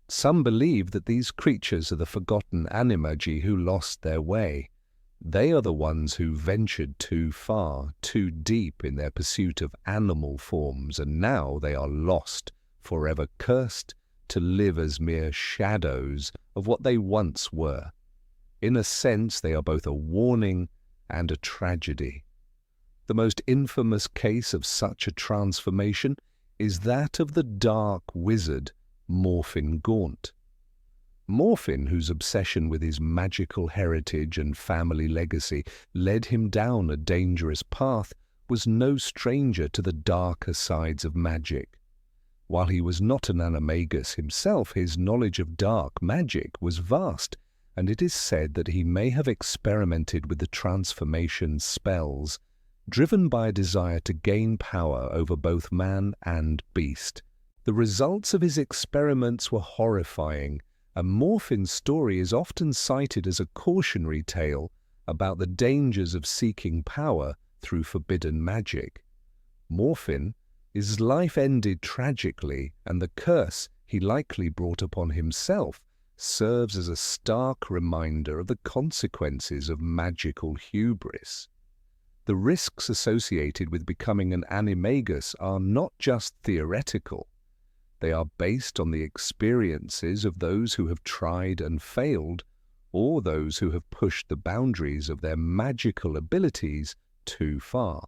Speaker 1: Some believe that these creatures are the forgotten Animagi who lost their way. They are the ones who ventured too far, too deep in their pursuit of animal forms, and now they are lost, forever cursed to live as mere shadows of what they once were. In a sense, they are both a warning and a tragedy. The most infamous case of such a transformation is that of the dark wizard Morphin Gaunt. Morphin, whose obsession with his magical heritage and family legacy led him down a dangerous path, was no stranger to the darker sides of magic. While he was not an animagus himself, his knowledge of dark magic was vast, and it is said that he may have experimented with the transformation spells, driven by a desire to gain power over both man and beast. The results of his experiments were horrifying, and Morphin's story is often cited as a cautionary tale about the dangers of seeking power through forbidden magic. Morphin, his life ended tragically, and the curse he likely brought upon himself serves as a stark reminder of the consequences of magical hubris. The risks associated with becoming an animagus are not just theoretical. They are based on the experiences of those who have tried and failed, or those who have pushed the boundaries of their magical abilities too far.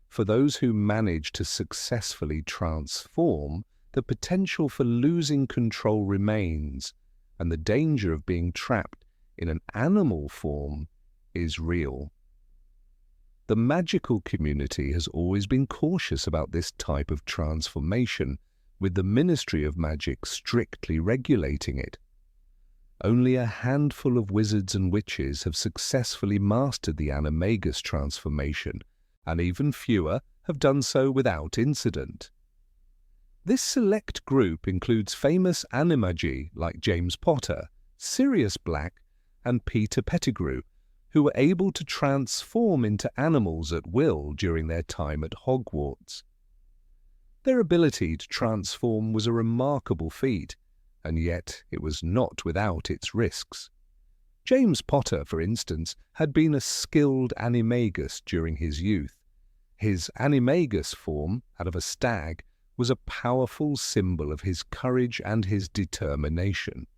Speaker 1: For those who manage to successfully transform, the potential for losing control remains, and the danger of being trapped in an animal form is real. The magical community has always been cautious about this type of transformation, with the Ministry of Magic strictly regulating it. Only a handful of wizards and witches have successfully mastered the animagus transformation, and even fewer have done so without incident. This select group includes famous Animagi like James Potter, Sirius Black, and Peter Pettigrew, who were able to transform into animals at will during their time at Hogwarts. Their ability to transform was a remarkable feat, and yet it was not without its risks. James Potter, for instance, had been a skilled animagus during his youth. His animagus form, out of a stag, was a powerful symbol of his courage and his determination.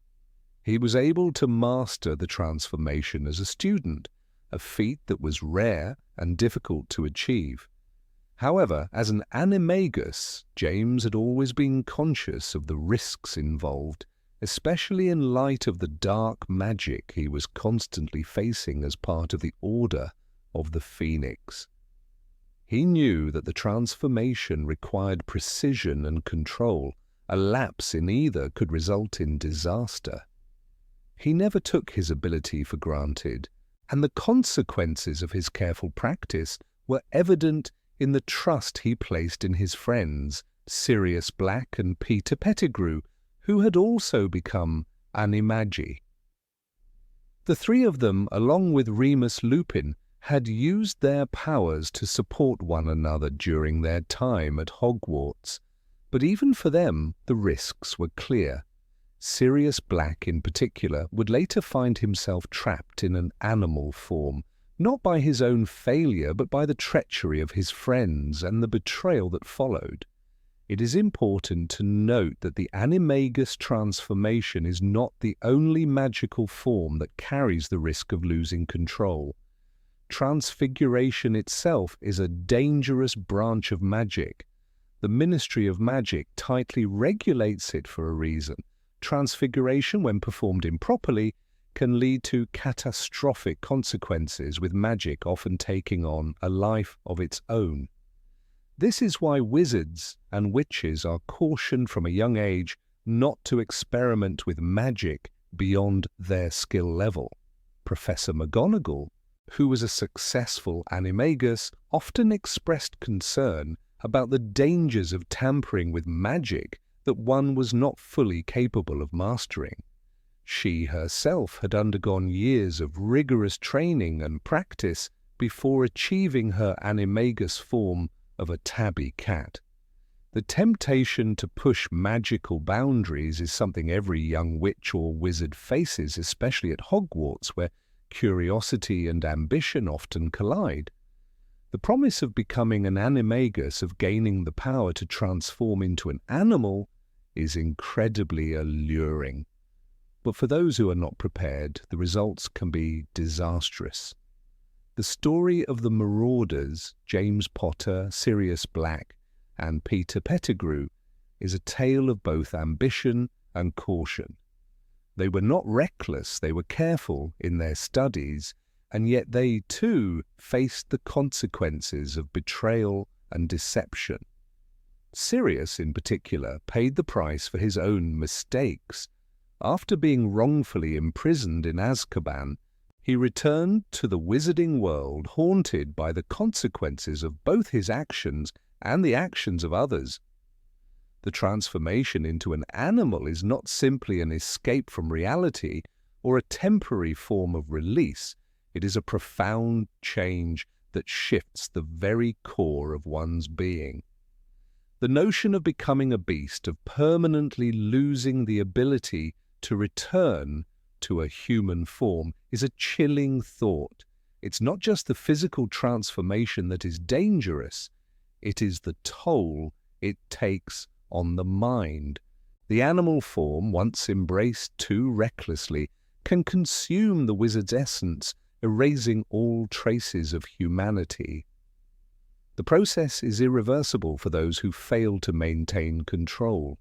Speaker 1: He was able to master the transformation as a student, a feat that was rare and difficult to achieve. However, as an animagus, James had always been conscious of the risks involved, especially in light of the dark magic he was constantly facing as part of the Order of the Phoenix. He knew that the transformation required precision and control. A lapse in either could result in disaster. He never took his ability for granted, and the consequences of his careful practice were evident in the trust he placed in his friends, Sirius Black and Peter Pettigrew, who had also become Animagi. The three of them, along with Remus Lupin, had used their powers to support one another during their time at Hogwarts, but even for them the risks were clear. Sirius Black in particular would later find himself trapped in an animal form, not by his own failure but by the treachery of his friends and the betrayal that followed. It is important to note that the animagus transformation is not the only magical form that carries the risk of losing control. Transfiguration itself is a dangerous branch of magic. The Ministry of Magic tightly regulates it for a reason. Transfiguration, when performed improperly, can lead to catastrophic consequences, with magic often taking on a life of its own. This is why wizards and witches are cautioned from a young age not to experiment with magic beyond their skill level. Professor McGonagall, who was a successful animagus, often expressed concern about the dangers of tampering with magic that one was not fully capable of mastering. She herself had undergone years of rigorous training and practice before achieving her animagus form of a tabby cat. The temptation to push magical boundaries is something every young witch or wizard faces, especially at Hogwarts, where curiosity and ambition often collide. The promise of becoming an animagus, of gaining the power to transform into an animal, is incredibly alluring. But for those who are not prepared, the results can be disastrous. The story of the Marauders, James Potter, Sirius Black, and Peter Pettigrew, is a tale of both ambition and caution. They were not reckless, they were careful in their studies, and yet they too faced the consequences of betrayal and deception. Sirius, in particular, paid the price for his own mistakes. After being wrongfully imprisoned in Azkaban, he returned to the wizarding world haunted by the consequences of both his actions and the actions of others. The transformation into an animal is not simply an escape from reality or a temporary form of release. It is a profound change that shifts the very core of one's being. The notion of becoming a beast, of permanently losing the ability to return to a human form, is a chilling thought. It's not just the physical transformation that is dangerous, it is the toll it takes on the mind. The animal form, once embraced too recklessly, can consume the wizard's essence, erasing all traces of humanity. The process is irreversible for those who fail to maintain control.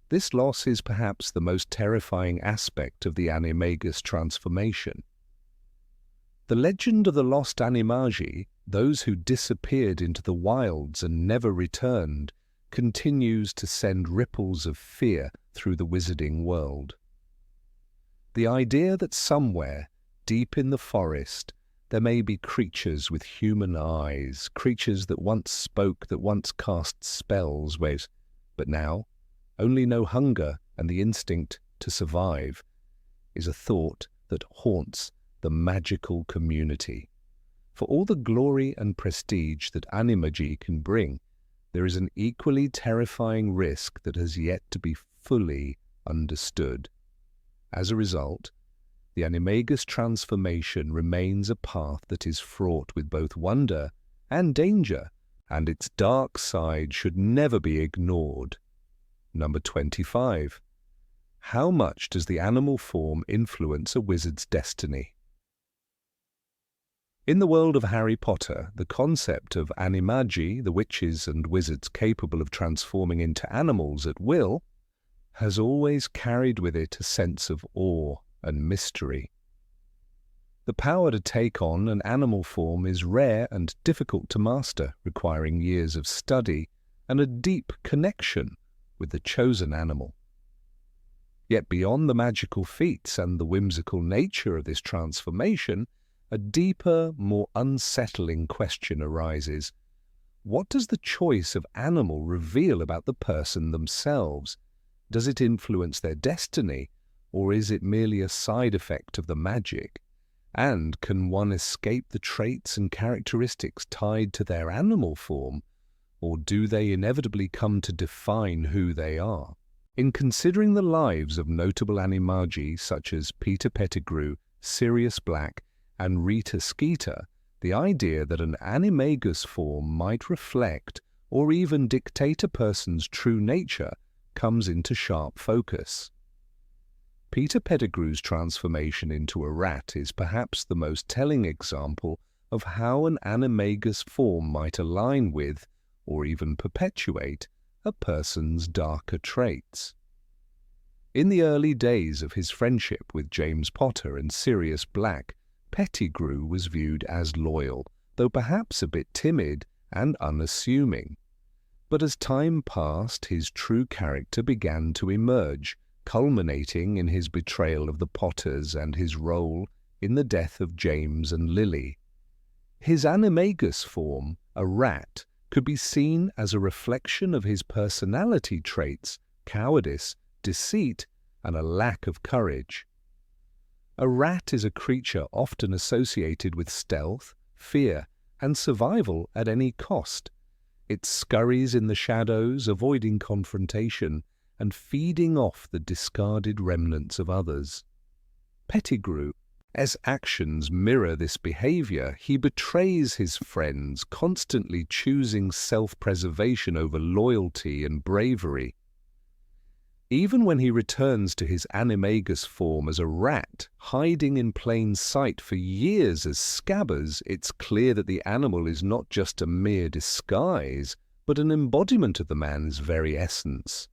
Speaker 1: This loss is perhaps the most terrifying aspect of the Animagus transformation. The legend of the lost Animagi, those who disappeared into the wilds and never returned, continues to send ripples of fear through the wizarding world. The idea that somewhere, deep in the forest, there may be creatures with human eyes, creatures that once spoke, that once cast spells, but now only know hunger and the instinct to survive, is a thought that haunts the magical community. For all the glory and prestige that Animagi can bring, there is an equally terrifying risk that has yet to be fully understood. As a result, the Animagus transformation remains a path that is fraught with both wonder and danger, and its dark side should never be ignored. Number 25. How much does the animal form influence a wizard's destiny? In the world of Harry Potter, the concept of Animagi, the witches and wizards capable of transforming into animals at will, has always carried with it a sense of awe and mystery. The power to take on an animal form is rare and difficult to master, requiring years of study and a deep connection with the chosen animal. Yet beyond the magical feats and the whimsical nature of this transformation, a deeper, more unsettling question arises. What does the choice of animal reveal about the person themselves? Does it influence their destiny, or is it merely a side effect of the magic? And can one escape the traits and characteristics tied to their animal form, or do they inevitably come to define who they are? In considering the lives of notable Animagi such as Peter Pettigrew, Sirius Black, and Rita Skeeter, the idea that an animagus form might reflect or even dictate a person's true nature comes into sharp focus. Peter Pettigrew's transformation into a rat is perhaps the most telling example of how an animagus form might align with, or even perpetuate, a person's darker traits. In the early days of his friendship with James Potter and Sirius Black, Pettigrew was viewed as loyal, though perhaps a bit timid and unassuming. But as time passed, his true character began to emerge, culminating in his betrayal of the Potters and his role in the death of James and Lily. His animagus form, a rat, could be seen as a reflection of his personality traits, cowardice, deceit, and a lack of courage. A rat is a creature often associated with stealth, fear, and survival at any cost. It scurries in the shadows, avoiding confrontation, and feeding off the discarded remnants of others. Pettigrew, as actions mirror this behavior, he betrays his friends, constantly choosing self-preservation over loyalty and bravery. Even when he returns to his animagus form as a rat, hiding in plain sight for years as Scabbers, it's clear that the animal is not just a mere disguise, but an embodiment of the man's very essence.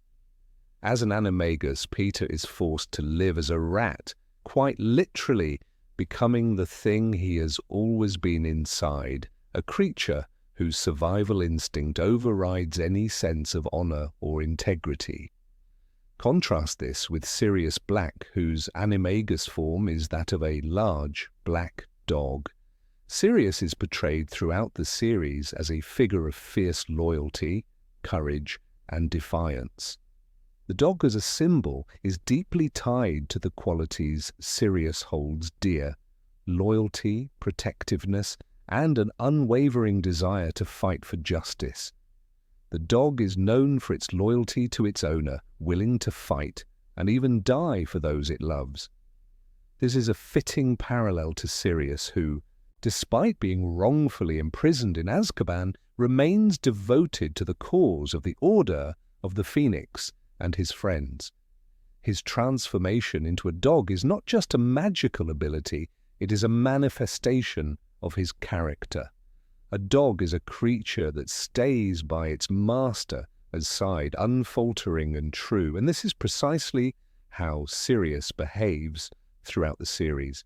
Speaker 1: As an animagus, Peter is forced to live as a rat, quite literally becoming the thing he has always been inside, a creature whose survival instinct overrides any sense of honor or integrity. Contrast this with Sirius Black, whose animagus form is that of a large, black dog. Sirius is portrayed throughout the series as a figure of fierce loyalty, courage, and defiance. The dog as a symbol is deeply tied to the qualities Sirius holds dear: loyalty, protectiveness, and an unwavering desire to fight for justice. The dog is known for its loyalty to its owner, willing to fight and even die for those it loves. This is a fitting parallel to Sirius, who, despite being wrongfully imprisoned in Azkaban, remains devoted to the cause of the Order of the phoenix and his friends. His transformation into a dog is not just a magical ability, it is a manifestation of his character. A dog is a creature that stays by its master's side, unfaltering and true, and this is precisely how Sirius behaves throughout the series.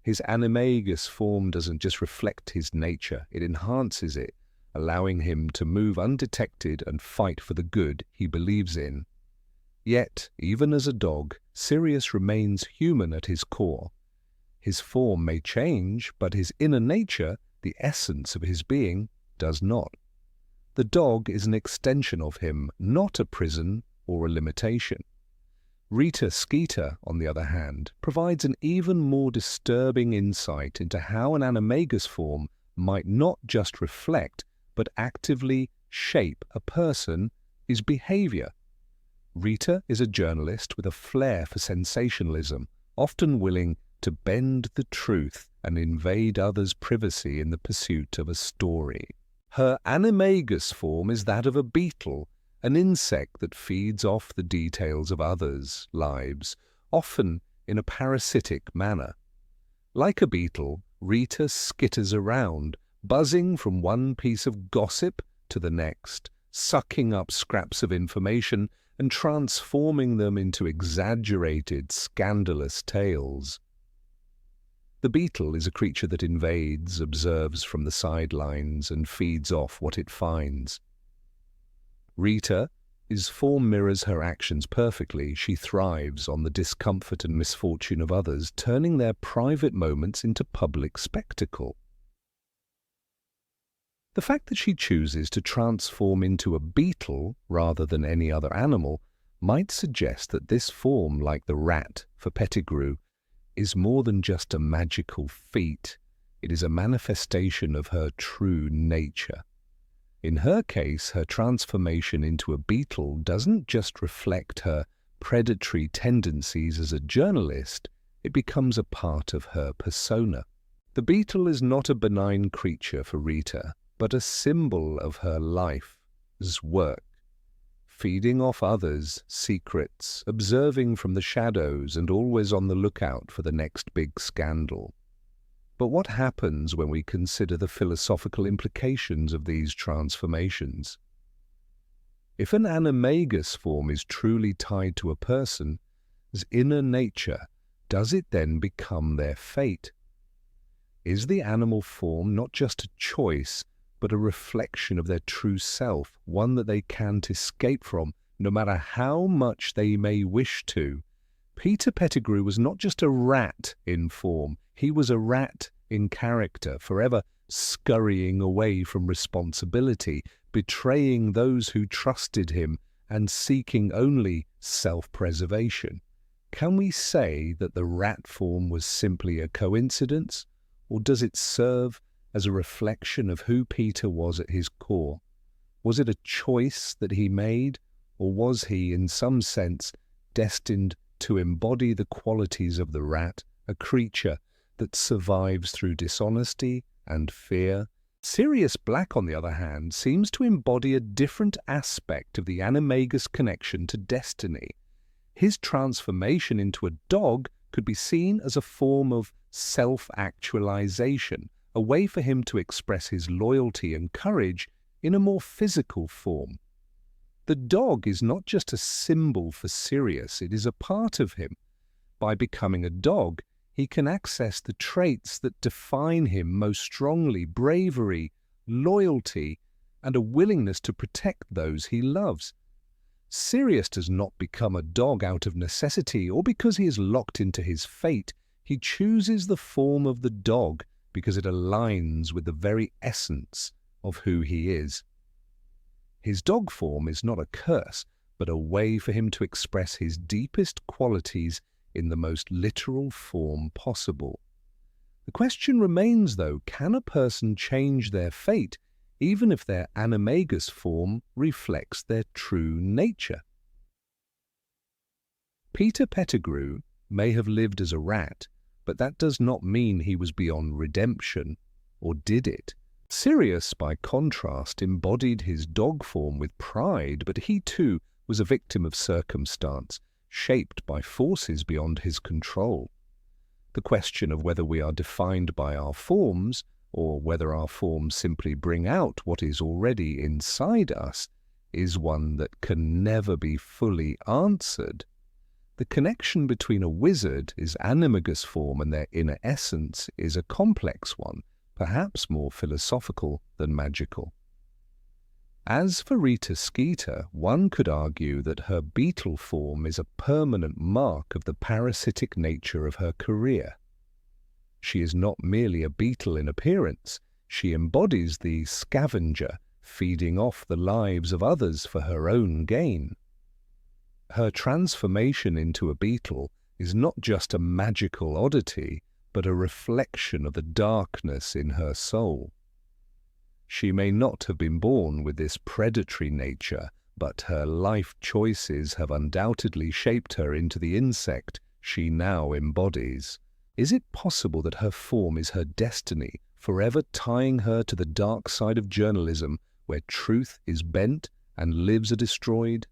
Speaker 1: His animagus form doesn't just reflect his nature, it enhances it, allowing him to move undetected and fight for the good he believes in. Yet, even as a dog, Sirius remains human at his core. His form may change, but his inner nature, the essence of his being, does not. The dog is an extension of him, not a prison or a limitation. Rita Skeeter, on the other hand, provides an even more disturbing insight into how an animagus form might not just reflect, but actively shape a person, his behavior. Rita is a journalist with a flair for sensationalism, often willing to bend the truth and invade others' privacy in the pursuit of a story. Her animagus form is that of a beetle, an insect that feeds off the details of others' lives, often in a parasitic manner. Like a beetle, Rita skitters around, buzzing from one piece of gossip to the next, sucking up scraps of information and transforming them into exaggerated, scandalous tales. The beetle is a creature that invades, observes from the sidelines, and feeds off what it finds. Rita's form mirrors her actions perfectly. She thrives on the discomfort and misfortune of others, turning their private moments into public spectacle. The fact that she chooses to transform into a beetle rather than any other animal might suggest that this form, like the rat for Pettigrew, is more than just a magical feat. It is a manifestation of her true nature. In her case, her transformation into a beetle doesn't just reflect her predatory tendencies as a journalist, it becomes a part of her persona. The beetle is not a benign creature for Rita, but a symbol of her life's work, feeding off others' secrets, observing from the shadows, and always on the lookout for the next big scandal. But what happens when we consider the philosophical implications of these transformations? If an animagus form is truly tied to a person's inner nature, does it then become their fate? Is the animal form not just a choice, but a reflection of their true self, one that they can't escape from, no matter how much they may wish to? Peter Pettigrew was not just a rat in form, he was a rat in character, forever scurrying away from responsibility, betraying those who trusted him, and seeking only self-preservation. Can we say that the rat form was simply a coincidence, or does it serve as a reflection of who Peter was at his core? Was it a choice that he made, or was he, in some sense, destined to embody the qualities of the rat, a creature that survives through dishonesty and fear? Sirius Black, on the other hand, seems to embody a different aspect of the animagus connection to destiny. His transformation into a dog could be seen as a form of self-actualization, a way for him to express his loyalty and courage in a more physical form. The dog is not just a symbol for Sirius, it is a part of him. By becoming a dog, he can access the traits that define him most strongly: bravery, loyalty, and a willingness to protect those he loves. Sirius does not become a dog out of necessity or because he is locked into his fate. He chooses the form of the dog because it aligns with the very essence of who he is. His dog form is not a curse, but a way for him to express his deepest qualities in the most literal form possible. The question remains, though, can a person change their fate even if their animagus form reflects their true nature? Peter Pettigrew may have lived as a rat, but that does not mean he was beyond redemption, or did it? Sirius, by contrast, embodied his dog form with pride, but he too was a victim of circumstance, shaped by forces beyond his control. The question of whether we are defined by our forms, or whether our forms simply bring out what is already inside us, is one that can never be fully answered. The connection between a wizard, his animagus form, and their inner essence is a complex one, perhaps more philosophical than magical. As for Rita Skeeter, one could argue that her beetle form is a permanent mark of the parasitic nature of her career. She is not merely a beetle in appearance, she embodies the scavenger, feeding off the lives of others for her own gain. Her transformation into a beetle is not just a magical oddity, but a reflection of the darkness in her soul. She may not have been born with this predatory nature, but her life choices have undoubtedly shaped her into the insect she now embodies. Is it possible that her form is her destiny, forever tying her to the dark side of journalism, where truth is bent and lives are destroyed?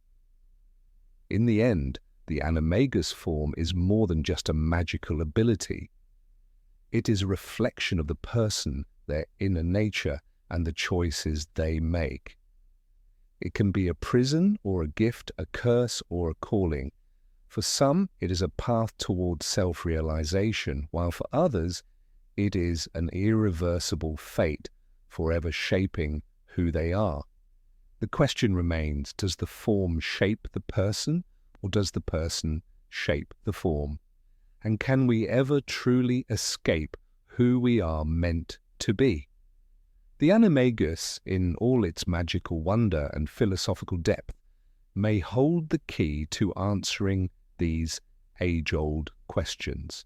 Speaker 1: In the end, the animagus form is more than just a magical ability. It is a reflection of the person, their inner nature, and the choices they make. It can be a prison or a gift, a curse or a calling. For some, it is a path towards self-realization, while for others, it is an irreversible fate, forever shaping who they are. The question remains, does the form shape the person, or does the person shape the form? And can we ever truly escape who we are meant to be? The animagus, in all its magical wonder and philosophical depth, may hold the key to answering these age-old questions.